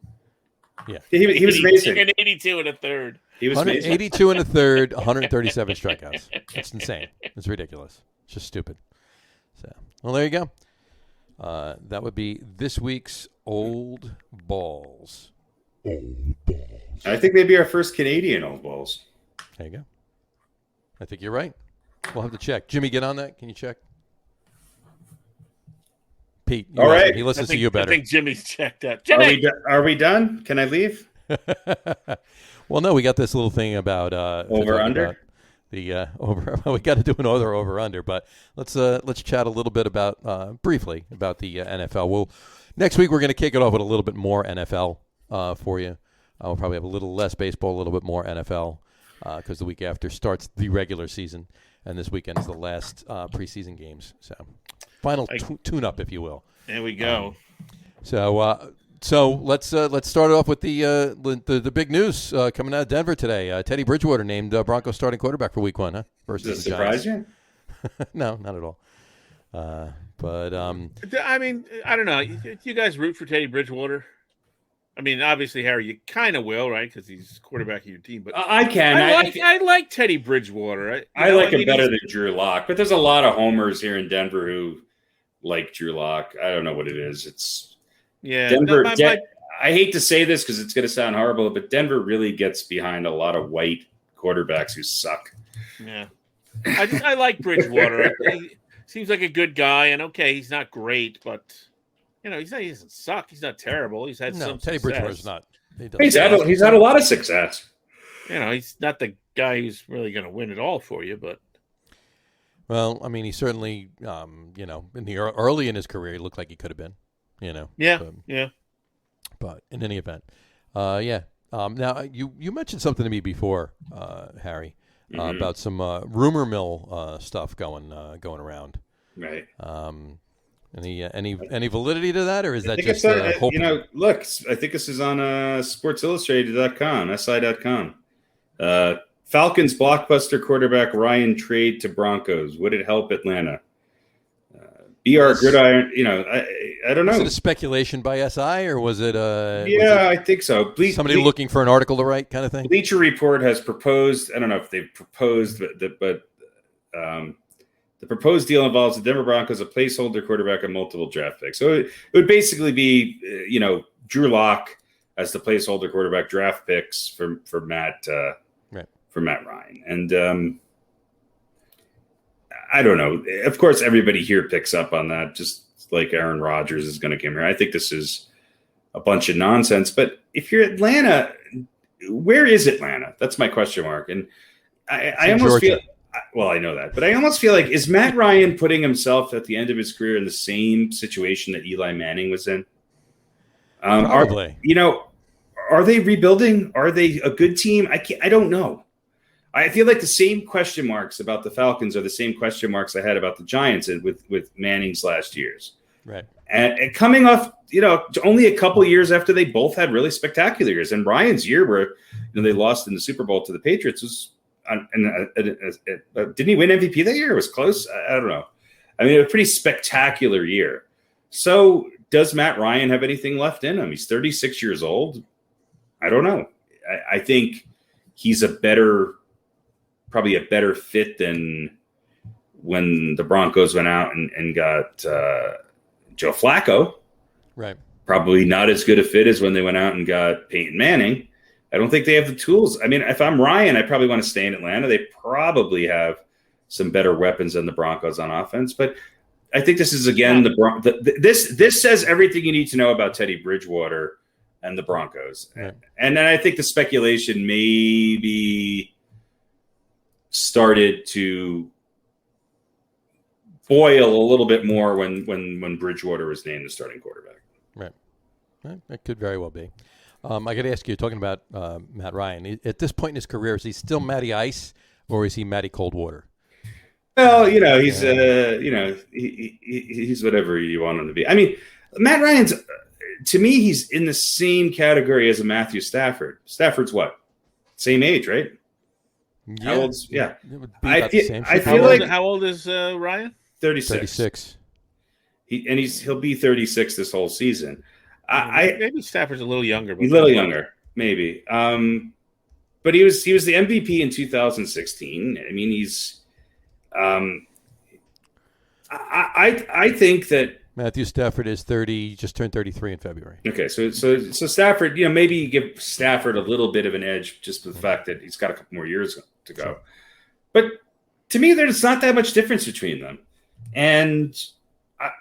he was amazing. And 82 and a third. He was amazing. 82 and a third, 137 strikeouts. It's insane. It's ridiculous. It's just stupid. So, well, there you go. That would be this week's Old Balls. I think maybe our first Canadian Old Balls. There you go. I think you're right. We'll have to check. Jimmy, get on that. Can you check? Pete, all right. He listens to you better. I think Jimmy's checked out. Jimmy! Are we done? Can I leave? Well, no, we got this little thing about over-under. The over. We got to do an over-under, but let's chat a little bit about briefly about the NFL. Next week we're going to kick it off with a little bit more NFL for you. We'll probably have a little less baseball, a little bit more NFL because the week after starts the regular season, and this weekend is the last preseason games. So, final tune-up, if you will. There we go. So let's start off with the big news coming out of Denver today. Teddy Bridgewater named Broncos starting quarterback for Week 1, huh? Versus the Giants. Surprise you? No, not at all. But I don't know. You guys root for Teddy Bridgewater? Obviously, Harry, you kind of will, right? Because he's quarterback of your team. But I can. I like Teddy Bridgewater. I like him better than Drew Lock. But there's a lot of homers here in Denver who like Drew Lock. I don't know what it is. It's Denver. I hate to say this because it's going to sound horrible, but Denver really gets behind a lot of white quarterbacks who suck. Yeah, I like Bridgewater. He seems like a good guy, and he's not great, but. He doesn't suck. He's not terrible. He's had some Teddy success. Bridgewater's not. He's had a lot of success. He's not the guy who's really going to win it all for you, but. Well, he certainly, in the early in his career, he looked like he could have been, Yeah. But in any event, now you mentioned something to me before, Harry, about some rumor mill stuff going around. Right. Any validity to that, or is that just look, I think this is on SportsIllustrated.com, SI.com. Falcons blockbuster quarterback Ryan trade to Broncos. Would it help Atlanta? BR Gridiron. I don't know. Was it a speculation by SI or was it I think so. Somebody looking for an article to write, kind of thing. Bleacher Report has proposed. I don't know if they've proposed, but the proposed deal involves the Denver Broncos, a placeholder quarterback, and multiple draft picks. So it would basically be, Drew Lock as the placeholder quarterback, draft picks for Matt for Matt Ryan, and I don't know. Of course, everybody here picks up on that, just like Aaron Rodgers is going to come here. I think this is a bunch of nonsense. But if you're Atlanta, where is Atlanta? That's my question mark. And I almost feel. Well, I know that, but I almost feel like, is Matt Ryan putting himself at the end of his career in the same situation that Eli Manning was in? Probably. Are they rebuilding? Are they a good team? I don't know. I feel like the same question marks about the Falcons are the same question marks I had about the Giants with Manning's last years. Right. And coming off, only a couple of years after they both had really spectacular years. And Ryan's year where they lost in the Super Bowl to the Patriots was. Didn't he win MVP that year? It was close. I don't know. I mean, a pretty spectacular year. So does Matt Ryan have anything left in him? He's 36 years old. I don't know. I think he's probably a better fit than when the Broncos went out and got Joe Flacco. Right. Probably not as good a fit as when they went out and got Peyton Manning. I don't think they have the tools. I mean, if I'm Ryan, I probably want to stay in Atlanta. They probably have some better weapons than the Broncos on offense. But I think this is, again, this says everything you need to know about Teddy Bridgewater and the Broncos. Right. And then I think the speculation maybe started to boil a little bit more when Bridgewater was named the starting quarterback. Right. That could very well be. I got to ask you, talking about Matt Ryan, at this point in his career, is he still Matty Ice or is he Matty Cold Water? Well, he's he's whatever you want him to be. I mean, Matt Ryan's, to me, he's in the same category as a Matthew Stafford. Stafford's what? Same age, right? Yeah. How old's, yeah. It would be about the same. I feel like how old is Ryan? 36. He'll be 36 this whole season. Maybe Stafford's a little younger. He's a little younger, maybe. But he was the MVP in 2016. I mean, he's. I think that Matthew Stafford is 30, just turned 33 in February. Okay, so Stafford, maybe you give Stafford a little bit of an edge just for the fact that he's got a couple more years to go. But to me, there's not that much difference between them, and.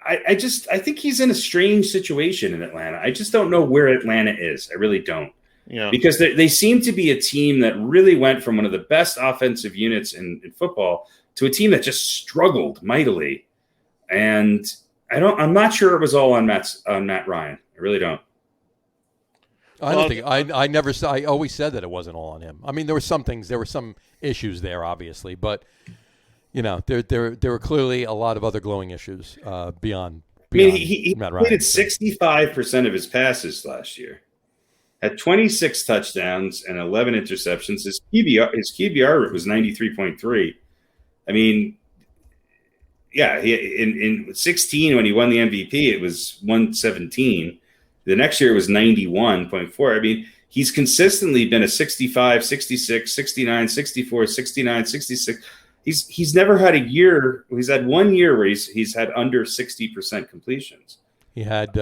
I think he's in a strange situation in Atlanta. I just don't know where Atlanta is. I really don't. Yeah. Because they seem to be a team that really went from one of the best offensive units in football to a team that just struggled mightily. And I'm not sure it was all on Matt Ryan. I really don't. I don't think I always said that it wasn't all on him. I mean, there were some issues there, obviously, but there were clearly a lot of other glowing issues beyond he Matt Ryan. completed 65% of his passes last year, had 26 touchdowns and 11 interceptions. His QBR was 93.3. I mean, yeah, in 16 when he won the MVP, it was 117. The next year it was 91.4. I mean, he's consistently been a 65, 66, 69, 64, 69, 66. He's never had a year. He's had 1 year where he's had under 60% completions. He had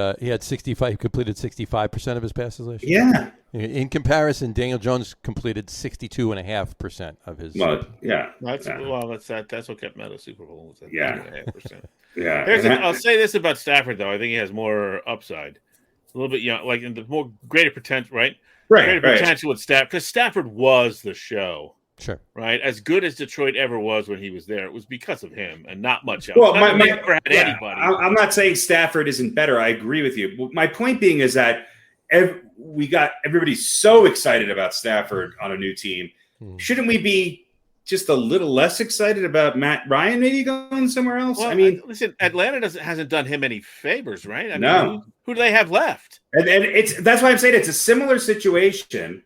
65. He completed 65% of his passes last year. Yeah. In comparison, Daniel Jones completed 62.5% of his. Well, yeah. That's what kept him out of Super Bowl. Yeah. 2.5%. Yeah. I'll say this about Stafford though. I think he has more upside. A little bit young, like in the more greater potential, right? Greater potential with Stafford, because Stafford was the show. Sure. Right. As good as Detroit ever was when he was there, it was because of him and not much else. Well, anybody. I'm not saying Stafford isn't better. I agree with you. My point being is that we got everybody so excited about Stafford on a new team. Shouldn't we be just a little less excited about Matt Ryan maybe going somewhere else? Well, I mean, listen, Atlanta hasn't done him any favors, right? No. Who do they have left? And that's why I'm saying it's a similar situation.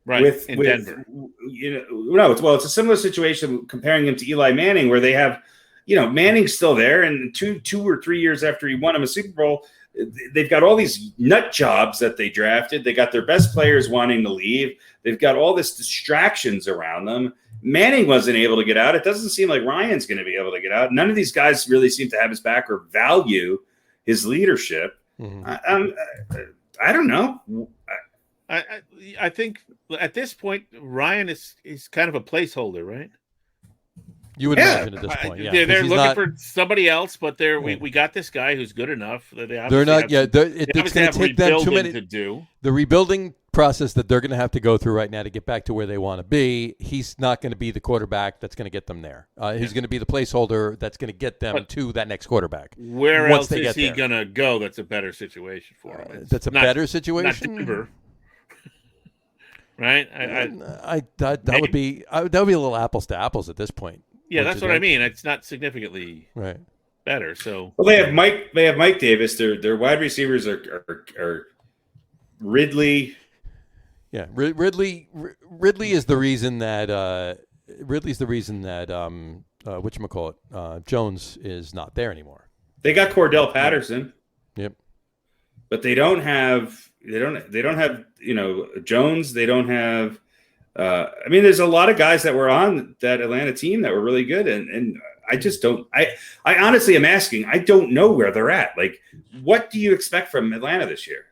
Right, in Denver. It's a similar situation comparing him to Eli Manning, where they have Manning's still there, and two or 3 years after he won him a Super Bowl, they've got all these nut jobs that they drafted. They got their best players wanting to leave. They've got all this distractions around them. Manning wasn't able to get out. It doesn't seem like Ryan's going to be able to get out. None of these guys really seem to have his back or value his leadership. Mm-hmm. I don't know. I think at this point, Ryan is kind of a placeholder, right? You would imagine at this point, yeah. They're looking for somebody else, but we got this guy who's good enough. They're not yet. It's going to take them too many to do. The rebuilding process that they're going to have to go through right now to get back to where they want to be. He's not going to be the quarterback that's going to get them there. He's going to be the placeholder that's going to get them to that next quarterback. Where else is he going to go? That's a better situation for him. That's a better situation. Not Denver. Right? That would be a little apples to apples at this point. Yeah, that's what I mean. It's not significantly better. So they have Mike Davis. Their wide receivers are Ridley. Yeah, Ridley is the reason that whatchamacallit, Jones is not there anymore. They got Cordell Patterson. Yep. But they don't have Jones. They don't have there's a lot of guys that were on that Atlanta team that were really good, and I just don't. I honestly am asking. I don't know where they're at. Like, what do you expect from Atlanta this year?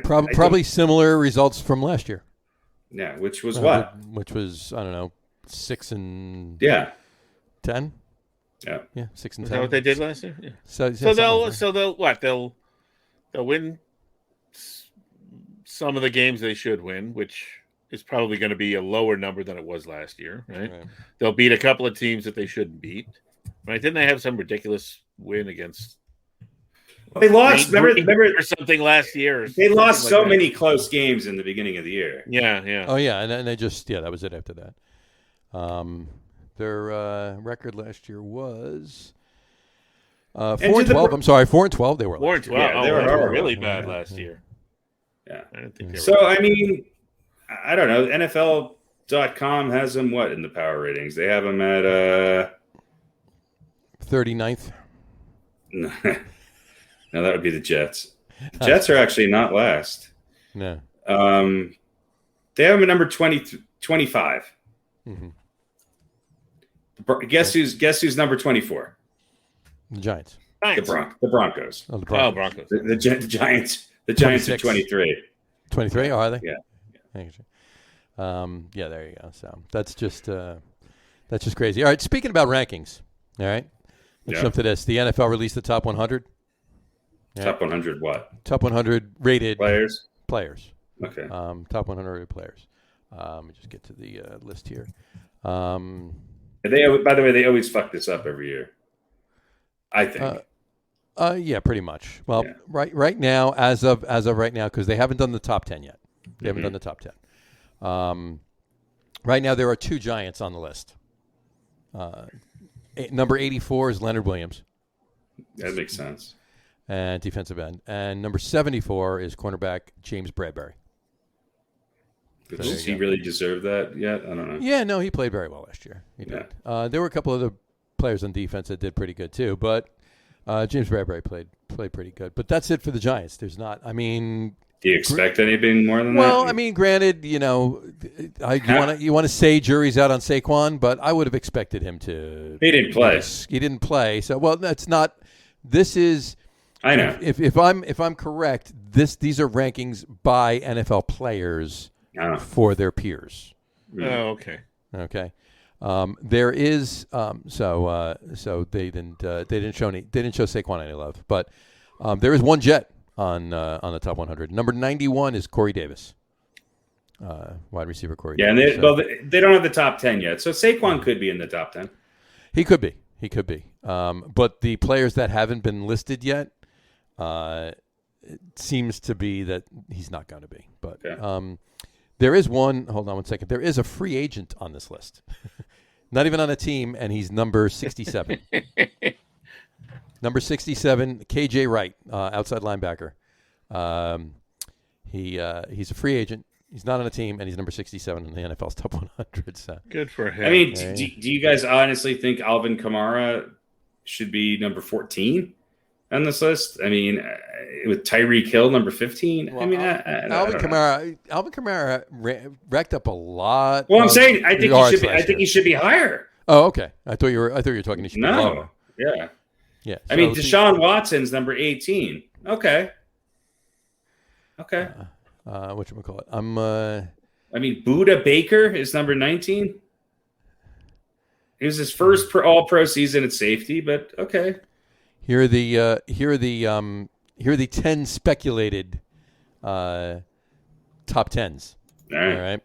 Probably similar results from last year. Yeah, which was what? Which was, I don't know, 6-10. Yeah. 10. Yeah. Yeah, 6-10. Is that what they did last year? Yeah. So they'll win some of the games they should win, which is probably going to be a lower number than it was last year, right? They'll beat a couple of teams that they shouldn't beat, right? Didn't they have some ridiculous win against? They lost. Remember or something last year. They lost so many close games in the beginning of the year. Yeah. Oh yeah, and they just that was it after that. Their record last year was 4-12. I'm sorry, 4-12. They were 4-12. Yeah, they were really bad last year. Yeah, I didn't think they were. So I mean, I don't know. NFL.com has them in the power ratings? They have them at 39th. No, that would be the Jets. The Jets are actually not last. No. They have them at number 25. Mm-hmm. Guess who's number 24? The Giants. The Broncos. Oh, the Broncos. The Giants. The Giants 26. Are 23. 23? Oh, are they? Yeah. Yeah, there you go. So that's just crazy. All right, speaking about rankings, all right, let's jump to this. The NFL released the top 100. Top 100 what? Top 100 rated players. Okay. Top 100 rated players. Let me just get to the list here. By the way, they always fuck this up every year. I think. Yeah, pretty much. Well, right now, as of right now, because they haven't done the top 10 yet. They haven't done the top 10. Right now, there are 2 Giants on the list. Number 84 is Leonard Williams. That makes sense. And defensive end. And number 74 is cornerback James Bradbury. Does he really deserve that yet? I don't know. Yeah, no, he played very well last year. He did. There were a couple other players on defense that did pretty good too, but James Bradbury played pretty good. But that's it for the Giants. There's not. I mean, do you expect anything more than that? Well, I mean, granted, you want to say jury's out on Saquon, but I would have expected him to. He didn't play. He didn't play. So, well, that's not. This is. I know. If I'm correct, these are rankings by NFL players for their peers. Oh, okay. Okay. There is so they didn't show Saquon any love, but there is one Jet on the top 100. Number 91 is Corey Davis, wide receiver Corey. Yeah, Davis. And they don't have the top 10 yet, so Saquon could be in the top 10. He could be. But the players that haven't been listed yet, it seems to be that he's not going to be. But there is one. Hold on one second. There is a free agent on this list. Not even on a team, and he's number 67. Number 67, KJ Wright, outside linebacker. He's a free agent. He's not on a team, and he's number 67 in the NFL's top 100. So. Good for him. I mean, do you guys honestly think Alvin Kamara should be number 14 on this list? I mean, with Tyreek Hill number 15. Well, I mean, Alvin Kamara racked up a lot. Well, I'm saying I think he should be higher. Oh, okay. I thought you were talking. He should be lower. Yeah. Yeah. I mean, Deshaun Watson's number 18. Okay. Whatchamacallit? I mean, Budda Baker is number 19. It was his first all-pro season at safety, but okay. Here are the 10 speculated top 10s. All right.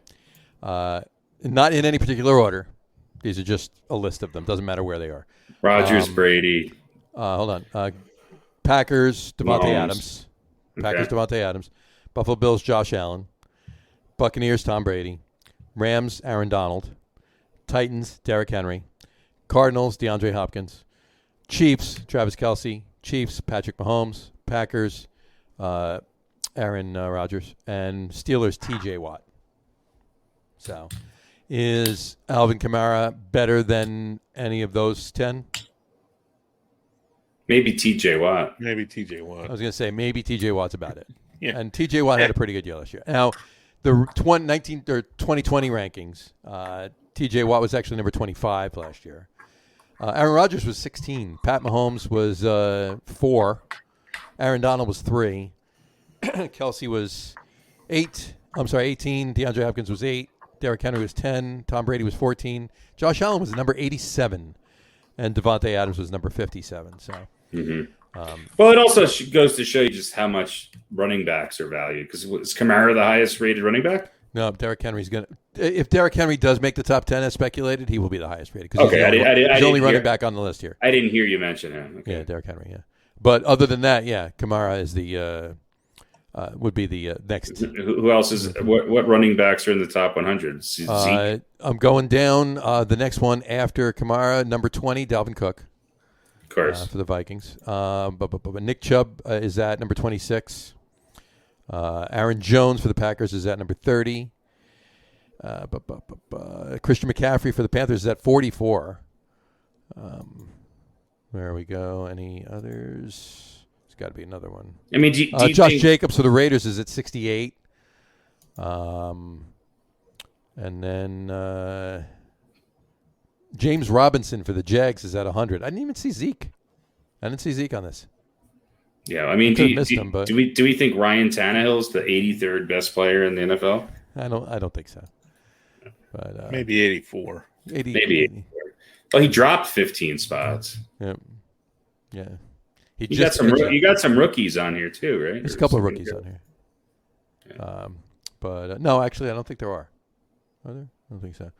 Not in any particular order. These are just a list of them. Doesn't matter where they are. Rodgers, Brady. Hold on. Packers, Devontae Adams. Packers, Devontae Adams. Buffalo Bills, Josh Allen. Buccaneers, Tom Brady. Rams, Aaron Donald. Titans, Derrick Henry. Cardinals, DeAndre Hopkins. Chiefs, Travis Kelce. Chiefs, Patrick Mahomes. Packers, Aaron Rodgers. And Steelers, TJ Watt. So, is Alvin Kamara better than any of those 10? Maybe TJ Watt. I was going to say maybe TJ Watt's about it. Yeah. And TJ Watt had a pretty good year last year. Now, the 2020 rankings, TJ Watt was actually number 25 last year. Aaron Rodgers was 16. Pat Mahomes was 4. Aaron Donald was 3. Kelce was 18. DeAndre Hopkins was 8. Derrick Henry was 10. Tom Brady was 14. Josh Allen was number 87. And Devontae Adams was number 57. So, well, it also goes to show you just how much running backs are valued. Because is Kamara the highest rated running back? No, Derrick Henry's going to. If Derrick Henry does make the top 10 as speculated, he will be the highest rated. Okay, he's the only running back on the list here. I didn't hear you mention him. Okay. Yeah, Derrick Henry. Yeah, but other than that, Kamara is the would be the next. Who else is? What running backs are in the top 100? Zeke? I'm going down. The next one after Kamara, number 20, Dalvin Cook. Of course, for the Vikings. But Nick Chubb is at number 26. Aaron Jones for the Packers is at number 30. Christian McCaffrey for the Panthers is at 44. There we go. Any others? There's got to be another one. I mean, do you Josh Jacobs for the Raiders is at 68. And then James Robinson for the Jags is at 100. I didn't even see Zeke. I didn't see Zeke on this. Yeah, I mean, do we think Ryan Tannehill's the 83rd best player in the NFL? I don't think so. But maybe 84. Maybe 84. Well, he dropped 15 spots. Yeah. You got some rookies on here too, right? There's a couple of rookies on here. Yeah. No, actually, I don't think there are. Are there? I don't think so.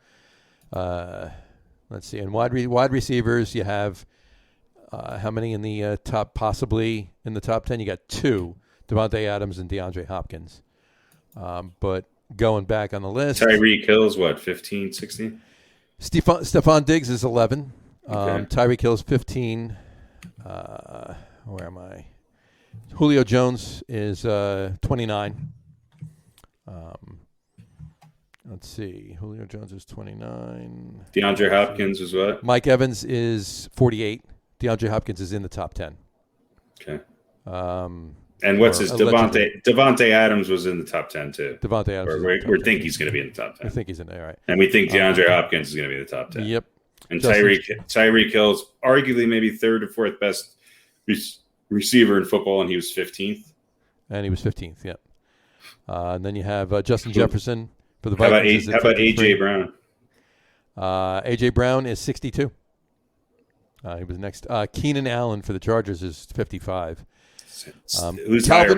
Let's see. And wide receivers, you have how many in the top? Possibly in the top 10. You got 2, Devontae Adams and DeAndre Hopkins. But going back on the list, Tyreek Hill's what, 15, 16? Stephon Diggs is 11. Okay. Tyreek Hill's 15. Where am I? Julio Jones is 29. Let's see. Julio Jones is 29. DeAndre Hopkins is what? Mike Evans is 48. DeAndre Hopkins is in the top 10. Okay. And what's his Devontae Adams was in the top 10 too. Devontae Adams. We think he's going to be in the top 10. I think he's in there, right? And we think DeAndre Hopkins is going to be in the top 10. Yep. And Tyreek Hill's arguably maybe 3rd or 4th best receiver in football, and he was 15th. And he was 15th. Yep. And then you have Justin Jefferson for the Vikings. How about AJ Brown? AJ Brown is 62. He was next. Keenan Allen for the Chargers is 55. Who's higher?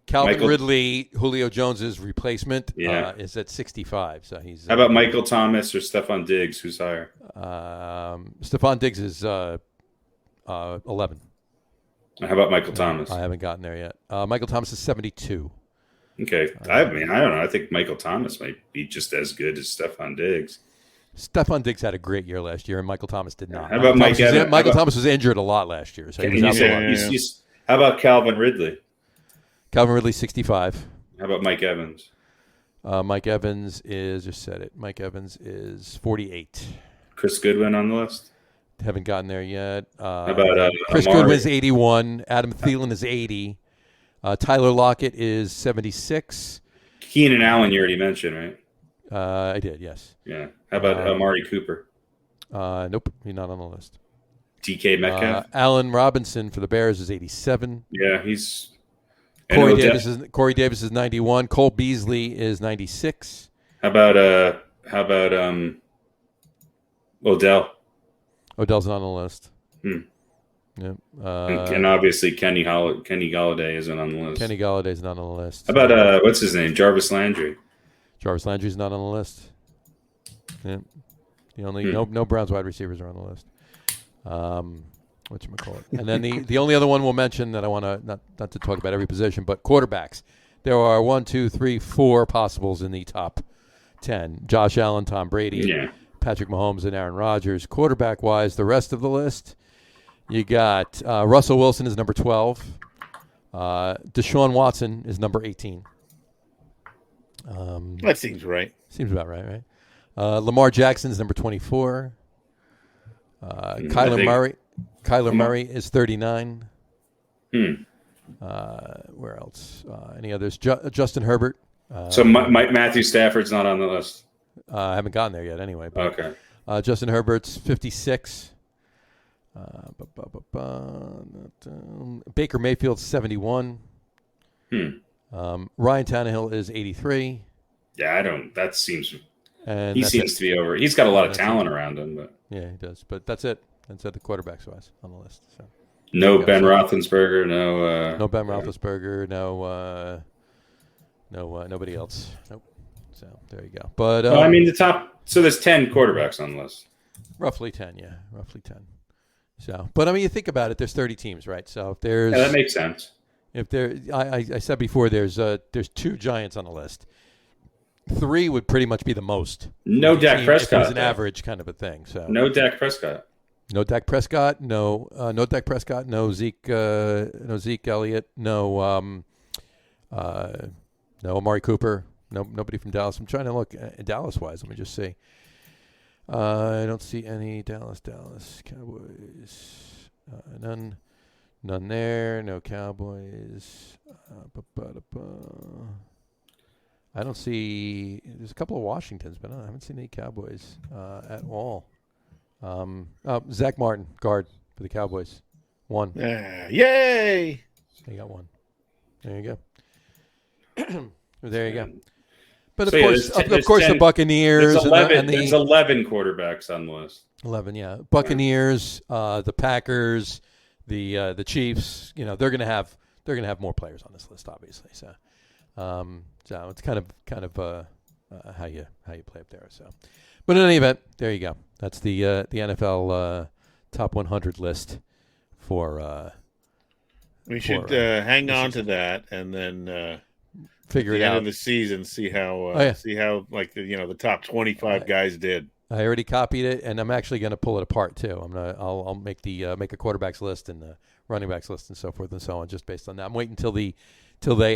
Calvin Ridley, Julio Jones's replacement, is at 65. So he's. How about Michael Thomas or Stephon Diggs? Who's higher? Stephon Diggs is 11. How about Michael Thomas? I haven't gotten there yet. Michael Thomas is 72. Okay. I mean, I don't know. I think Michael Thomas might be just as good as Stephon Diggs. Stephon Diggs had a great year last year, and Michael Thomas did not. How about Michael Thomas was injured a lot last year, so he was out a lot. How about Calvin Ridley? Calvin Ridley, 65. How about Mike Evans? Mike Evans is, just said it, Mike Evans is 48. Chris Goodwin on the list? Haven't gotten there yet. How about Chris Amari? Goodwin is 81. Adam Thielen is 80. Tyler Lockett is 76. Keenan Allen, you already mentioned, right? I did, yes. Yeah. How about Amari Cooper? Nope, he's not on the list. DK Metcalf? Allen Robinson for the Bears is 87. Yeah, he's... Corey Davis is 91. Cole Beasley is 96. How about Odell? Odell's not on the list. Yep. And obviously Kenny Galladay isn't on the list. Kenny Galladay's not on the list. How about what's his name? Jarvis Landry. Jarvis Landry's not on the list. Yep. The only no Browns wide receivers are on the list. Whatchamacallit. And then the only other one we'll mention that I want to not to talk about every position, but quarterbacks. There are 1, 2, 3, 4 possibles in the top 10. Josh Allen, Tom Brady, Patrick Mahomes, and Aaron Rodgers. Quarterback wise, the rest of the list, you got Russell Wilson is number 12. Deshaun Watson is number 18. That seems right. Seems about right? Lamar Jackson is number 24. Kyler Murray is 39. Where else? Any others? Justin Herbert. So Matthew Stafford's not on the list. I haven't gotten there yet anyway. But, okay. Justin Herbert's 56. Baker Mayfield's 71. Ryan Tannehill is 83. Yeah, that seems... And he seems to be over. He's got a lot of talent around him, but yeah, he does. But that's it. That's it. The quarterbacks wise on the list. So no Ben Roethlisberger. No Ben Roethlisberger. No nobody else. Nope. So there you go. But I mean the top. So there's 10 quarterbacks on the list. Roughly 10. Yeah, roughly 10. So, but I mean, you think about it. There's 30 teams, right? So if there's that makes sense. If there, I said before, there's 2 Giants on the list. 3 would pretty much be the most. No Dak Prescott. It's an average kind of a thing. So no Dak Prescott. No Dak Prescott. No Dak Prescott. No Zeke. No Zeke Elliott. No Amari Cooper. No, nobody from Dallas. I'm trying to look Dallas wise. Let me just see. I don't see any Dallas Cowboys. None there. No Cowboys. I don't see. There's a couple of Washingtons, but I haven't seen any Cowboys at all. Zach Martin, guard for the Cowboys. 1. Yay! You got 1. There you go. There you go. But of So, course, the Buccaneers. There's 11, there's 11 quarterbacks on the list. 11, yeah. Buccaneers, the Packers, the Chiefs. You know, they're gonna have more players on this list, obviously. So it's kind of how you play up there. So, but in any event, there you go. That's the NFL top 100 list for. We should hang on to that and then figure at it the out. end of the season. See how like the top 25 guys did. I already copied it, and I'm actually going to pull it apart too. I'll make make a quarterbacks list and the running backs list and so forth and so on, just based on that. I'm waiting till they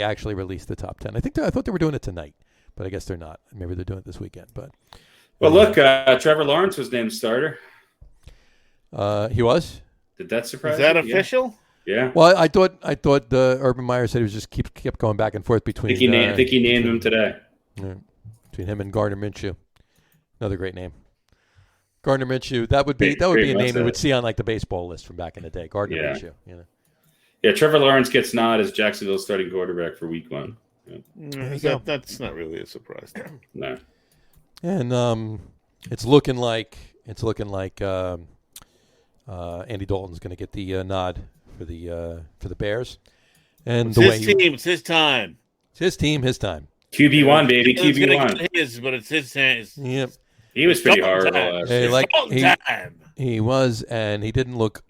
actually release the top 10. I thought they were doing it tonight, but I guess they're not. Maybe they're doing it this weekend. But look, Trevor Lawrence was named starter. He was. Did that surprise? Is that you? official? Yeah. Well, I thought Urban Meyer said he was just kept going back and forth between. I think he named him today. Between him and Gardner Minshew, another great name. Gardner Minshew. That would be a name you would see on like the baseball list from back in the day. Gardner Minshew. You know. Yeah, Trevor Lawrence gets nod as Jacksonville's starting quarterback for Week 1. Yeah. That's not really a surprise. No. And it's looking like Andy Dalton's going to get the nod for the Bears. And it's his time. It's his team, his time. QB1, baby, QB1. But it's his time. Yep. He was pretty horrible last year. He was, and he didn't look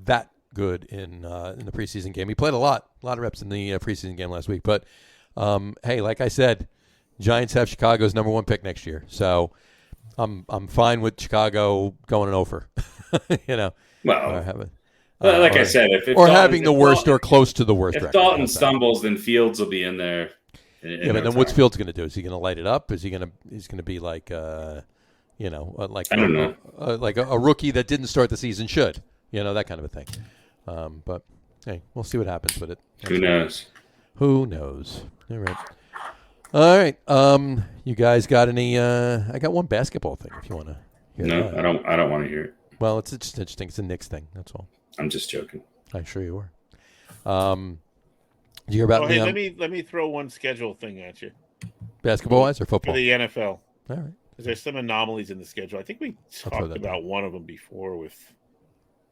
that good in the preseason game. He played a lot of reps in the preseason game last week. But hey, like I said, Giants have Chicago's number 1 pick next year, so I'm fine with Chicago going an over. You know, like I said, if having the worst or close to the worst. If Dalton stumbles, then Fields will be in there. but then what's Fields going to do? Is he going to light it up? He's going to be like, like I don't know, like a rookie that didn't start the season should, that kind of a thing. But hey, we'll see what happens with it. Who knows? Who knows? All right. You guys got any? I got one basketball thing. If you want to hear that. I don't want to hear it. Well, it's just interesting. It's a Knicks thing. That's all. I'm just joking. I'm sure you were. Did you hear about? Let me throw one schedule thing at you. Basketball-wise or football? For the NFL. All right. Because there's some anomalies in the schedule. I think we talked about one of them before was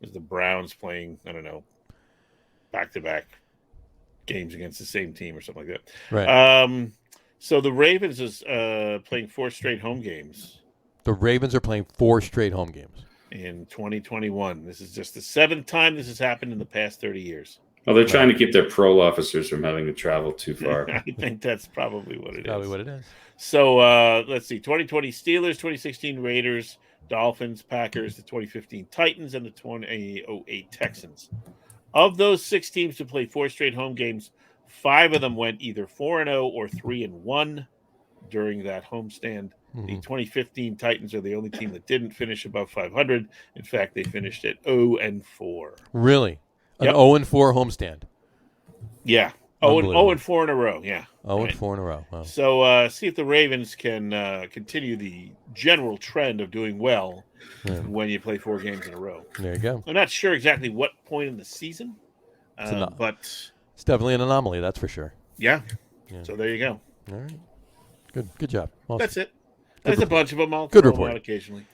the Browns playing, I don't know, back-to-back games against the same team or something like that. Right. So the Ravens is playing 4 straight home games. The Ravens are playing 4 straight home games. In 2021. This is just the 7th time this has happened in the past 30 years. Well, they're trying to keep their parole officers from having to travel too far. I think that's probably what it is. Probably what it is. So let's see. 2020 Steelers, 2016 Raiders, Dolphins, Packers, the 2015 Titans, and the 2008 Texans. Of those 6 teams to play 4 straight home games, 5 of them went either 4-0 or 3-1 during that homestand. Mm-hmm. The 2015 Titans are the only team that didn't finish above 500. In fact, they finished at 0-4. Really? An 0-4 homestand? Yeah. 0-4 in a row. Yeah. 0-4 in a row. Wow. So see if the Ravens can continue the general trend of doing well when you play 4 games in a row. There you go. I'm not sure exactly what point in the season, but it's definitely an anomaly. That's for sure. Yeah. So there you go. All right. Good job. Awesome. That's it. There's a bunch of them. I'll Good throw report. them out occasionally.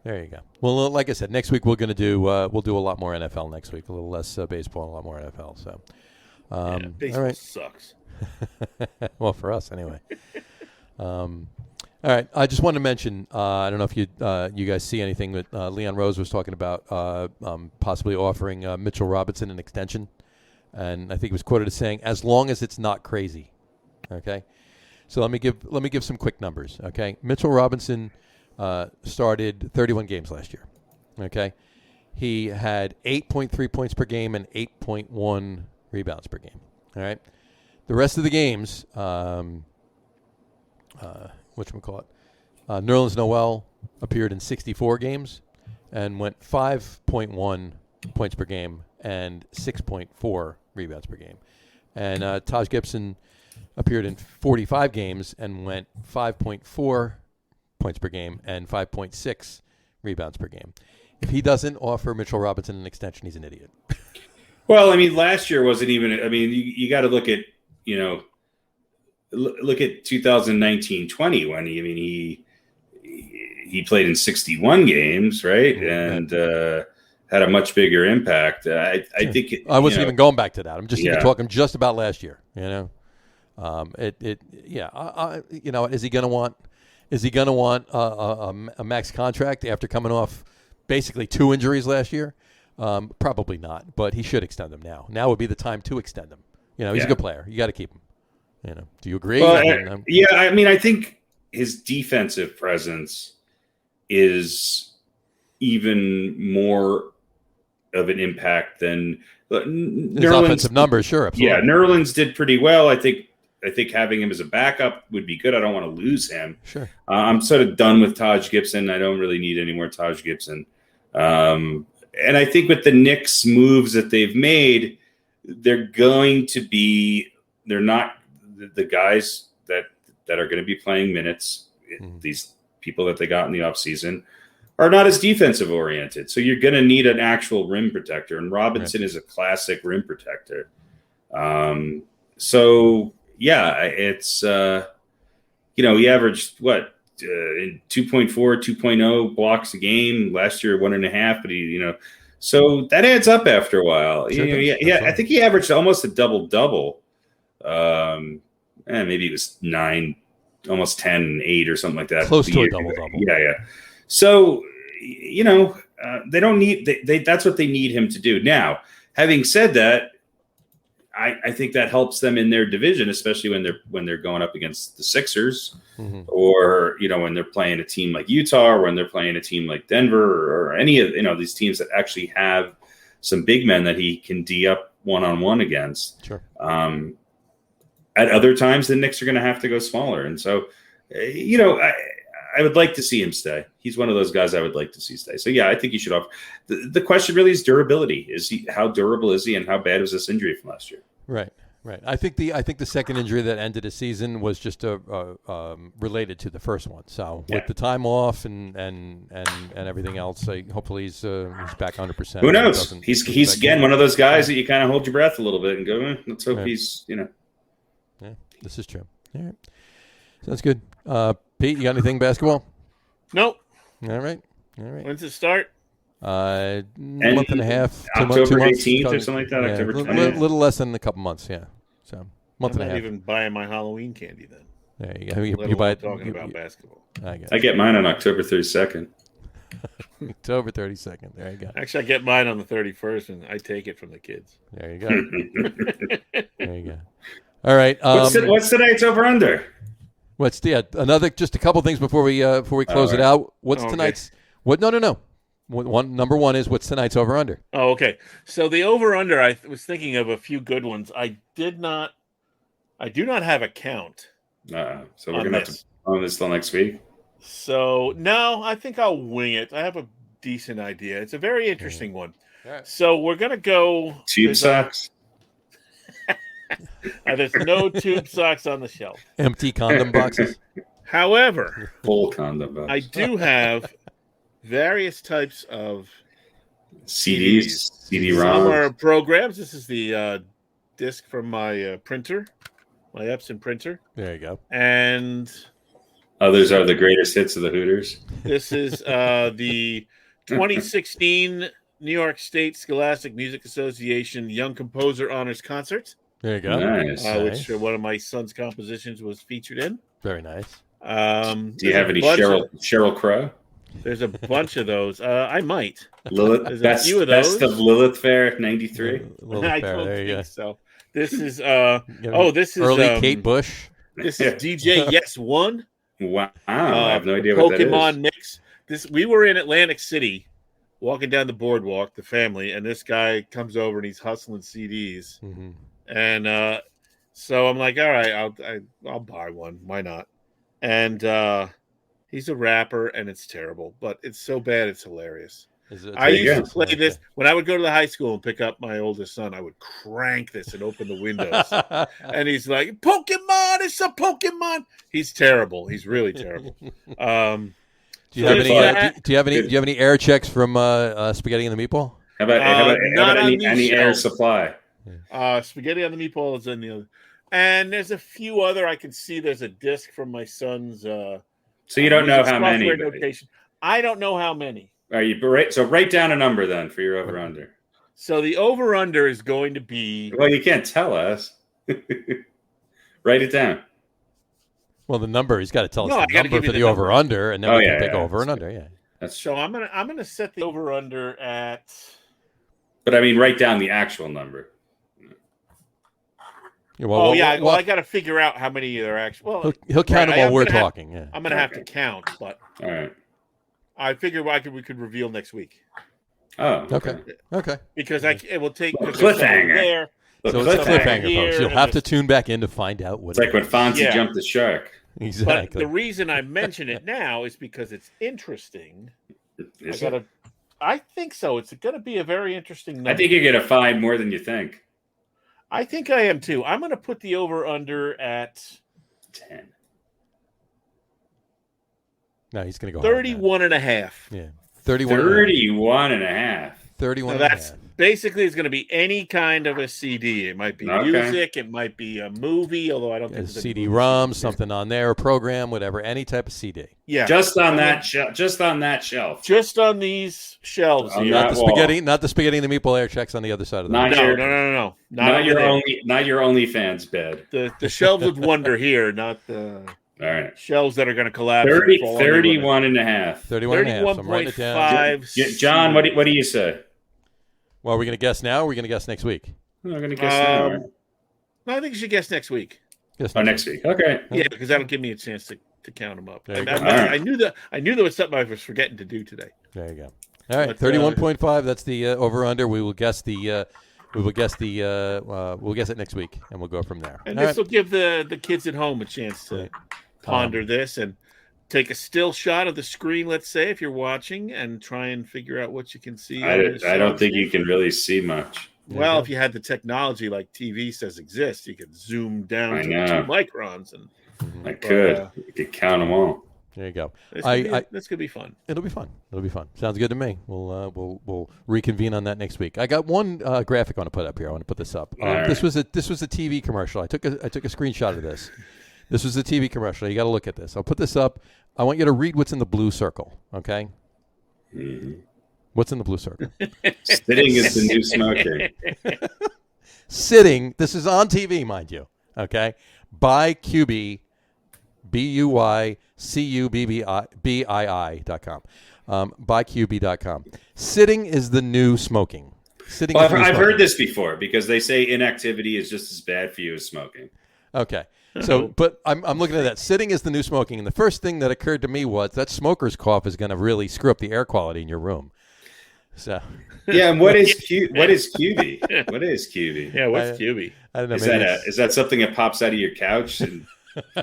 There you go. Well, like I said, next week we're going to do we'll do a lot more NFL next week. A little less baseball, and a lot more NFL. So, baseball all right. Sucks. Well, for us anyway. All right. I just wanted to mention. I don't know if you guys see anything that Leon Rose was talking about possibly offering Mitchell Robinson an extension, and I think he was quoted as saying, "As long as it's not crazy." Okay. So let me give some quick numbers. Okay. Mitchell Robinson started 31 games last year. Okay. He had 8.3 points per game and 8.1 rebounds per game. All right. The rest of the games, whatchamacallit, Nerlens Noel appeared in 64 games and went 5.1 points per game and 6.4 rebounds per game. And Taj Gibson appeared in 45 games and went 5.4 points per game and 5.6 rebounds per game. If he doesn't offer Mitchell Robinson an extension, he's an idiot. Well, I mean, last year wasn't even. I mean, you got to look at look at 2019-20 when he played in 61 games, right, and had a much bigger impact. I think I wasn't even going back to that. I'm just even talking just about last year. Is he going to want? Is he going to want a max contract after coming off basically 2 injuries last year? Probably not, but he should extend them now. Now would be the time to extend him. He's a good player. You got to keep him. Do you agree? Well, I mean, I think his defensive presence is even more of an impact than his offensive numbers. Sure, absolutely. Yeah, Nerlens did pretty well. I think having him as a backup would be good. I don't want to lose him. Sure. I'm sort of done with Taj Gibson. I don't really need any more Taj Gibson. And I think with the Knicks moves that they've made, they're not the guys that are going to be playing minutes. Mm-hmm. These people that they got in the offseason are not as defensive oriented. So you're going to need an actual rim protector. And Robinson is a classic rim protector. It's, he averaged in 2.4, 2.0 blocks a game last year, 1.5, but so that adds up after a while. Sure I think he averaged almost a double. Maybe it was 9, almost 10, and 8 or something like that. Close to a double. Yeah. So, they don't need, that's what they need him to do. Now, having said that, I think that helps them in their division, especially when they're going up against the Sixers, mm-hmm. or when they're playing a team like Utah, or when they're playing a team like Denver, or any of these teams that actually have some big men that he can D up one-on-one against. Sure. at other times, the Knicks are going to have to go smaller. And so, I would like to see him stay. He's one of those guys I would like to see stay. So, yeah, I think he should offer. The question really is durability. How durable is he, and how bad was this injury from last year? Right. I think the second injury that ended the season was just related to the first one. So with the time off and everything else, hopefully he's back 100%. Who knows? He's again one of those guys that you kind of hold your breath a little bit and go, let's hope he's. Yeah, this is true. All right, sounds good. Pete, you got anything basketball? Nope. All right. When's it start? Month and a half, October 18th or something like that. October 20th. A little less than a couple months. Yeah. So month I'm and a half. not even buying my Halloween candy then. There you go. You buy it. Talking about basketball. I get mine on October 32nd. October 32nd. There you go. Actually, I get mine on the 31st, and I take it from the kids. There you go. There you go. All right. What's tonight's over under? What's another? Just a couple things before we close it out. What's tonight's? What? No. Number one is what's tonight's over under. Oh, okay. So the over under, I was thinking of a few good ones. I do not have a count. So we're gonna have to on this till next week. So no, I think I'll wing it. I have a decent idea. It's a very interesting one. Right. So we're gonna go tube socks. There's no tube socks on the shelf. Empty condom boxes. However, full condom box. I do have various types of CDs, CD-ROMs. Some are programs. This is the disc from my printer, my Epson printer. There you go. And others are the greatest hits of the Hooters. This is the 2016 New York State Scholastic Music Association Young Composer Honors Concert. There you go. Nice. Which one of my son's compositions was featured in. Very nice. Do you have any Sheryl Crow? There's a bunch of those. I might. Lilith, best of Lilith Fair '93. I don't think so. This is this is early Kate Bush. This is DJ Yes One. Wow, I have no idea what that is. Pokemon mix. We were in Atlantic City, walking down the boardwalk, the family, and this guy comes over and he's hustling CDs. Mm-hmm. And so I'm like, all right, I'll buy one. Why not? And he's a rapper, and it's terrible, but it's so bad it's hilarious. I used to play this when I would go to the high school and pick up my oldest son. I would crank this and open the windows, and he's like, "Pokemon! It's a Pokemon!" He's terrible. He's really terrible. Do you have any air checks from Spaghetti and the Meatball? How about any air supply? Spaghetti on the Meatball is in the other, and there's a few other. I can see there's a disc from my son's. So you don't know how many? Notation. I don't know how many. Are you so write down a number then for your over under. So the over under is going to be. Well, you can't tell us. Write it down. Well, the number he's got to tell us the number for the over under, and then we can pick over and under. Yeah. That's so I'm gonna set the over under at. But I mean, write down the actual number. Yeah, I got to figure out how many there actually. Well, he'll count them while we're talking. Yeah, I'm gonna have to count, but all right. I figure we could reveal next week. Oh, okay. Because it will take cliffhanger. There. So it's a cliffhanger, folks. You'll have to tune back in to find out what. It's like when Fonzie jumped the shark. Exactly. But the reason I mention it now is because it's interesting. I think so. It's going to be a very interesting number. I think you're going to find more than you think. I think I am too. I'm going to put the over under at 10. No, he's going to go 31 and a half. Yeah. 31 and a half. 31 and a half. Basically, it's going to be any kind of a CD. It might be music. It might be a movie, although I don't think it's a CD-ROM, something on there, a program, whatever, any type of CD. Yeah. Just on that shelf. Just on that shelf. Just on these shelves. Not the spaghetti and the meatball air checks on the other side of the wall. No. Not your OnlyFans bed. The shelves of wonder here, not the all right. Shelves that are going to collapse. 31 and a half. 31 and a half. So I'm writing it down. John, what do you say? Well, are we going to guess now or are we going to guess next week? I'm going to guess now. No, I think you should guess next week. Next week. Okay. Yeah, because that'll give me a chance to count them up. I knew there was something I was forgetting to do today. There you go. All right, 31.5. That's the over/under. We will guess the We will guess we'll guess it next week, and we'll go from there. And this will give the kids at home a chance to ponder this and take a still shot of the screen, let's say, if you're watching, and try and figure out what you can see. I don't think you can really see much. Well, if you had the technology like TV says exists, you could zoom down to 2 microns. And I could. You could count them all. There you go. This could be fun. It'll be fun. Sounds good to me. We'll reconvene on that next week. I got one graphic I want to put up here. I want to put this up. This was a TV commercial. I took a screenshot of this. This was a TV commercial. You got to look at this. I'll put this up. I want you to read what's in the blue circle. Okay. Mm-hmm. What's in the blue circle? Sitting is the new smoking. Sitting. This is on TV, mind you. Okay. By QB, BUYCUBBII.com. BuyQB.com. Sitting is the new smoking. I've heard this before because they say inactivity is just as bad for you as smoking. Okay. So, but I'm looking at that. Sitting is the new smoking. And the first thing that occurred to me was that smoker's cough is going to really screw up the air quality in your room. So. Yeah, and what is QB? What is QB? Yeah, what's QB? I don't know. Is that something that pops out of your couch and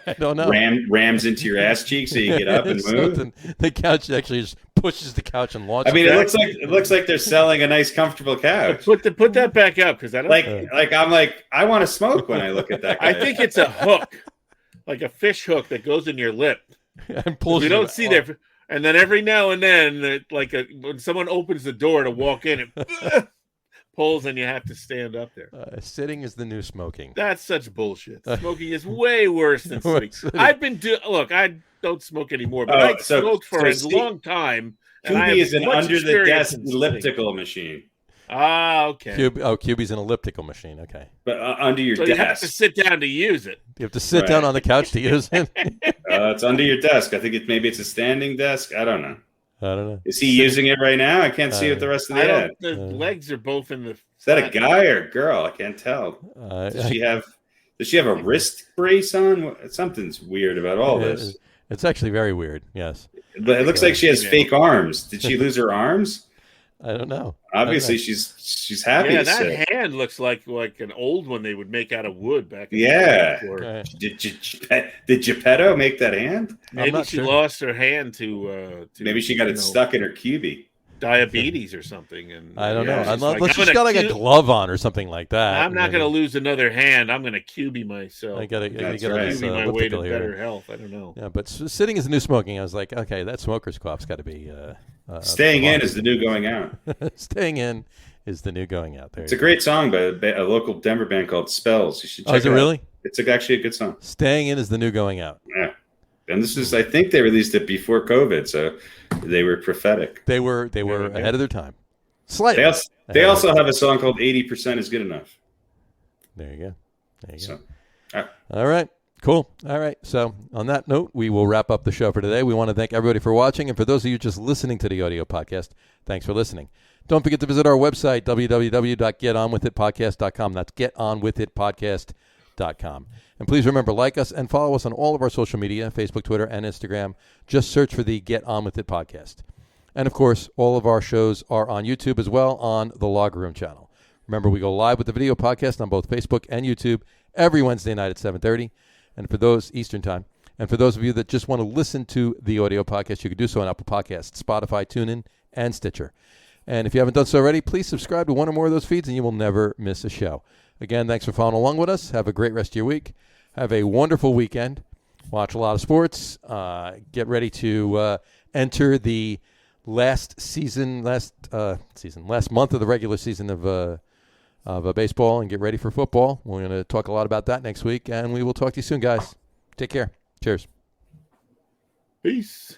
I don't know. Rams into your ass cheek so you get up and move? The couch actually just pushes the couch and launches. I mean, it looks like they're selling a nice, comfortable couch. Put that back up because I don't I want to smoke when I look at that guy. I think it's a hook, like a fish hook that goes in your lip. And pulls. We don't see there. And then every now and then, when someone opens the door to walk in, it pulls and you have to stand up there. Sitting is the new smoking. That's such bullshit. Smoking is way worse than sitting. I don't smoke anymore, but I smoked for a long time. QB is an under-the-desk elliptical machine. Ah, okay. QB's an elliptical machine. Okay. But under your desk. You have to sit down to use it. You have to sit down on the couch to use it. It's under your desk. I think maybe it's a standing desk. I don't know. Is he using it right now? I can't see with the rest of the head. The legs are both in the. Is that a guy or a girl? I can't tell. Does she have a wrist brace on? Something's weird about all this. It's actually very weird. Yes. But it looks like she has fake arms. Did she lose her arms? I don't know. Obviously, she's happy. Yeah, that hand looks like an old one they would make out of wood back in the day. Did Geppetto make that hand? Maybe she lost her hand to maybe she got it stuck in her QB. Diabetes or something. And I don't know. Unless she's got a glove on or something like that. I'm not going to lose another hand. I'm going to QB myself. I got to QB my way to better health. I don't know. Yeah, but sitting is the new smoking. I was like, okay, that smoker's cough's got to be. Staying in is the new going out. Staying in is the new going out. It's a great song by a local Denver band called Spells. You should check it out. Is it really? It's actually a good song. Staying in is the new going out. Yeah. And this is, I think they released it before COVID, so they were prophetic. They were ahead of their time. Slightly. They also have a song called 80% is Good Enough. There you go. So, all right. Cool. All right. So on that note, we will wrap up the show for today. We want to thank everybody for watching. And for those of you just listening to the audio podcast, thanks for listening. Don't forget to visit our website, www.getonwithitpodcast.com. That's getonwithitpodcast.com. And please remember, like us and follow us on all of our social media, Facebook, Twitter, and Instagram. Just search for the Get On With It podcast. And, of course, all of our shows are on YouTube as well on the Log Room channel. Remember, we go live with the video podcast on both Facebook and YouTube every Wednesday night at 7:30. And for those Eastern time, and for those of you that just want to listen to the audio podcast, you can do so on Apple Podcasts, Spotify, TuneIn, and Stitcher. And if you haven't done so already, please subscribe to one or more of those feeds, and you will never miss a show. Again, thanks for following along with us. Have a great rest of your week. Have a wonderful weekend. Watch a lot of sports. Get ready to enter the last month of the regular season of baseball, and get ready for football. We're going to talk a lot about that next week, and we will talk to you soon, guys. Take care. Cheers. Peace.